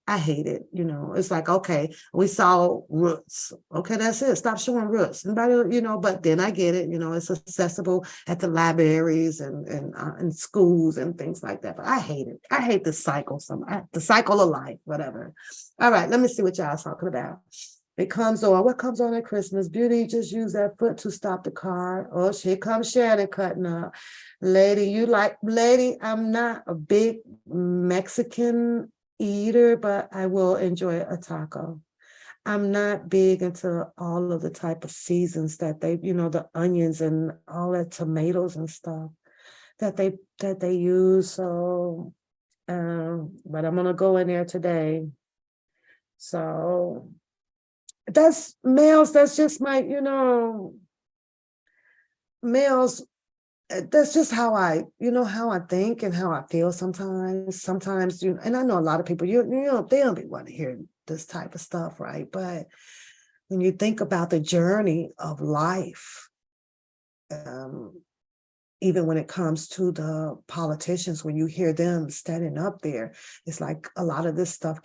I hate it. It's like, okay, we saw roots. Okay, that's it. Stop showing roots. Anybody, but then I get it. It's accessible at the libraries and schools and things like that. But I hate it. I hate the cycle. The cycle of life, whatever. All right, let me see what y'all talking about. It comes on. What comes on at Christmas? Beauty just used that foot to stop the car. Oh, here comes Shannon cutting up. Lady, I'm not a big Mexican eater, but I will enjoy a taco. I'm not big into all of the type of seasons that they, the onions and all that tomatoes and stuff that they use. So, but I'm gonna go in there today. So that's males. That's just my, males. That's just how I think and how I feel sometimes. Sometimes, and I know a lot of people, they don't be wanting to hear this type of stuff, right? But when you think about the journey of life, even when it comes to the politicians, when you hear them standing up there, it's like a lot of this stuff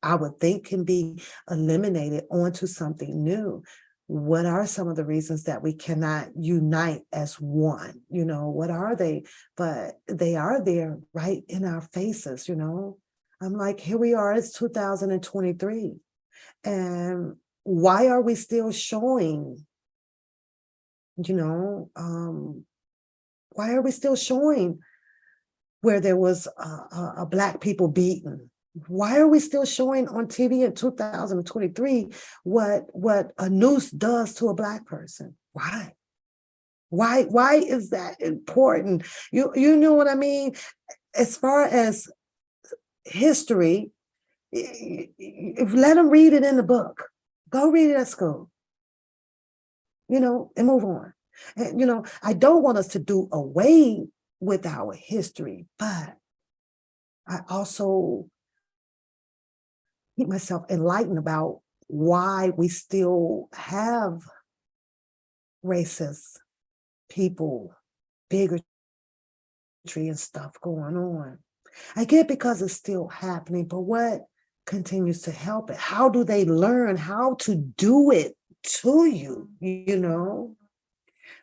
I would think, can be eliminated onto something new. What are some of the reasons that we cannot unite as one? What are they? But they are there right in our faces, I'm like, here we are, it's 2023. And why are we still showing, why are we still showing where there was a Black people beaten? Why are we still showing on TV in 2023 what a noose does to a Black person? Why? Why is that important? You know what I mean? As far as history, let them read it in the book. Go read it at school, and move on. And, I don't want us to do away with our history, but I also keep myself enlightened about why we still have racist people, bigotry and stuff going on. I get because it's still happening, but what continues to help it? How do they learn how to do it to you?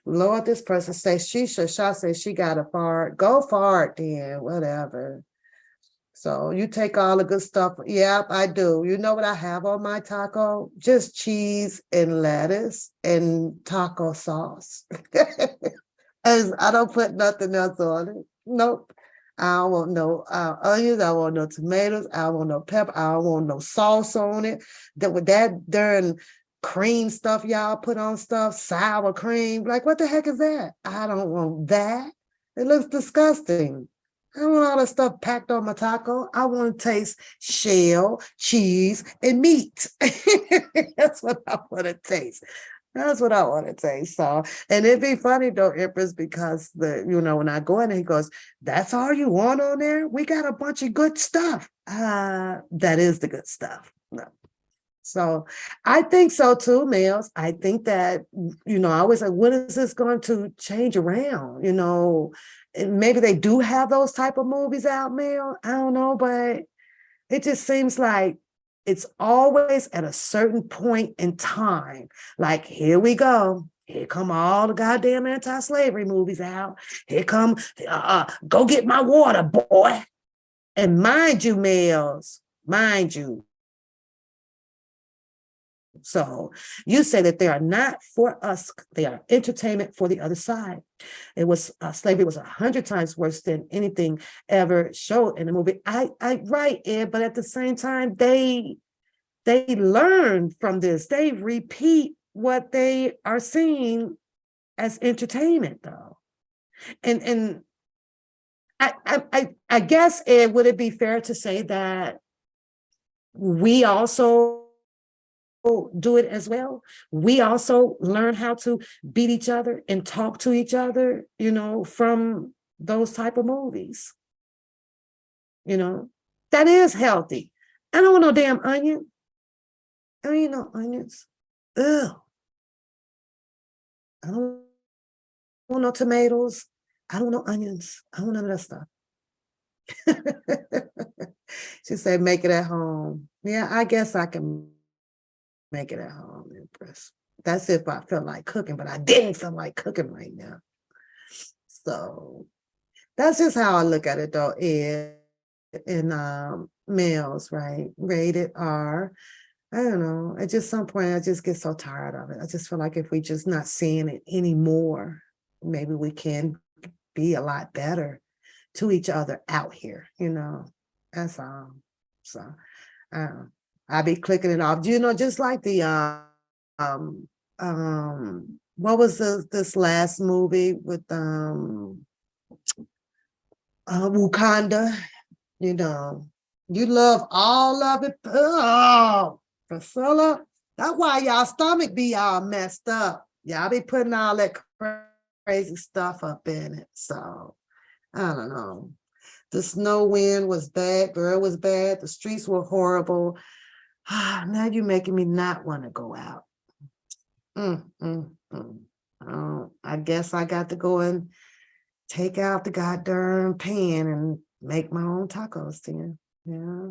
Lord, this person says she says she got a fart. Go fart then, whatever. So you take all the good stuff. Yep, I do. You know what I have on my taco? Just cheese and lettuce and taco sauce. And I don't put nothing else on it. Nope. I don't want no onions. I don't want no tomatoes. I don't want no pepper. I don't want no sauce on it. That with that darn cream stuff y'all put on stuff, sour cream. Like, what the heck is that? I don't want that. It looks disgusting. I don't want all that stuff packed on my taco. I want to taste shell, cheese, and meat. That's what I want to taste. That's what I want to taste. So, and it'd be funny though, Empress, because when I go in and he goes, that's all you want on there? We got a bunch of good stuff. That is the good stuff. No. So I think so too, Mills. I think that, I always like, when is this going to change around? And maybe they do have those type of movies out, Mel. I don't know, but it just seems like it's always at a certain point in time. Like, here we go. Here come all the goddamn anti-slavery movies out. Here come, go get my water, boy. And mind you, Mills, mind you. So you say that they are not for us. They are entertainment for the other side. It was slavery was 100 times worse than anything ever showed in the movie. I right, Ed, but at the same time, they learn from this. They repeat what they are seeing as entertainment, though. And I guess, Ed, would it be fair to say that we also do it as well? We also learn how to beat each other and talk to each other, from those type of movies. That is healthy. I don't want no damn onion. I don't eat no onions. Ugh. I don't want no tomatoes. I don't want no onions. I don't want none of that stuff. She said, make it at home. Yeah, I guess I can make it at home, Empress. That's if I felt like cooking, but I didn't feel like cooking right now. So that's just how I look at it, though, Ed. And males, right? Rated R. I don't know. At just some point, I just get so tired of it. I just feel like if we just not seeing it anymore, maybe we can be a lot better to each other out here, That's all. So I be clicking it off. Just like the what was this last movie with Wakanda? You love all of it. Oh, Priscilla, that's why y'all stomach be all messed up. Y'all be putting all that crazy stuff up in it. So I don't know. The snow wind was bad. Girl was bad. The streets were horrible. Now you're making me not want to go out. Oh, I guess I got to go and take out the goddamn pan and make my own tacos then. Yeah.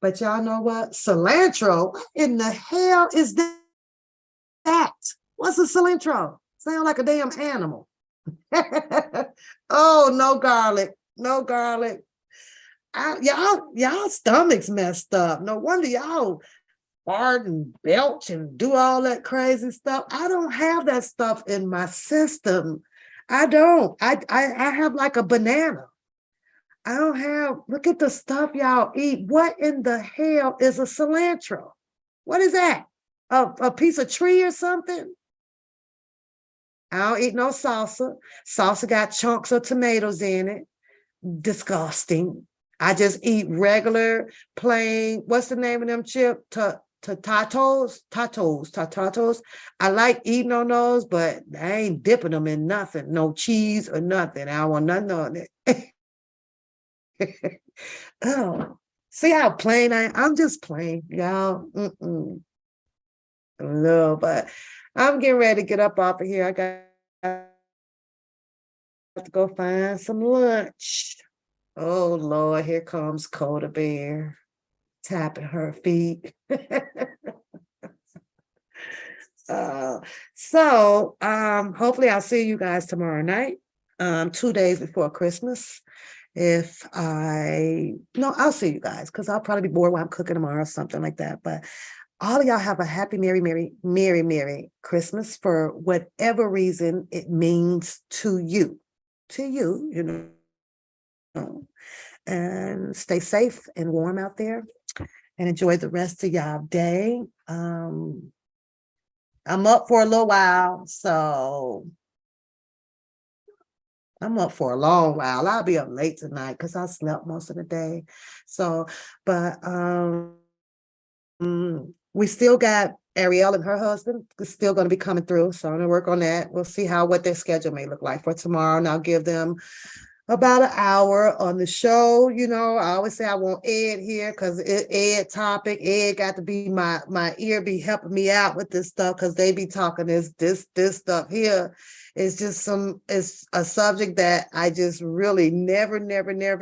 But y'all know what? Cilantro. What in the hell is that? What's a cilantro? Sound like a damn animal. Oh, no garlic. No garlic. Y'all stomachs messed up. No wonder y'all fart and belch and do all that crazy stuff. I don't have that stuff in my system. I don't. I have like a banana. I don't have, look at the stuff y'all eat. What in the hell is a cilantro? What is that? A piece of tree or something? I don't eat no salsa. Salsa got chunks of tomatoes in it. Disgusting. I just eat regular, plain, what's the name of them chip? Tatos. I like eating on those, but I ain't dipping them in nothing, no cheese or nothing. I don't want nothing on it. Oh, see how plain I'm just plain, y'all. No, but I'm getting ready to get up off of here. I got to go find some lunch. Oh Lord, here comes Coda Bear tapping her feet. Hopefully I'll see you guys tomorrow night, 2 days before Christmas. I'll see you guys because I'll probably be bored while I'm cooking tomorrow or something like that. But all of y'all have a happy, merry Christmas for whatever reason it means to you, you know, and stay safe and warm out there and enjoy the rest of y'all day. I'm up for a little while, so I'm up for a long while. I'll be up late tonight because I slept most of the day. So, but we still got Ariel and her husband is still going to be coming through. So I'm going to work on that. We'll see what their schedule may look like for tomorrow. And I'll give them about an hour on the show. You know, I always say I want Ed here because Ed topic. Ed got to be my ear, be helping me out with this stuff because they be talking this stuff here. It's just it's a subject that I just really never.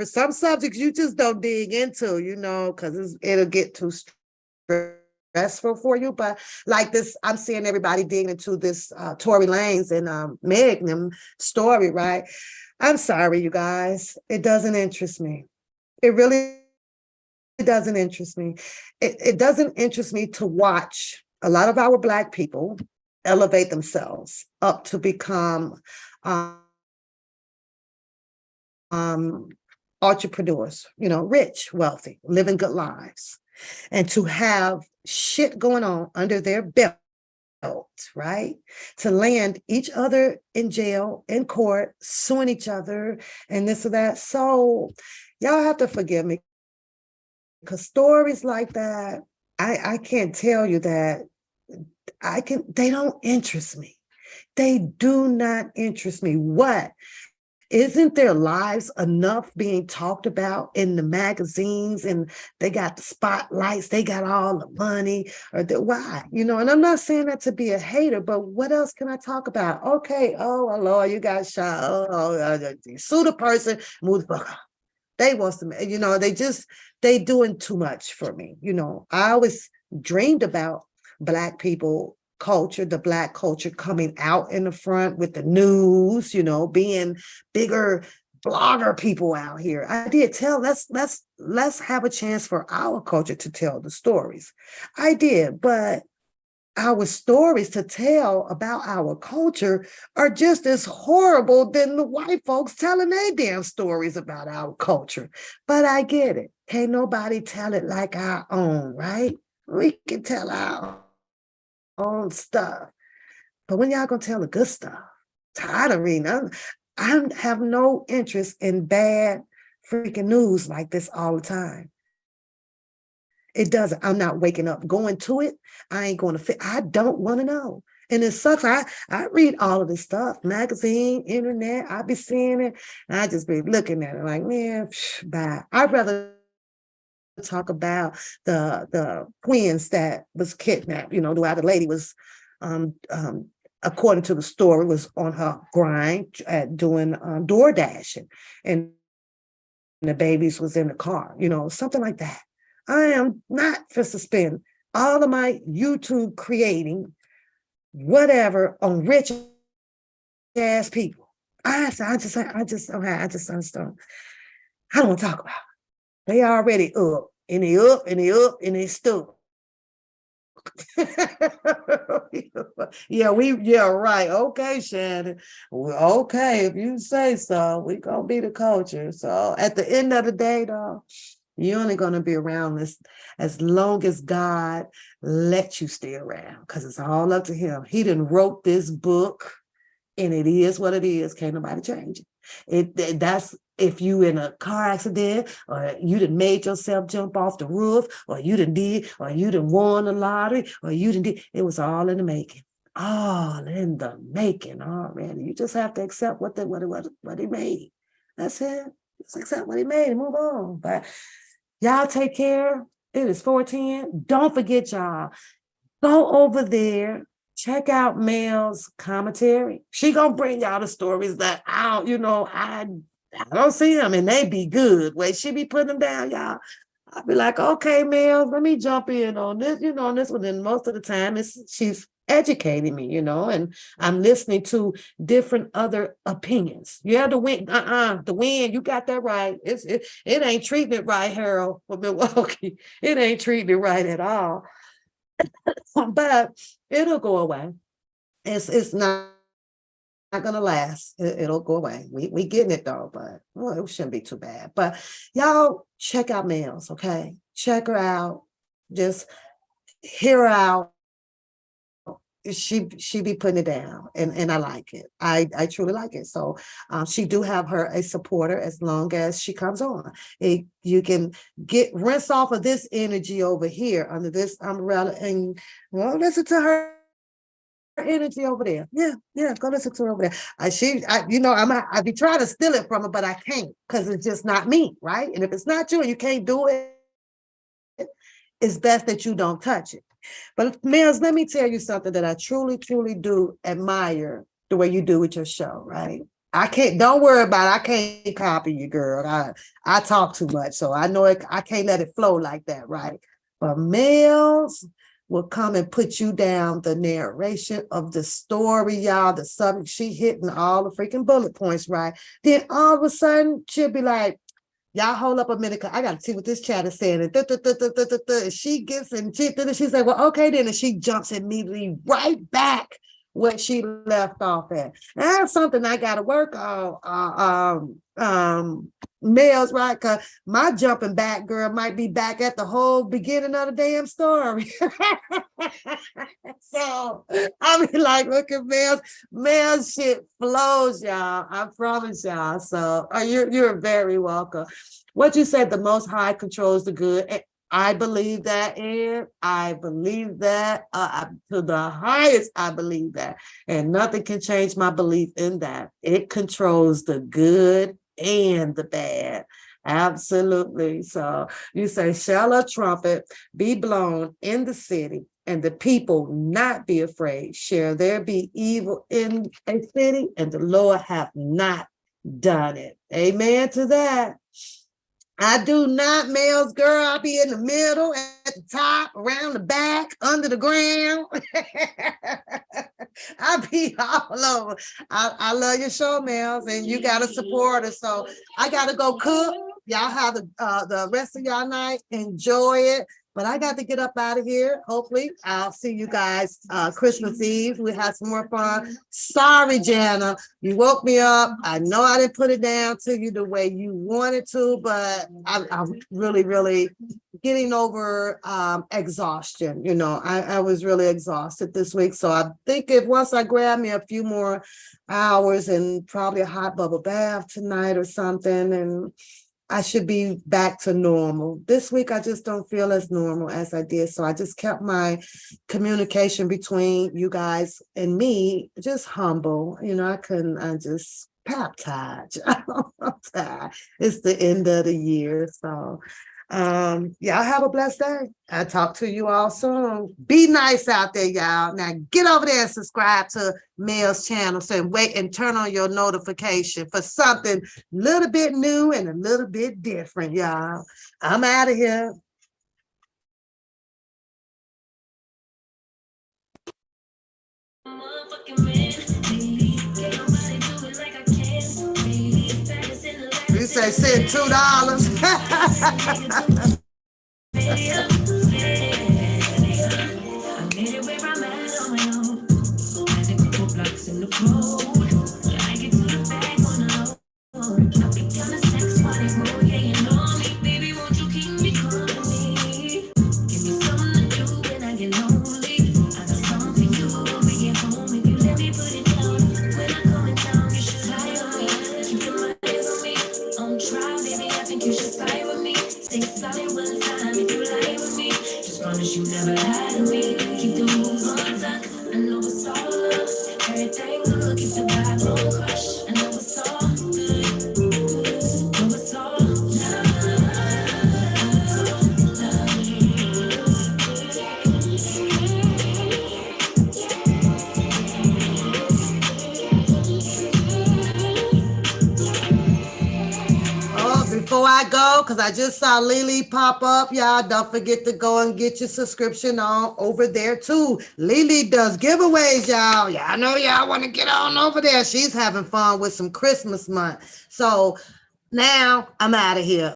Some subjects you just don't dig into, you know, because it'll get too stressful for you. But like this, I'm seeing everybody digging into this Tory Lanez and Meg them story, right? I'm sorry, you guys. It doesn't interest me. It really doesn't interest me. It doesn't interest me to watch a lot of our Black people elevate themselves up to become entrepreneurs, you know, rich, wealthy, living good lives, and to have shit going on under their belt, right? To land each other in jail, in court, suing each other, and this or that. So y'all have to forgive me because stories like that, I can't tell you that they don't interest me. They do not interest me. What? Isn't their lives enough being talked about in the magazines and they got the spotlights, they got all the money, why? You know, and I'm not saying that to be a hater, but what else can I talk about? Okay, oh, Lord, you got shot. Sue the person, move the fuck out. They want to, you know, they doing too much for me. You know, I always dreamed about Black people culture, the Black culture coming out in the front with the news, you know, being bigger blogger people out here. I did let's have a chance for our culture to tell the stories. I did, but our stories to tell about our culture are just as horrible than the white folks telling their damn stories about our culture. But I get it. Can't nobody tell it like our own, right? We can tell our own stuff. But when y'all gonna tell the good stuff? Tired of reading. I have no interest in bad freaking news like this all the time. It doesn't. I'm not waking up going to it. I ain't going to I don't want to know. And it sucks. I read all of this stuff, magazine, internet. I be seeing it. And I just be looking at it like, man, bye. I'd rather talk about the twins that was kidnapped. You know, the other lady was, according to the story, was on her grind at doing door dashing. And the babies was in the car, you know, something like that. I am not for suspend all of my YouTube creating whatever on rich ass people. I just don't. I don't want to talk about it. They already up and they stuck. Yeah, right. Okay, Shannon. Well, okay, if you say so, we gonna be the culture. So at the end of the day, though, you're only going to be around this as long as God lets you stay around, because it's all up to him. He done wrote this book, and it is what it is. Can't nobody change it. That's if you in a car accident, or you done made yourself jump off the roof, or you done won the lottery, or you done did, it was all in the making. All in the making already. You just have to accept what he made. That's it. Just accept what he made and move on. But y'all take care. It is 4:10. Don't forget, y'all, go over there. Check out Mel's commentary. She gonna bring y'all the stories that I don't see them, and they be good. Way she be putting them down, y'all. I'll be like, okay, Mel, let me jump in on this, on this one. And most of the time she's educating me, and I'm listening to different other opinions. Yeah, the wind, you got that right. It ain't treating it right, Harold, for Milwaukee. It ain't treating it right at all. But it'll go away. It's not gonna last. It'll go away. We getting it though, but it shouldn't be too bad. But y'all check out Mel's, okay? Check her out. Just hear her out. She be putting it down, and I like it. I truly like it. So she do have her a supporter as long as she comes on. You can rinse off of this energy over here under this umbrella, and listen to her energy over there. Yeah, go listen to her over there. I be trying to steal it from her, but I can't, because it's just not me, right? And if it's not you and you can't do it, it's best that you don't touch it. But Mills, let me tell you something that I truly, truly do admire the way you do with your show, right? Don't worry about it. I can't copy you, girl. I talk too much, so I know I can't let it flow like that, right? But Mills will come and put you down the narration of the story, y'all, the subject. She hitting all the freaking bullet points, right? Then all of a sudden, she'll be like, y'all hold up a minute, because I got to see what this chat is saying. And she gets and she's like, well, okay then. And she jumps immediately right back where she left off at. And that's something I got to work on. Males, right? Because my jumping back girl might be back at the whole beginning of the damn story. So I be like, look at Males shit flows, y'all. I promise y'all. So you're very welcome. What you said, the Most High controls the good. I believe that, and I believe that to the highest. I believe that, and nothing can change my belief in that. It controls the good and the bad. Absolutely. So you say, shall a trumpet be blown in the city, and the people not be afraid? Shall there be evil in a city, and the Lord hath not done it? Amen to that. I do not, Males, girl. I'll be in the middle, at the top, around the back, under the ground. I'll be all over. I love your show, Males, and you got to support us. So I got to go cook. Y'all have the rest of y'all night. Enjoy it. But I got to get up out of here. Hopefully, I'll see you guys Christmas Eve. We had some more fun. Sorry, Jana. You woke me up. I know I didn't put it down to you the way you wanted to, but I'm really, really getting over exhaustion. I was really exhausted this week. So I think once I grab me a few more hours and probably a hot bubble bath tonight or something, and I should be back to normal. This week, I just don't feel as normal as I did. So I just kept my communication between you guys and me just humble. I just peptide. I'm tired. It's the end of the year. So y'all have a blessed day. I'll talk to you all soon. Be nice out there, y'all. Now get over there and subscribe to Mel's channel. So wait and turn on your notification for something a little bit new and a little bit different, y'all. I'm out of here. You say send $2. promise you never had me. Keep the moves on tuck. I know it's all love. Everything good. Keep the vibe on crush. I know it's all good. Know it's all Before I go, because I just saw Lily pop up, y'all don't forget to go and get your subscription on over there too. Lily does giveaways, y'all. Yeah, I know y'all want to get on over there. She's having fun with some Christmas month. So now I'm out of here.